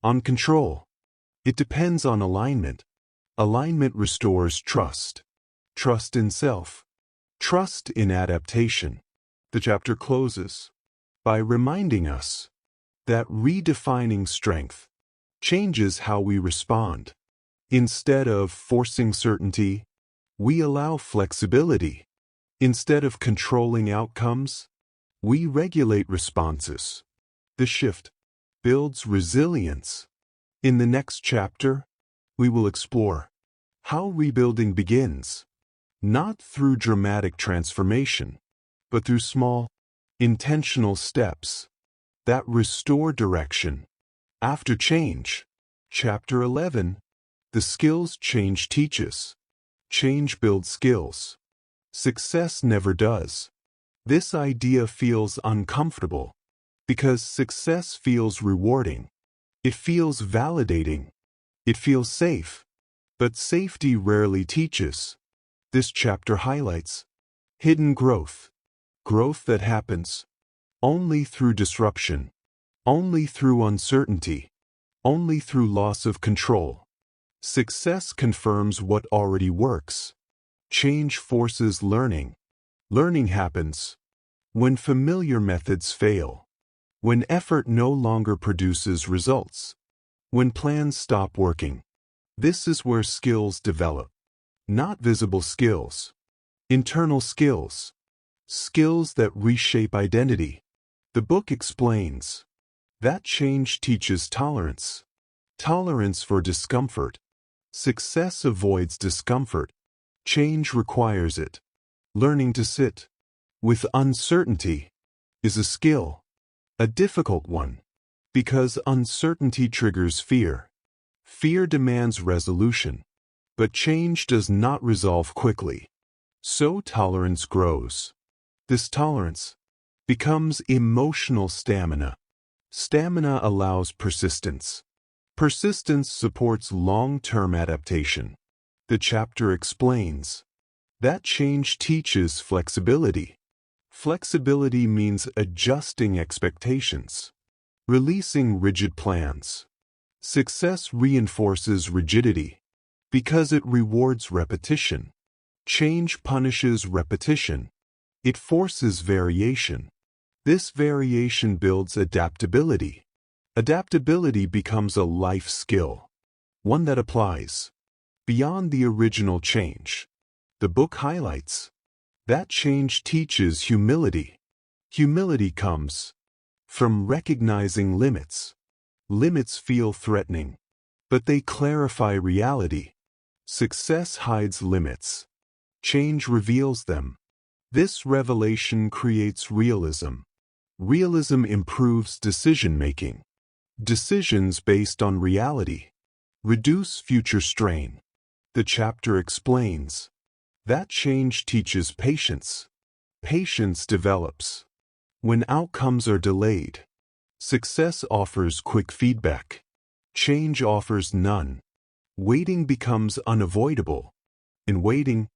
on control. It depends on alignment. Alignment restores trust. Trust in self. Trust in adaptation. The chapter closes by reminding us that redefining strength changes how we respond. Instead of forcing certainty, we allow flexibility. Instead of controlling outcomes, we regulate responses. The shift builds resilience. In the next chapter, we will explore how rebuilding begins, not through dramatic transformation, but through small, intentional steps that restore direction. After change, Chapter 11, the skills change teaches. Change builds skills. Success never does. This idea feels uncomfortable because success feels rewarding. It feels validating. It feels safe. But safety rarely teaches. This chapter highlights hidden growth. Growth that happens only through disruption, only through uncertainty, only through loss of control. Success confirms what already works. Change forces learning. Learning happens when familiar methods fail, when effort no longer produces results, when plans stop working. This is where skills develop. Not visible skills. Internal skills. Skills that reshape identity. The book explains that change teaches tolerance. Tolerance for discomfort. Success avoids discomfort. Change requires it. Learning to sit with uncertainty is a skill, a difficult one, because uncertainty triggers fear. Fear demands resolution, but change does not resolve quickly. So tolerance grows. This tolerance becomes emotional stamina. Stamina allows persistence. Persistence supports long-term adaptation. The chapter explains that change teaches flexibility. Flexibility means adjusting expectations, releasing rigid plans. Success reinforces rigidity because it rewards repetition. Change punishes repetition. It forces variation. This variation builds adaptability. Adaptability becomes a life skill, one that applies beyond the original change. The book highlights that change teaches humility. Humility comes from recognizing limits. Limits feel threatening, but they clarify reality. Success hides limits. Change reveals them. This revelation creates realism. Realism improves decision-making. Decisions based on reality reduce future strain. The chapter explains that change teaches patience. Patience develops when outcomes are delayed. Success offers quick feedback. Change offers none. Waiting becomes unavoidable. In waiting,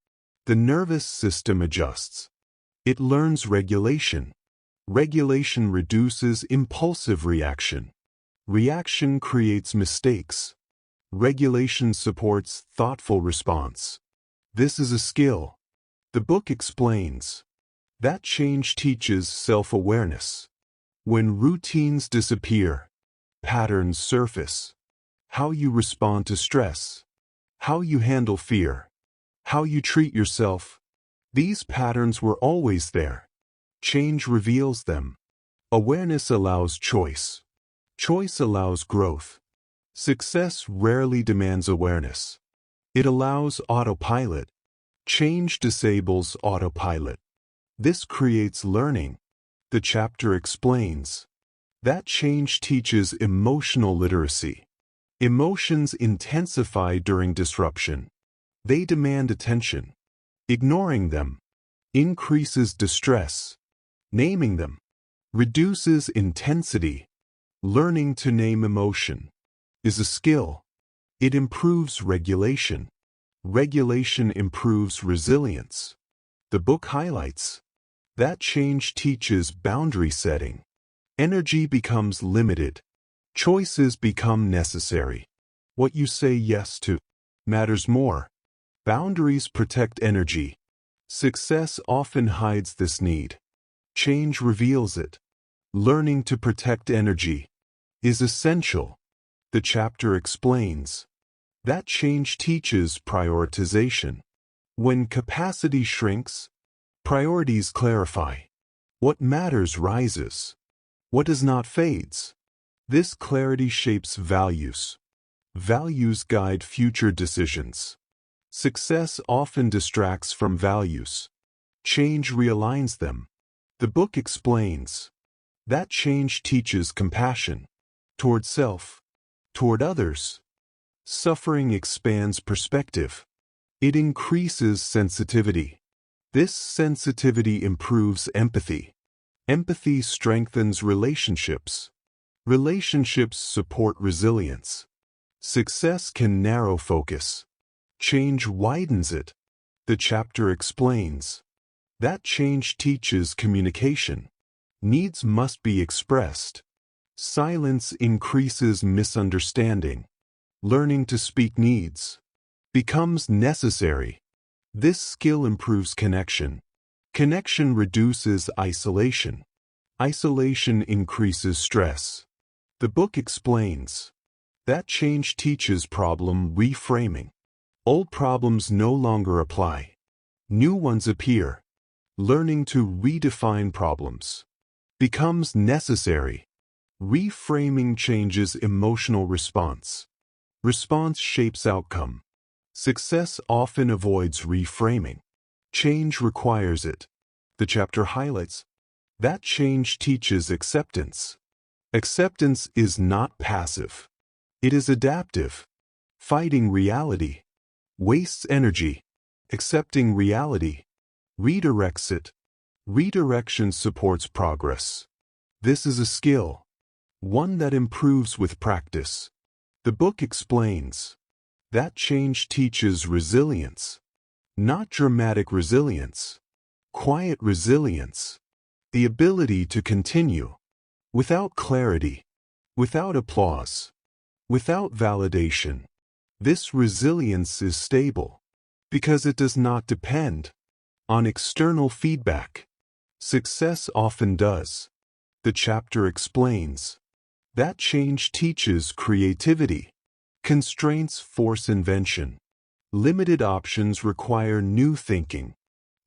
the nervous system adjusts. It learns regulation. Regulation reduces impulsive reaction. Reaction creates mistakes. Regulation supports thoughtful response. This is a skill. The book explains that change teaches self-awareness. When routines disappear, patterns surface. How you respond to stress, how you handle fear, how you treat yourself. These patterns were always there. Change reveals them. Awareness allows choice. Choice allows growth. Success rarely demands awareness. It allows autopilot. Change disables autopilot. This creates learning. The chapter explains that change teaches emotional literacy. Emotions intensify during disruption. They demand attention. Ignoring them increases distress. Naming them reduces intensity. Learning to name emotion is a skill. It improves regulation. Regulation improves resilience. The book highlights that change teaches boundary setting. Energy becomes limited. Choices become necessary. What you say yes to matters more. Boundaries protect energy. Success often hides this need. Change reveals it. Learning to protect energy is essential. The chapter explains that change teaches prioritization. When capacity shrinks, priorities clarify. What matters rises. What does not fades. This clarity shapes values. Values guide future decisions. Success often distracts from values. Change realigns them. The book explains that change teaches compassion toward self, toward others. Suffering expands perspective. It increases sensitivity. This sensitivity improves empathy. Empathy strengthens relationships. Relationships support resilience. Success can narrow focus. Change widens it. The chapter explains that change teaches communication. Needs must be expressed. Silence increases misunderstanding. Learning to speak needs becomes necessary. This skill improves connection. Connection reduces isolation. Isolation increases stress. The book explains that change teaches problem reframing. Old problems no longer apply. New ones appear. Learning to redefine problems becomes necessary. Reframing changes emotional response. Response shapes outcome. Success often avoids reframing. Change requires it. The chapter highlights that change teaches acceptance. Acceptance is not passive. It is adaptive. Fighting reality wastes energy. Accepting reality redirects it. Redirection supports progress. This is a skill, one that improves with practice. The book explains that change teaches resilience. Not dramatic resilience, quiet resilience. The ability to continue without clarity, without applause, Without validation, this resilience is stable because it does not depend on external feedback. Success often does. The chapter explains that change teaches creativity. Constraints force invention. Limited options require new thinking.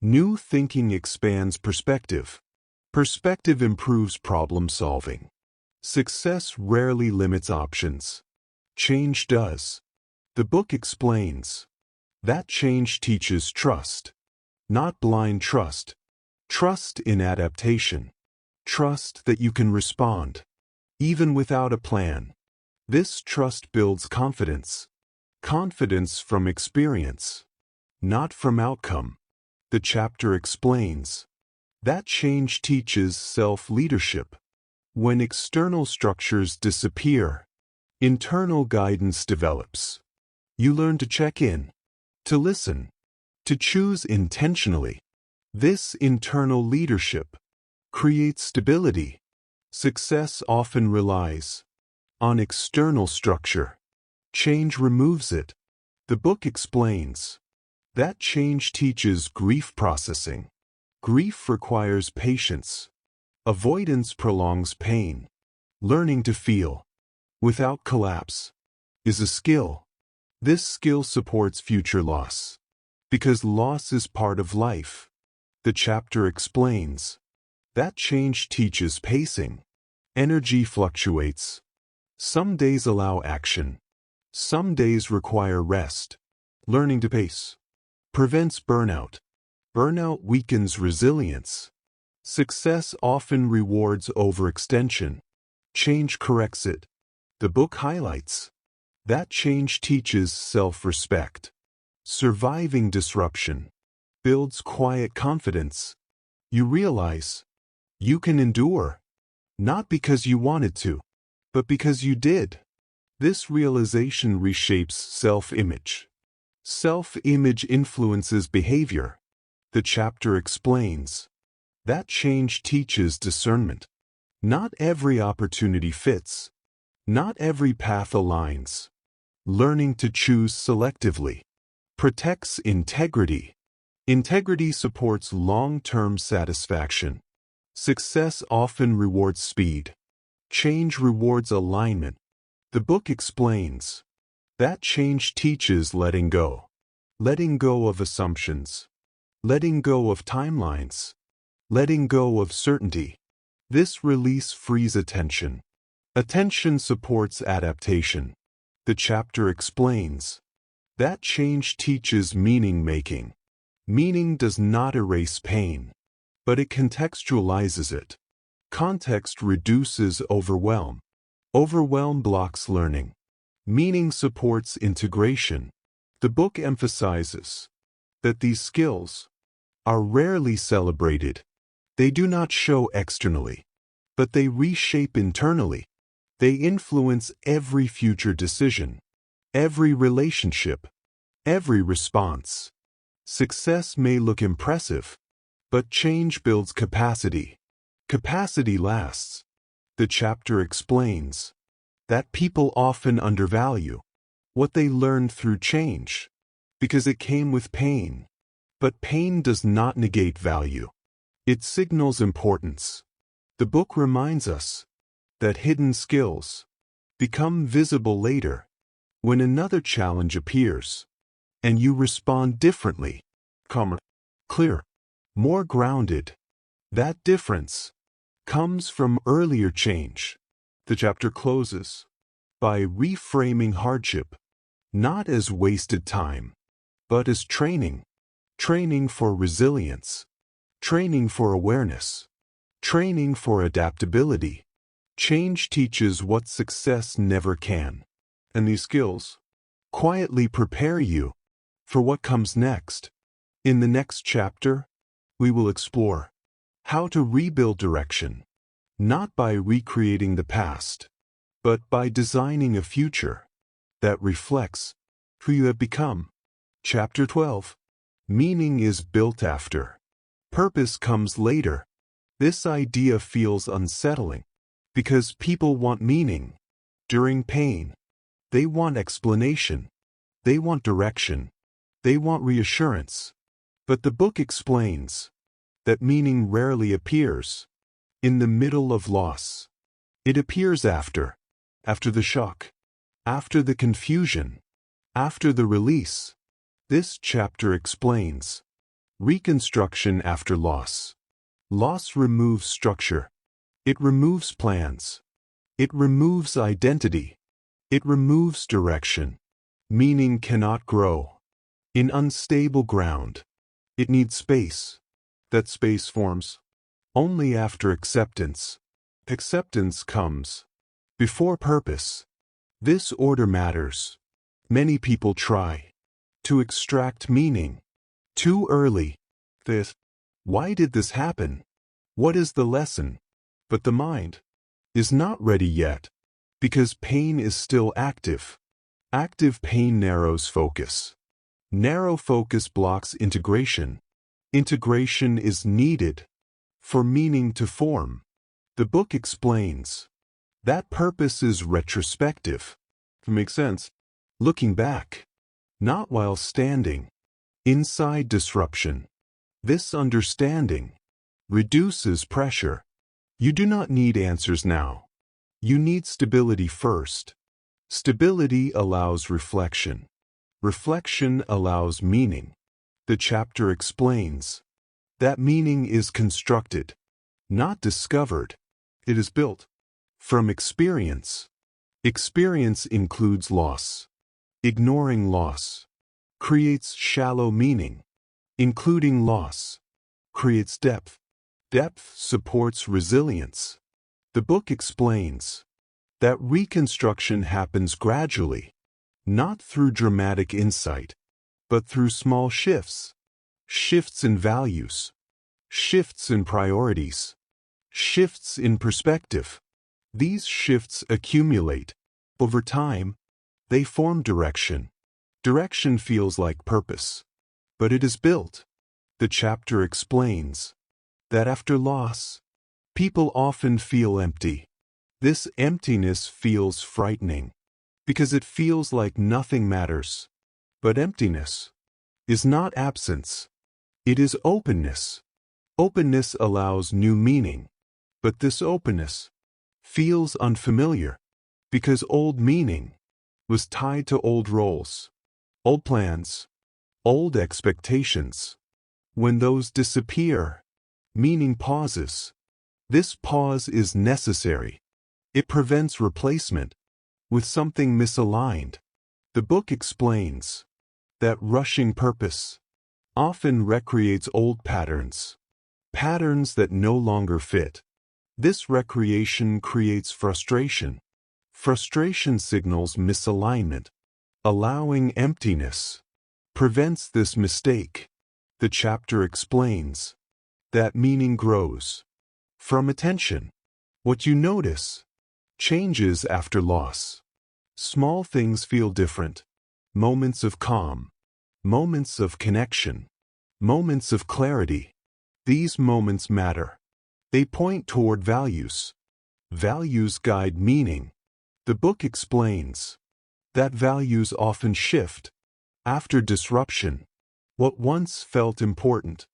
New thinking expands perspective. Perspective improves problem solving. Success rarely limits options. Change does. The book explains that change teaches trust. Not blind trust. Trust in adaptation. Trust that you can respond, even without a plan. This trust builds confidence. Confidence from experience, not from outcome. The chapter explains that change teaches self-leadership. When external structures disappear, internal guidance develops. You learn to check in, to listen, to choose intentionally. This internal leadership creates stability. Success often relies on external structure. Change removes it. The book explains that change teaches grief processing. Grief requires patience. Avoidance prolongs pain. Learning to feel without collapse is a skill. This skill supports future loss, because loss is part of life. The chapter explains that change teaches pacing. Energy fluctuates. Some days allow action. Some days require rest. Learning to pace prevents burnout. Burnout weakens resilience. Success often rewards overextension. Change corrects it. The book highlights that change teaches self-respect. Surviving disruption builds quiet confidence. You realize you can endure, not because you wanted to, but because you did. This realization reshapes self-image. Self-image influences behavior. The chapter explains that change teaches discernment. Not every opportunity fits. Not every path aligns. Learning to choose selectively protects integrity. Integrity supports long-term satisfaction. Success often rewards speed. Change rewards alignment. The book explains that change teaches letting go. Letting go of assumptions. Letting go of timelines. Letting go of certainty. This release frees attention. Attention supports adaptation. The chapter explains that change teaches meaning-making. Meaning does not erase pain, but it contextualizes it. Context reduces overwhelm. Overwhelm blocks learning. Meaning supports integration. The book emphasizes that these skills are rarely celebrated. They do not show externally, but they reshape internally. They influence every future decision, every relationship, every response. Success may look impressive, but change builds capacity. Capacity lasts. The chapter explains that people often undervalue what they learned through change because it came with pain. But pain does not negate value. It signals importance. The book reminds us that hidden skills become visible later when another challenge appears, and you respond differently, calmer, clearer, more grounded. That difference comes from earlier change. The chapter closes by reframing hardship not as wasted time, but as training. Training for resilience. Training for awareness. Training for adaptability. Change teaches what success never can. And these skills quietly prepare you for what comes next. In the next chapter, we will explore how to rebuild direction, not by recreating the past, but by designing a future that reflects who you have become. Chapter 12. Meaning is built after. Purpose comes later. This idea feels unsettling because people want meaning during pain. They want explanation. They want direction. They want reassurance. But the book explains that meaning rarely appears in the middle of loss. It appears after the shock, after the confusion, after the release. This chapter explains reconstruction after loss. Loss removes structure. It removes plans. It removes identity. It removes direction. Meaning cannot grow in unstable ground. It needs space. That space forms only after acceptance. Acceptance comes before purpose. This order matters. Many people try to extract meaning too early. Why did this happen? What is the lesson? But the mind is not ready yet, because pain is still active. Active pain narrows focus. Narrow focus blocks integration. Integration is needed for meaning to form. The book explains that purpose is retrospective. It makes sense. Looking back, not while standing inside disruption. This understanding reduces pressure. You do not need answers now. You need stability first. Stability allows reflection. Reflection allows meaning. The chapter explains that meaning is constructed, not discovered. It is built from experience. Experience includes loss. Ignoring loss creates shallow meaning. Including loss creates depth. Depth supports resilience. The book explains that reconstruction happens gradually, not through dramatic insight, but through small shifts. Shifts in values. Shifts in priorities. Shifts in perspective. These shifts accumulate. Over time, they form direction. Direction feels like purpose, but it is built. The chapter explains that after loss, people often feel empty. This emptiness feels frightening because it feels like nothing matters. But emptiness is not absence. It is openness. Openness allows new meaning, but this openness feels unfamiliar because old meaning was tied to old roles, old plans, old expectations. When those disappear, meaning pauses. This pause is necessary. It prevents replacement with something misaligned. The book explains that rushing purpose often recreates old patterns, patterns that no longer fit. This recreation creates frustration. Frustration signals misalignment. Allowing emptiness prevents this mistake. The chapter explains that meaning grows from attention. What you notice changes after loss. Small things feel different. Moments of calm, moments of connection, moments of clarity. These moments matter. They point toward values. Values guide meaning. The book explains that values often shift after disruption. What once felt important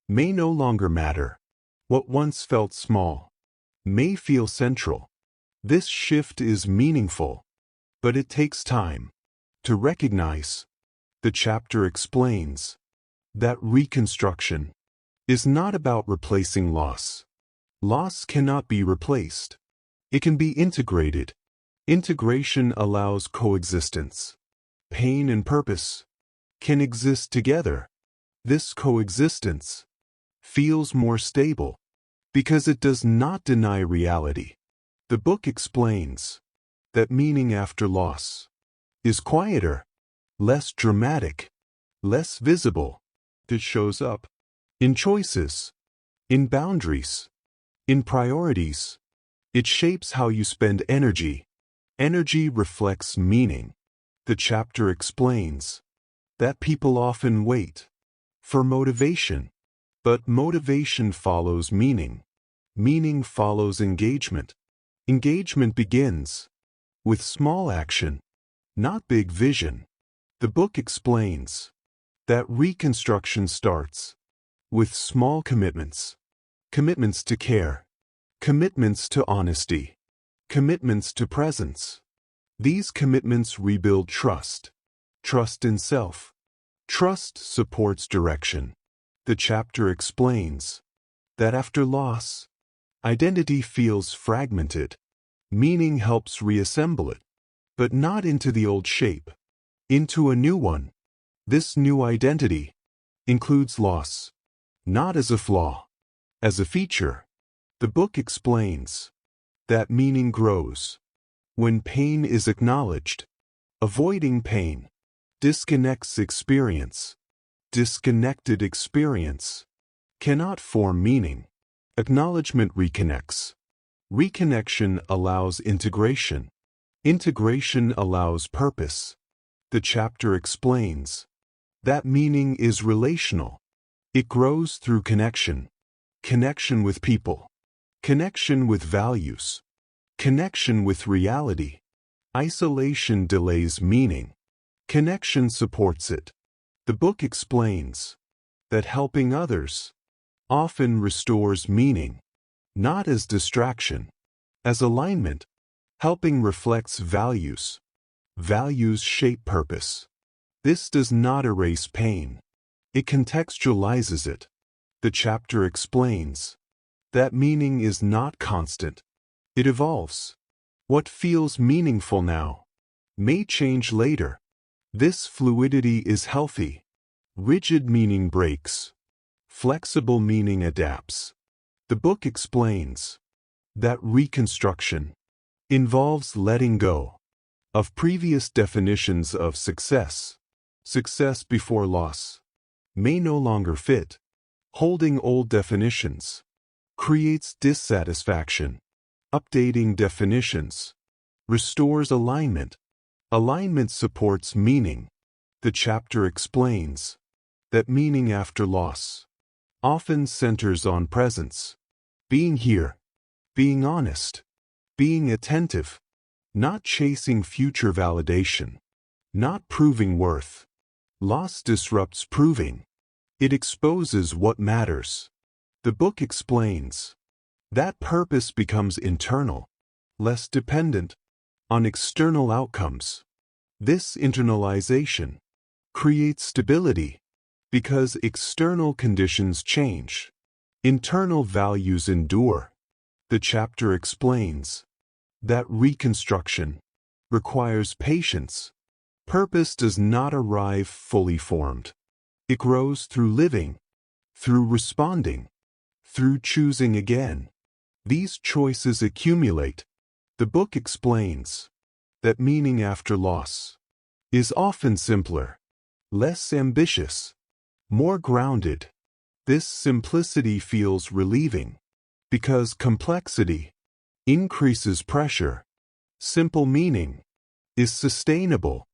may no longer matter. What once felt small may feel central. This shift is meaningful, but it takes time to recognize. The chapter explains that reconstruction is not about replacing loss. Loss cannot be replaced. It can be integrated. Integration allows coexistence. Pain and purpose can exist together. This coexistence feels more stable because it does not deny reality. The book explains that meaning after loss is quieter, less dramatic, less visible. It shows up in choices, in boundaries, in priorities. It shapes how you spend energy. Energy reflects meaning. The chapter explains that people often wait for motivation, but motivation follows meaning. Meaning follows engagement. Engagement begins with small action, not big vision. The book explains that reconstruction starts with small commitments. Commitments to care. Commitments to honesty. Commitments to presence. These commitments rebuild trust. Trust in self. Trust supports direction. The chapter explains that after loss, identity feels fragmented. Meaning helps reassemble it, but not into the old shape, into a new one. This new identity includes loss, not as a flaw, as a feature. The book explains that meaning grows when pain is acknowledged. Avoiding pain disconnects experience. Disconnected experience cannot form meaning. Acknowledgement reconnects. Reconnection allows integration. Integration allows purpose. The chapter explains that meaning is relational. It grows through connection. Connection with people. Connection with values. Connection with reality. Isolation delays meaning. Connection supports it. The book explains that helping others often restores meaning, not as distraction, as alignment. Helping reflects values. Values shape purpose. This does not erase pain. It contextualizes it. The chapter explains that meaning is not constant. It evolves. What feels meaningful now may change later. This fluidity is healthy. Rigid meaning breaks. Flexible meaning adapts. The book explains that reconstruction involves letting go of previous definitions of success. Success before loss may no longer fit. Holding old definitions creates dissatisfaction. Updating definitions restores alignment. Alignment supports meaning. The chapter explains that meaning after loss often centers on presence. Being here. Being honest. Being attentive. Not chasing future validation. Not proving worth. Loss disrupts proving. It exposes what matters. The book explains that purpose becomes internal, less dependent on external outcomes. This internalization creates stability because external conditions change. Internal values endure. The chapter explains that reconstruction requires patience. Purpose does not arrive fully formed. It grows through living, through responding, through choosing again. These choices accumulate. The book explains that meaning after loss is often simpler, less ambitious, more grounded. This simplicity feels relieving because complexity increases pressure. Simple meaning is sustainable.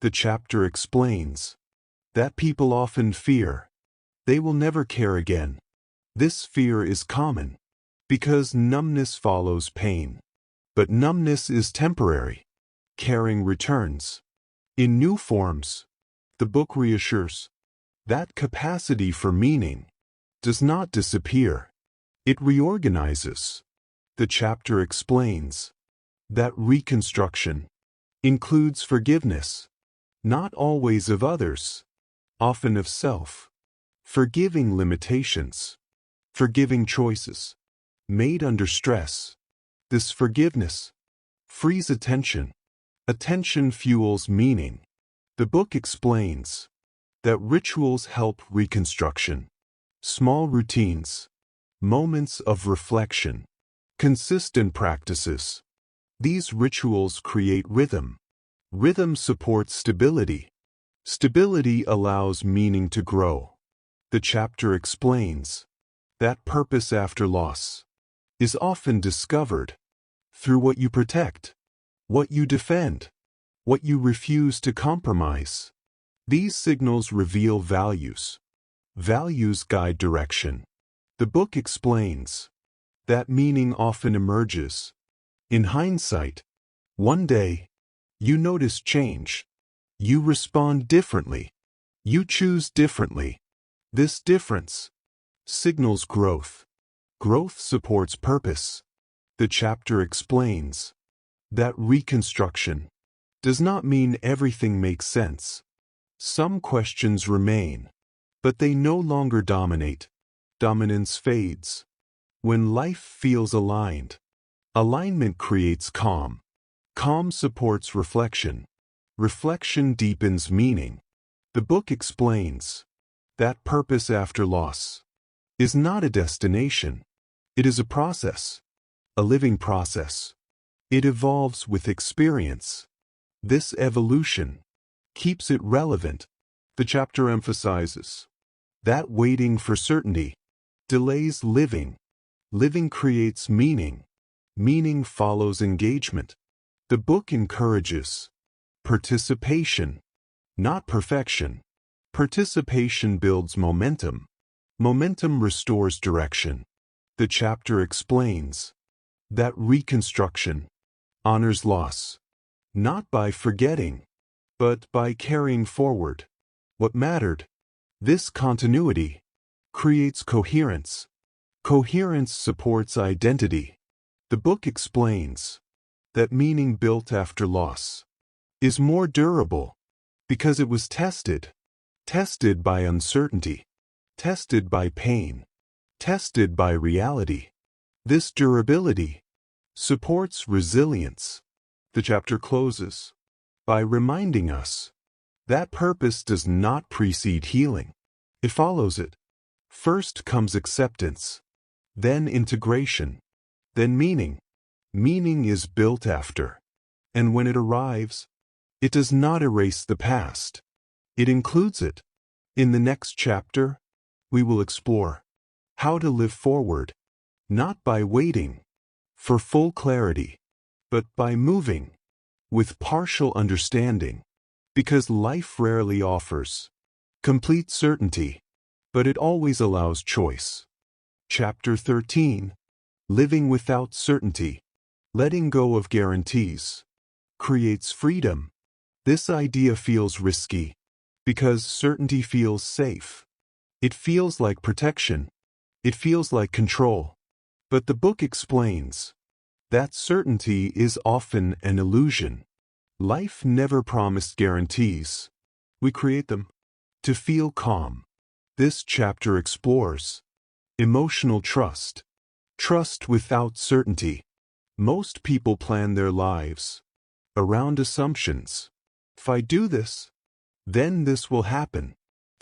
The chapter explains that people often fear they will never care again. This fear is common because numbness follows pain. But numbness is temporary. Caring returns in new forms. The book reassures that capacity for meaning does not disappear. It reorganizes. The chapter explains that reconstruction includes forgiveness, not always of others, often of self. Forgiving limitations. Forgiving choices made under stress. This forgiveness frees attention. Attention fuels meaning. The book explains that rituals help reconstruction. Small routines, moments of reflection, consistent practices. These rituals create rhythm. Rhythm supports stability. Stability allows meaning to grow. The chapter explains that purpose after loss is often discovered through what you protect, what you defend, what you refuse to compromise. These signals reveal values. Values guide direction. The book explains that meaning often emerges in hindsight. One day, You notice change. You respond differently. You choose differently. This difference signals growth. Growth supports purpose. The chapter explains that reconstruction does not mean everything makes sense. Some questions remain, but they no longer dominate. Dominance fades. When life feels aligned, alignment creates calm. Calm supports reflection. Reflection deepens meaning. The book explains that purpose after loss is not a destination. It is a process, a living process. It evolves with experience. This evolution keeps it relevant. The chapter emphasizes that waiting for certainty delays living. Living creates meaning. Meaning follows engagement. The book encourages participation, not perfection. Participation builds momentum. Momentum restores direction. The chapter explains that reconstruction honors loss, not by forgetting, but by carrying forward what mattered. This continuity creates coherence. Coherence supports identity. The book explains that meaning built after loss is more durable because it was tested. Tested by uncertainty. Tested by pain. Tested by reality. This durability supports resilience. The chapter closes by reminding us that purpose does not precede healing. It follows it. First comes acceptance, then integration, then meaning. Meaning is built after, and when it arrives, it does not erase the past. It includes it. In the next chapter, we will explore how to live forward, not by waiting for full clarity, but by moving with partial understanding, because life rarely offers complete certainty, but it always allows choice. Chapter 13. Living without certainty. Letting go of guarantees creates freedom. This idea feels risky because certainty feels safe. It feels like protection. It feels like control. But the book explains that certainty is often an illusion. Life never promised guarantees. We create them. To feel calm, this chapter explores emotional trust. Trust without certainty. Most people plan their lives around assumptions. If I do this, then this will happen.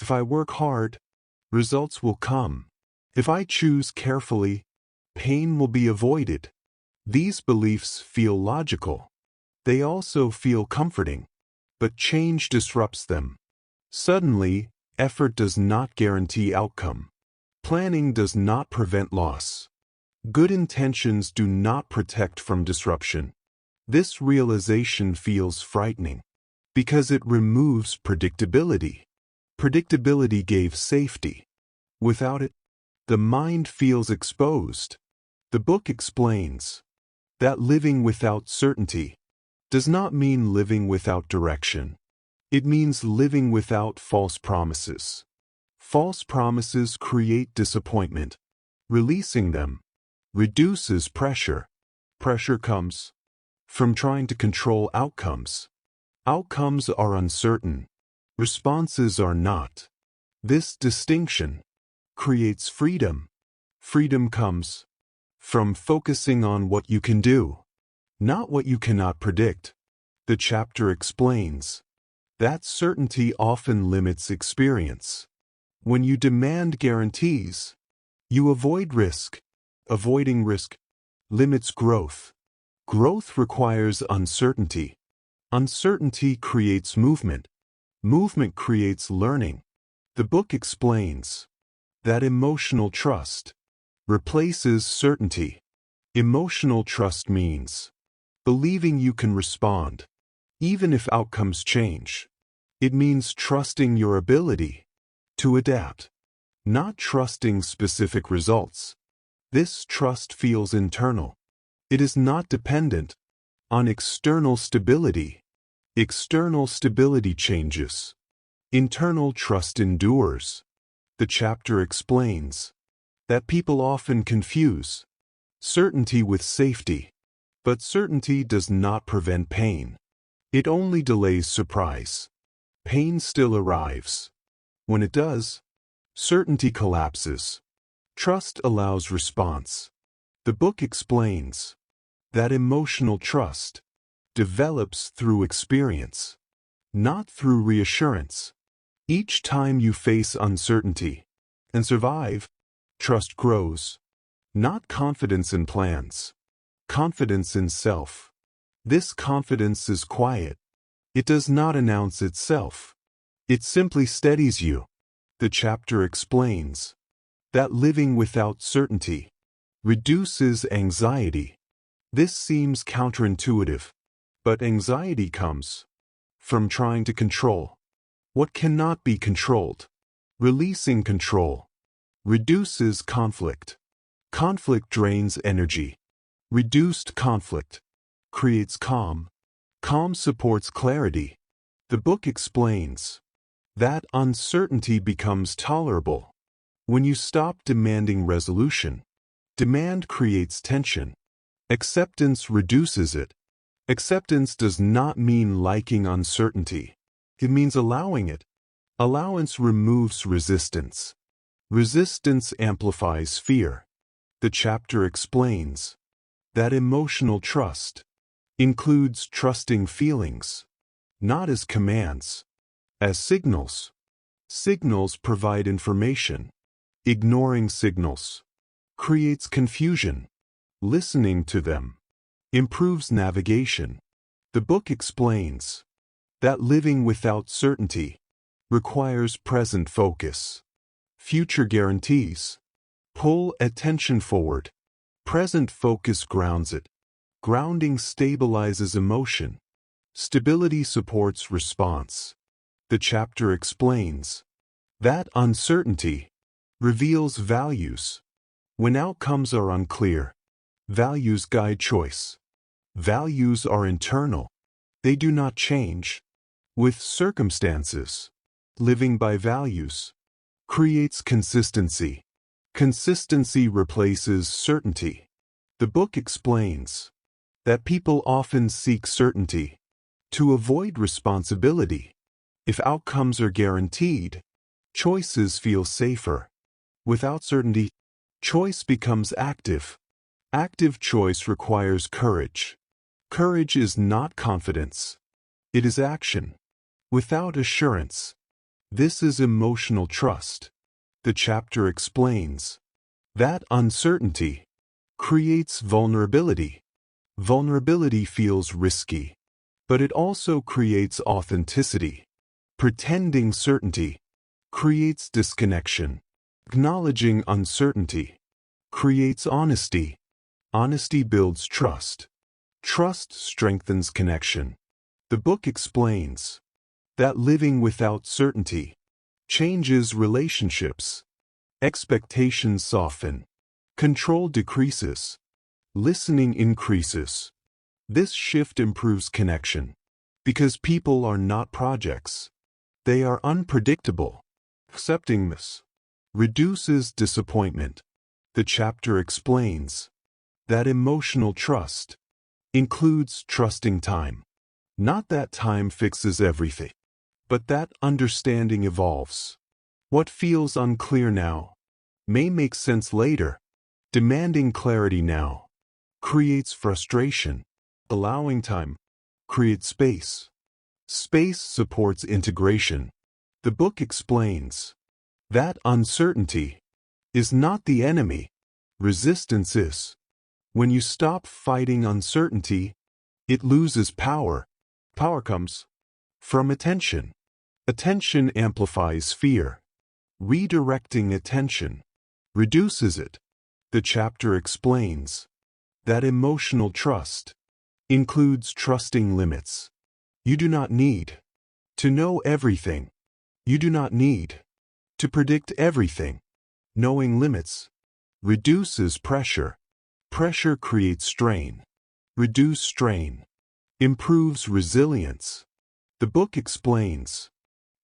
If I work hard, results will come. If I choose carefully, pain will be avoided. These beliefs feel logical. They also feel comforting, but change disrupts them. Suddenly, effort does not guarantee outcome. Planning does not prevent loss. Good intentions do not protect from disruption. This realization feels frightening because it removes predictability. Predictability gave safety. Without it, the mind feels exposed. The book explains that living without certainty does not mean living without direction. It means living without false promises. False promises create disappointment. Releasing them reduces pressure. Pressure comes from trying to control outcomes. Outcomes are uncertain. Responses are not. This distinction creates freedom. Freedom comes from focusing on what you can do, not what you cannot predict. The chapter explains that certainty often limits experience. When you demand guarantees, you avoid risk. Avoiding risk limits growth. Growth requires uncertainty. Uncertainty creates movement. Movement creates learning. The book explains that emotional trust replaces certainty. Emotional trust means believing you can respond, even if outcomes change. It means trusting your ability to adapt, not trusting specific results. This trust feels internal. It is not dependent on external stability. External stability changes. Internal trust endures. The chapter explains that people often confuse certainty with safety, but certainty does not prevent pain. It only delays surprise. Pain still arrives. When it does, certainty collapses. Trust allows response. The book explains that emotional trust develops through experience, not through reassurance. Each time you face uncertainty and survive, trust grows. Not confidence in plans, confidence in self. This confidence is quiet. It does not announce itself. It simply steadies you. The chapter explains that living without certainty reduces anxiety. This seems counterintuitive, but anxiety comes from trying to control what cannot be controlled. Releasing control reduces conflict. Conflict drains energy. Reduced conflict creates calm. Calm supports clarity. The book explains that uncertainty becomes tolerable when you stop demanding resolution. Demand creates tension. Acceptance reduces it. Acceptance does not mean liking uncertainty. It means allowing it. Allowance removes resistance. Resistance amplifies fear. The chapter explains that emotional trust includes trusting feelings, not as commands, as signals. Signals provide information. Ignoring signals creates confusion. Listening to them improves navigation. The book explains that living without certainty requires present focus. Future guarantees pull attention forward. Present focus grounds it. Grounding stabilizes emotion. Stability supports response. The chapter explains that uncertainty reveals values. When outcomes are unclear, values guide choice. Values are internal. They do not change with circumstances. Living by values creates consistency. Consistency replaces certainty. The book explains that people often seek certainty to avoid responsibility. If outcomes are guaranteed, choices feel safer. Without certainty, choice becomes active. Active choice requires courage. Courage is not confidence. It is action. Without assurance, this is emotional trust. The chapter explains that uncertainty creates vulnerability. Vulnerability feels risky, but it also creates authenticity. Pretending certainty creates disconnection. Acknowledging uncertainty creates honesty. Honesty builds trust. Trust strengthens connection. The book explains that living without certainty changes relationships. Expectations soften. Control decreases. Listening increases. This shift improves connection because people are not projects. They are unpredictable. Accepting this reduces disappointment. The chapter explains that emotional trust includes trusting time. Not that time fixes everything, but that understanding evolves. What feels unclear now may make sense later. Demanding clarity now creates frustration. Allowing time creates space. Space supports integration. The book explains that uncertainty is not the enemy. Resistance is. When you stop fighting uncertainty, it loses power. Power comes from attention. Attention amplifies fear. Redirecting attention reduces it. The chapter explains that emotional trust includes trusting limits. You do not need to know everything. You do not need to predict everything. Knowing limits reduces pressure. Pressure creates strain. Reduce strain improves resilience. The book explains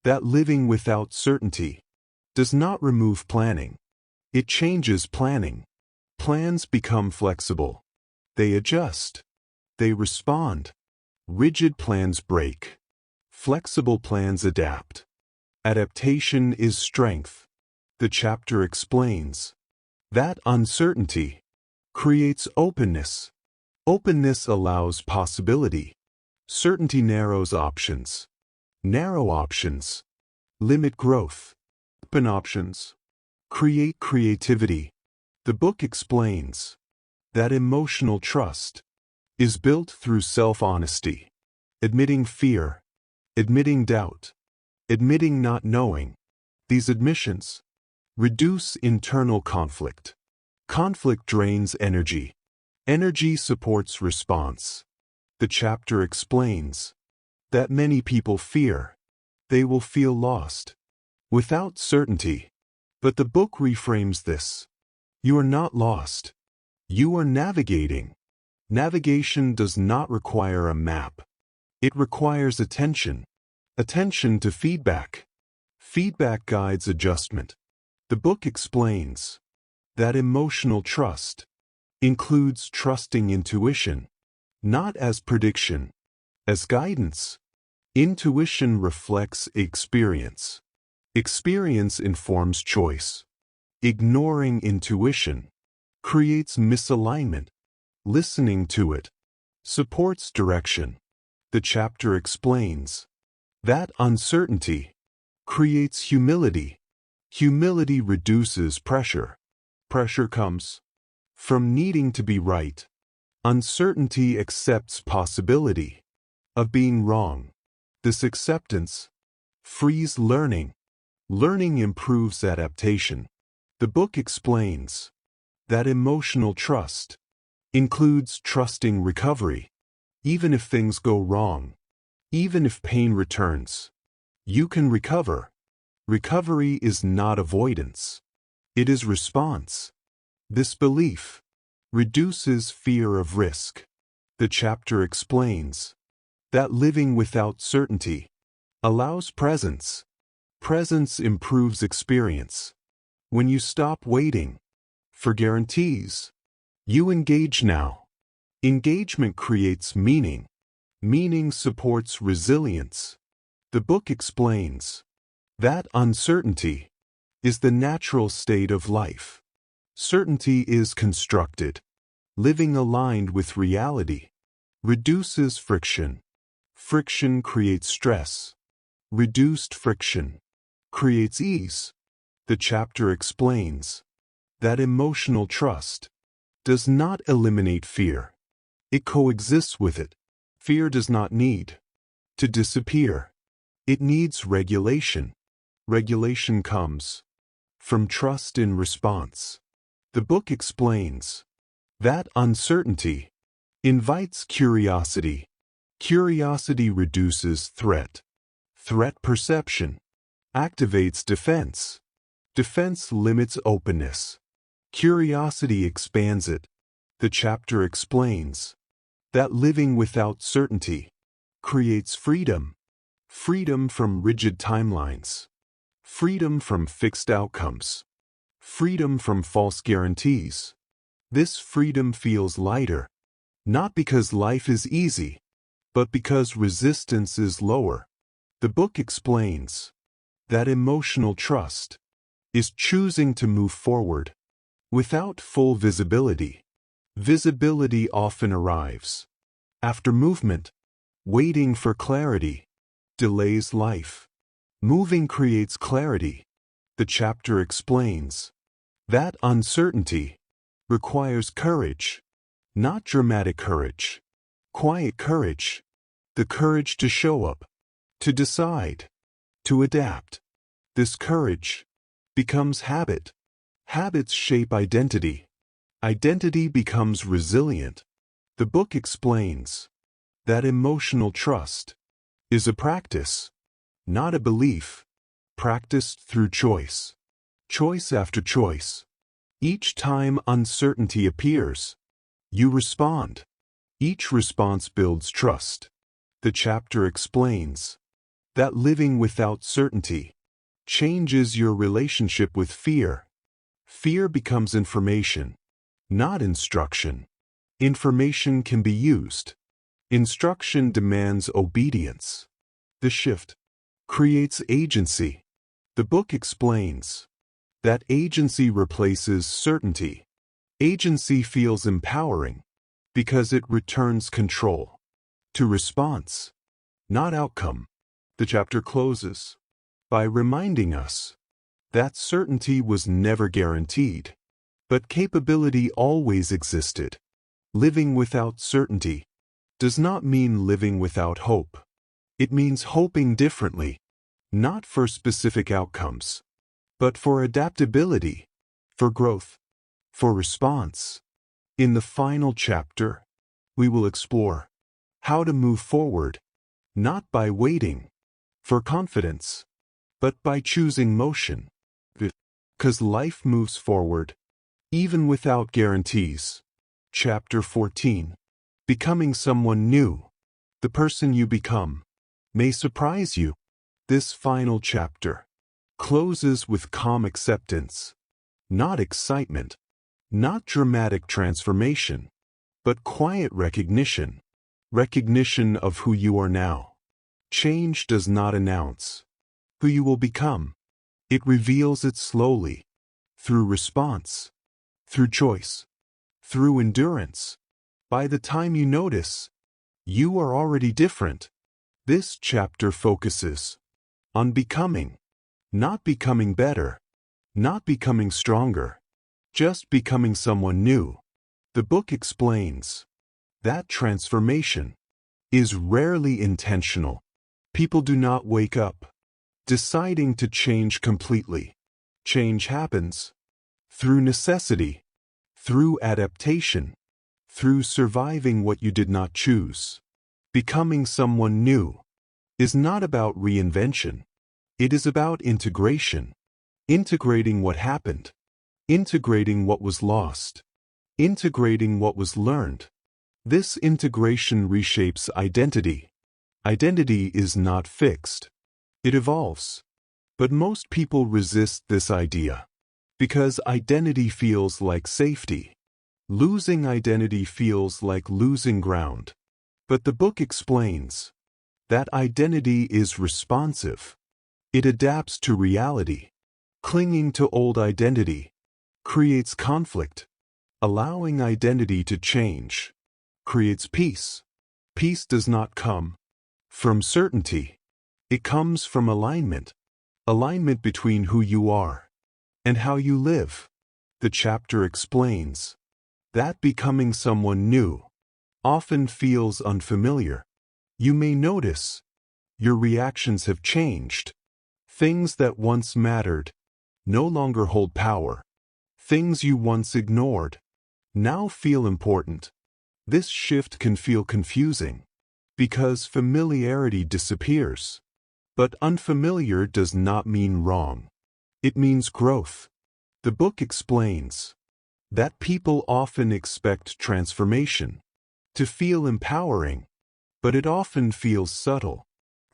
that living without certainty does not remove planning. It changes planning. Plans become flexible. They adjust. They respond. Rigid plans break. Flexible plans adapt. Adaptation is strength. The chapter explains that uncertainty creates openness. Openness allows possibility. Certainty narrows options. Narrow options limit growth. Open options create creativity. The book explains that emotional trust is built through self-honesty, admitting fear, admitting doubt, admitting not knowing. These admissions reduce internal conflict. Conflict drains energy. Energy supports response. The chapter explains that many people fear they will feel lost without certainty. But the book reframes this. You are not lost. You are navigating. Navigation does not require a map. It requires attention. Attention to feedback. Feedback guides adjustment. The book explains that emotional trust includes trusting intuition, not as prediction, as guidance. Intuition reflects experience. Experience informs choice. Ignoring intuition creates misalignment. Listening to it supports direction. The chapter explains that uncertainty creates humility. Humility reduces pressure. Pressure comes from needing to be right. Uncertainty accepts possibility of being wrong. This acceptance frees learning. Learning improves adaptation. The book explains that emotional trust includes trusting recovery. Even if things go wrong, even if pain returns, you can recover. Recovery is not avoidance. It is response. This belief reduces fear of risk. The chapter explains that living without certainty allows presence. Presence improves experience. When you stop waiting for guarantees, you engage now. Engagement creates meaning. Meaning supports resilience. The book explains that uncertainty is the natural state of life. Certainty is constructed. Living aligned with reality reduces friction. Friction creates stress. Reduced friction creates ease. The chapter explains that emotional trust does not eliminate fear. It coexists with it. Fear does not need to disappear. It needs regulation. Regulation comes from trust in response. The book explains that uncertainty invites curiosity. Curiosity reduces threat. Threat perception activates defense. Defense limits openness. Curiosity expands it. The chapter explains that living without certainty creates freedom. Freedom from rigid timelines. Freedom from fixed outcomes. Freedom from false guarantees. This freedom feels lighter, not because life is easy, but because resistance is lower. The book explains that emotional trust is choosing to move forward without full visibility. Visibility often arrives after movement. Waiting for clarity delays life. Moving creates clarity. The chapter explains that uncertainty requires courage, not dramatic courage, quiet courage, the courage to show up, to decide, to adapt. This courage becomes habit. Habits shape identity. Identity becomes resilient. The book explains that emotional trust is a practice, not a belief, practiced through choice. Choice after choice. Each time uncertainty appears, you respond. Each response builds trust. The chapter explains that living without certainty changes your relationship with fear. Fear becomes information, not instruction. Information can be used. Instruction demands obedience. The shift creates agency. The book explains that agency replaces certainty. Agency feels empowering because it returns control to response, not outcome. The chapter closes by reminding us that certainty was never guaranteed, but capability always existed. Living without certainty does not mean living without hope. It means hoping differently, not for specific outcomes, but for adaptability, for growth, for response. In the final chapter, we will explore how to move forward, not by waiting for confidence, but by choosing motion. Because life moves forward, even without guarantees. Chapter 14. Becoming someone new. The person you become may surprise you. This final chapter closes with calm acceptance, not excitement, not dramatic transformation, but quiet recognition. Recognition of who you are now. Change does not announce who you will become. It reveals it slowly, through response, through choice, through endurance. By the time you notice, you are already different. This chapter focuses on becoming, not becoming better, not becoming stronger, just becoming someone new. The book explains that transformation is rarely intentional. People do not wake up deciding to change completely. Change happens through necessity, through adaptation, through surviving what you did not choose. Becoming someone new is not about reinvention. It is about integration. Integrating what happened, integrating what was lost, integrating what was learned. This integration reshapes identity. Identity is not fixed. It evolves. But most people resist this idea because identity feels like safety. Losing identity feels like losing ground. But the book explains that identity is responsive. It adapts to reality. Clinging to old identity creates conflict. Allowing identity to change creates peace. Peace does not come from certainty. It comes from alignment. Alignment between who you are and how you live. The chapter explains that becoming someone new often feels unfamiliar. You may notice your reactions have changed. Things that once mattered no longer hold power. Things you once ignored now feel important. This shift can feel confusing because familiarity disappears. But unfamiliar does not mean wrong. It means growth. The book explains that people often expect transformation to feel empowering, but it often feels subtle,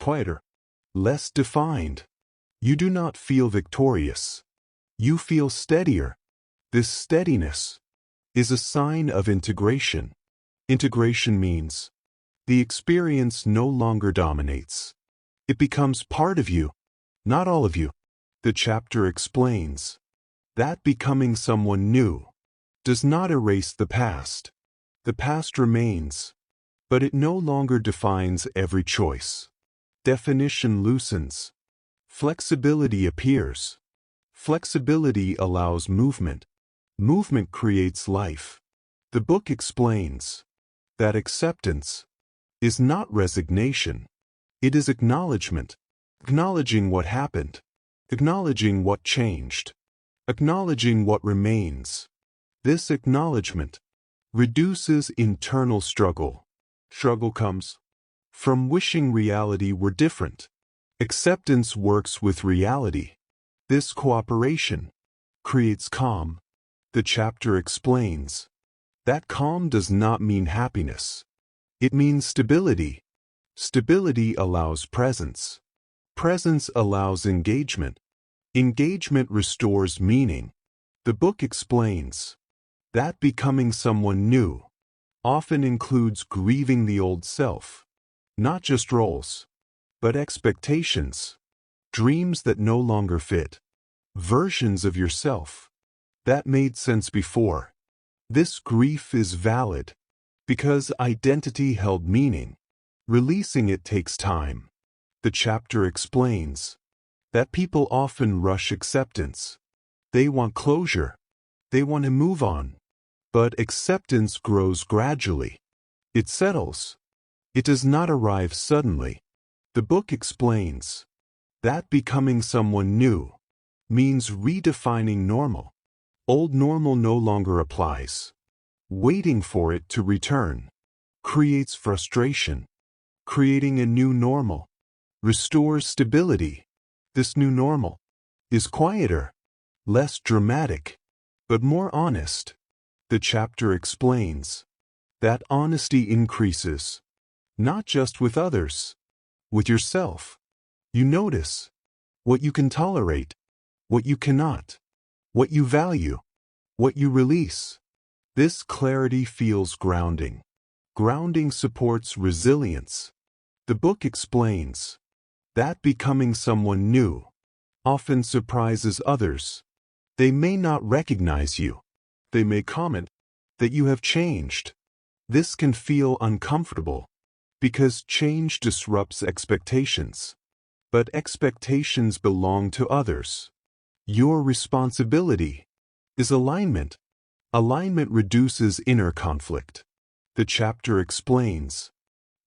quieter, less defined. You do not feel victorious. You feel steadier. This steadiness is a sign of integration. Integration means the experience no longer dominates. It becomes part of you, not all of you. The chapter explains that becoming someone new does not erase the past. The past remains, but it no longer defines every choice. Definition loosens. Flexibility appears. Flexibility allows movement. Movement creates life. The book explains that acceptance is not resignation. It is acknowledgement. Acknowledging what happened. Acknowledging what changed. Acknowledging what remains. This acknowledgement reduces internal struggle. Struggle comes from wishing reality were different. Acceptance works with reality. This cooperation creates calm. The chapter explains that calm does not mean happiness. It means stability. Stability allows presence. Presence allows engagement. Engagement restores meaning. The book explains that becoming someone new often includes grieving the old self, not just roles, but expectations, dreams that no longer fit, versions of yourself that made sense before. This grief is valid because identity held meaning. Releasing it takes time. The chapter explains that people often rush acceptance. They want closure. They want to move on. But acceptance grows gradually. It settles. It does not arrive suddenly. The book explains that becoming someone new means redefining normal. Old normal no longer applies. Waiting for it to return creates frustration. Creating a new normal restores stability. This new normal is quieter, less dramatic, but more honest. The chapter explains that honesty increases, not just with others, with yourself. You notice what you can tolerate, what you cannot, what you value, what you release. This clarity feels grounding. Grounding supports resilience. The book explains that becoming someone new often surprises others. They may not recognize you. They may comment that you have changed. This can feel uncomfortable because change disrupts expectations. But expectations belong to others. Your responsibility is alignment. Alignment reduces inner conflict. The chapter explains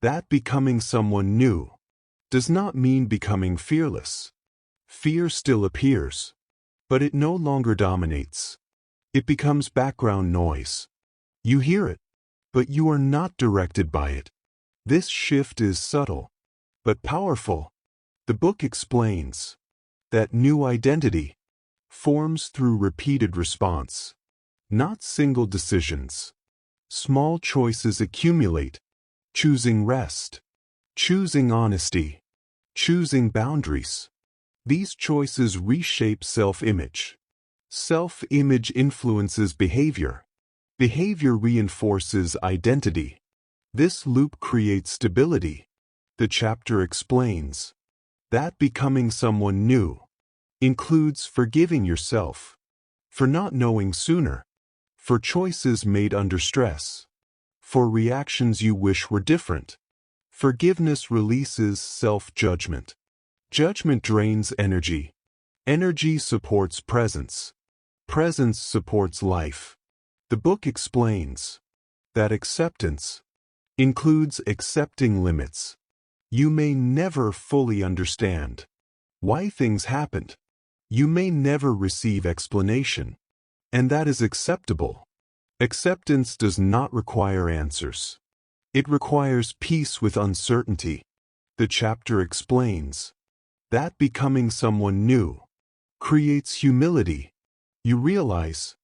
that becoming someone new does not mean becoming fearless. Fear still appears, but it no longer dominates. It becomes background noise. You hear it, but you are not directed by it. This shift is subtle, but powerful. The book explains that new identity forms through repeated response, not single decisions. Small choices accumulate, choosing rest, choosing honesty, choosing boundaries. These choices reshape self-image. Self-image influences behavior. Behavior reinforces identity. This loop creates stability. The chapter explains that becoming someone new includes forgiving yourself for not knowing sooner, for choices made under stress, for reactions you wish were different. Forgiveness releases self-judgment. Judgment drains energy. Energy supports presence. Presence supports life. The book explains that acceptance includes accepting limits. You may never fully understand why things happened. You may never receive explanation, and that is acceptable. Acceptance does not require answers. It requires peace with uncertainty. The chapter explains that becoming someone new creates humility. You realize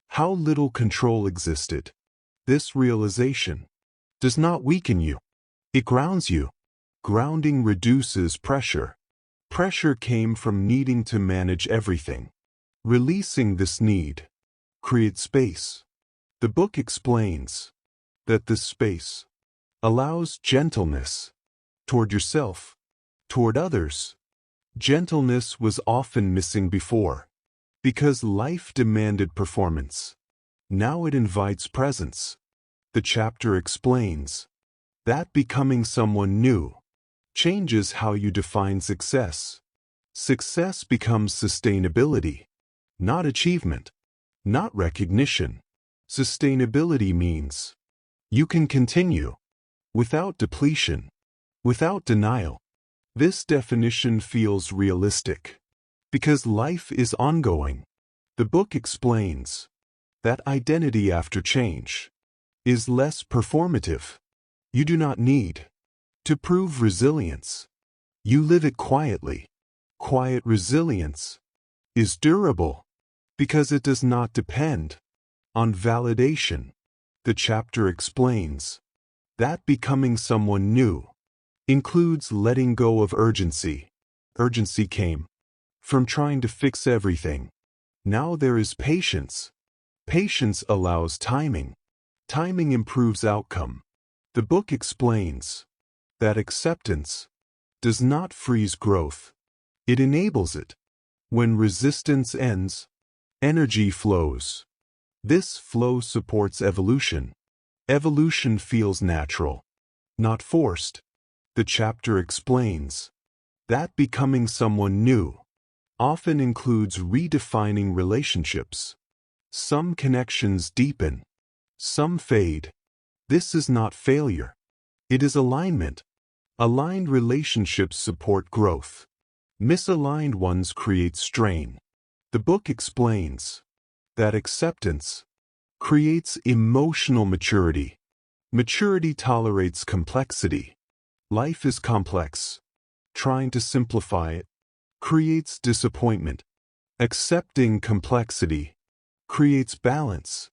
how little control existed. This realization does not weaken you. It grounds you. Grounding reduces pressure. Pressure came from needing to manage everything. Releasing this need creates space. The book explains that this space allows gentleness toward yourself, toward others. Gentleness was often missing before because life demanded performance. Now it invites presence. The chapter explains that becoming someone new changes how you define success. Success becomes sustainability, not achievement, not recognition. Sustainability means you can continue without depletion, without denial. This definition feels realistic because life is ongoing. The book explains that identity after change is less performative. You do not need to prove resilience. You live it quietly. Quiet resilience is durable because it does not depend on validation. The chapter explains that becoming someone new includes letting go of urgency. Urgency came from trying to fix everything. Now there is patience. Patience allows timing. Timing improves outcome. The book explains that acceptance does not freeze growth. It enables it. When resistance ends, energy flows. This flow supports evolution. Evolution feels natural, not forced. The chapter explains that becoming someone new often includes redefining relationships. Some connections deepen, some fade. This is not failure. It is alignment. Aligned relationships support growth. Misaligned ones create strain. The book explains that acceptance creates emotional maturity. Maturity tolerates complexity. Life is complex. Trying to simplify it creates disappointment. Accepting complexity creates balance.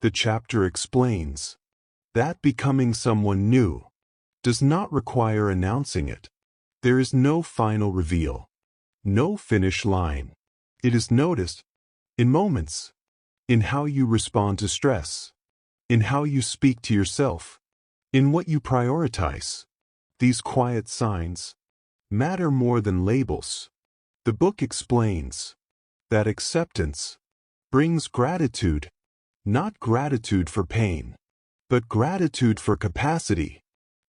The chapter explains that becoming someone new does not require announcing it. There is no final reveal, no finish line. It is noticed in moments, in how you respond to stress, in how you speak to yourself, in what you prioritize. These quiet signs matter more than labels. The book explains that acceptance brings gratitude, not gratitude for pain, but gratitude for capacity.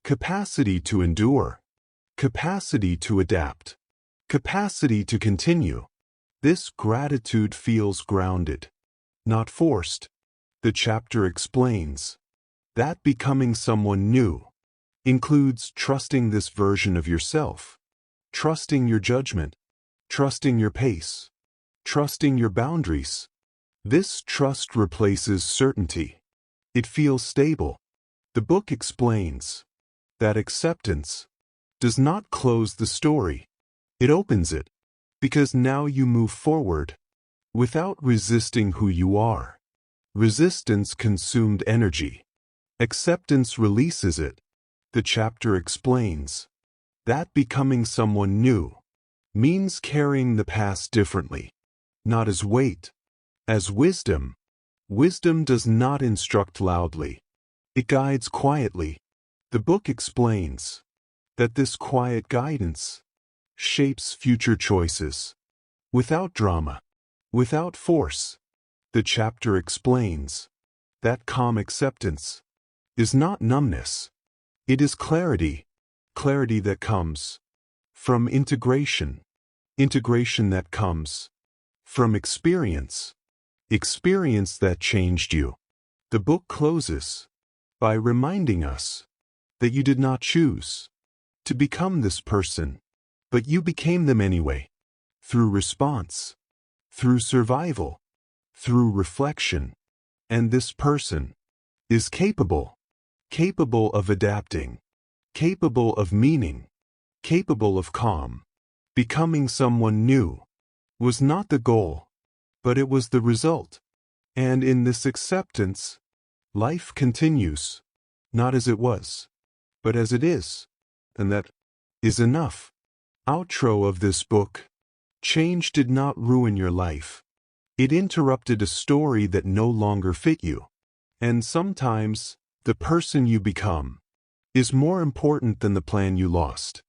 Capacity to endure, capacity to adapt, capacity to continue. This gratitude feels grounded, not forced. The chapter explains that becoming someone new includes trusting this version of yourself, trusting your judgment, trusting your pace, trusting your boundaries. This trust replaces certainty. It feels stable. The book explains that acceptance does not close the story. It opens it, because now you move forward without resisting who you are. Resistance consumed energy. Acceptance releases it. The chapter explains that becoming someone new means carrying the past differently, not as weight, as wisdom. Wisdom does not instruct loudly. It guides quietly. The book explains that this quiet guidance shapes future choices, without drama, without force. The chapter explains that calm acceptance is not numbness. It is clarity, clarity that comes from integration, integration that comes from experience, experience that changed you. The book closes by reminding us that you did not choose to become this person, but you became them anyway, through response, through survival, through reflection. And this person is capable, capable of adapting, capable of meaning, capable of calm. Becoming someone new was not the goal, but it was the result. And in this acceptance, life continues, not as it was, but as it is, and that is enough. Outro of this book. Change did not ruin your life. It interrupted a story that no longer fit you. And sometimes, the person you become is more important than the plan you lost.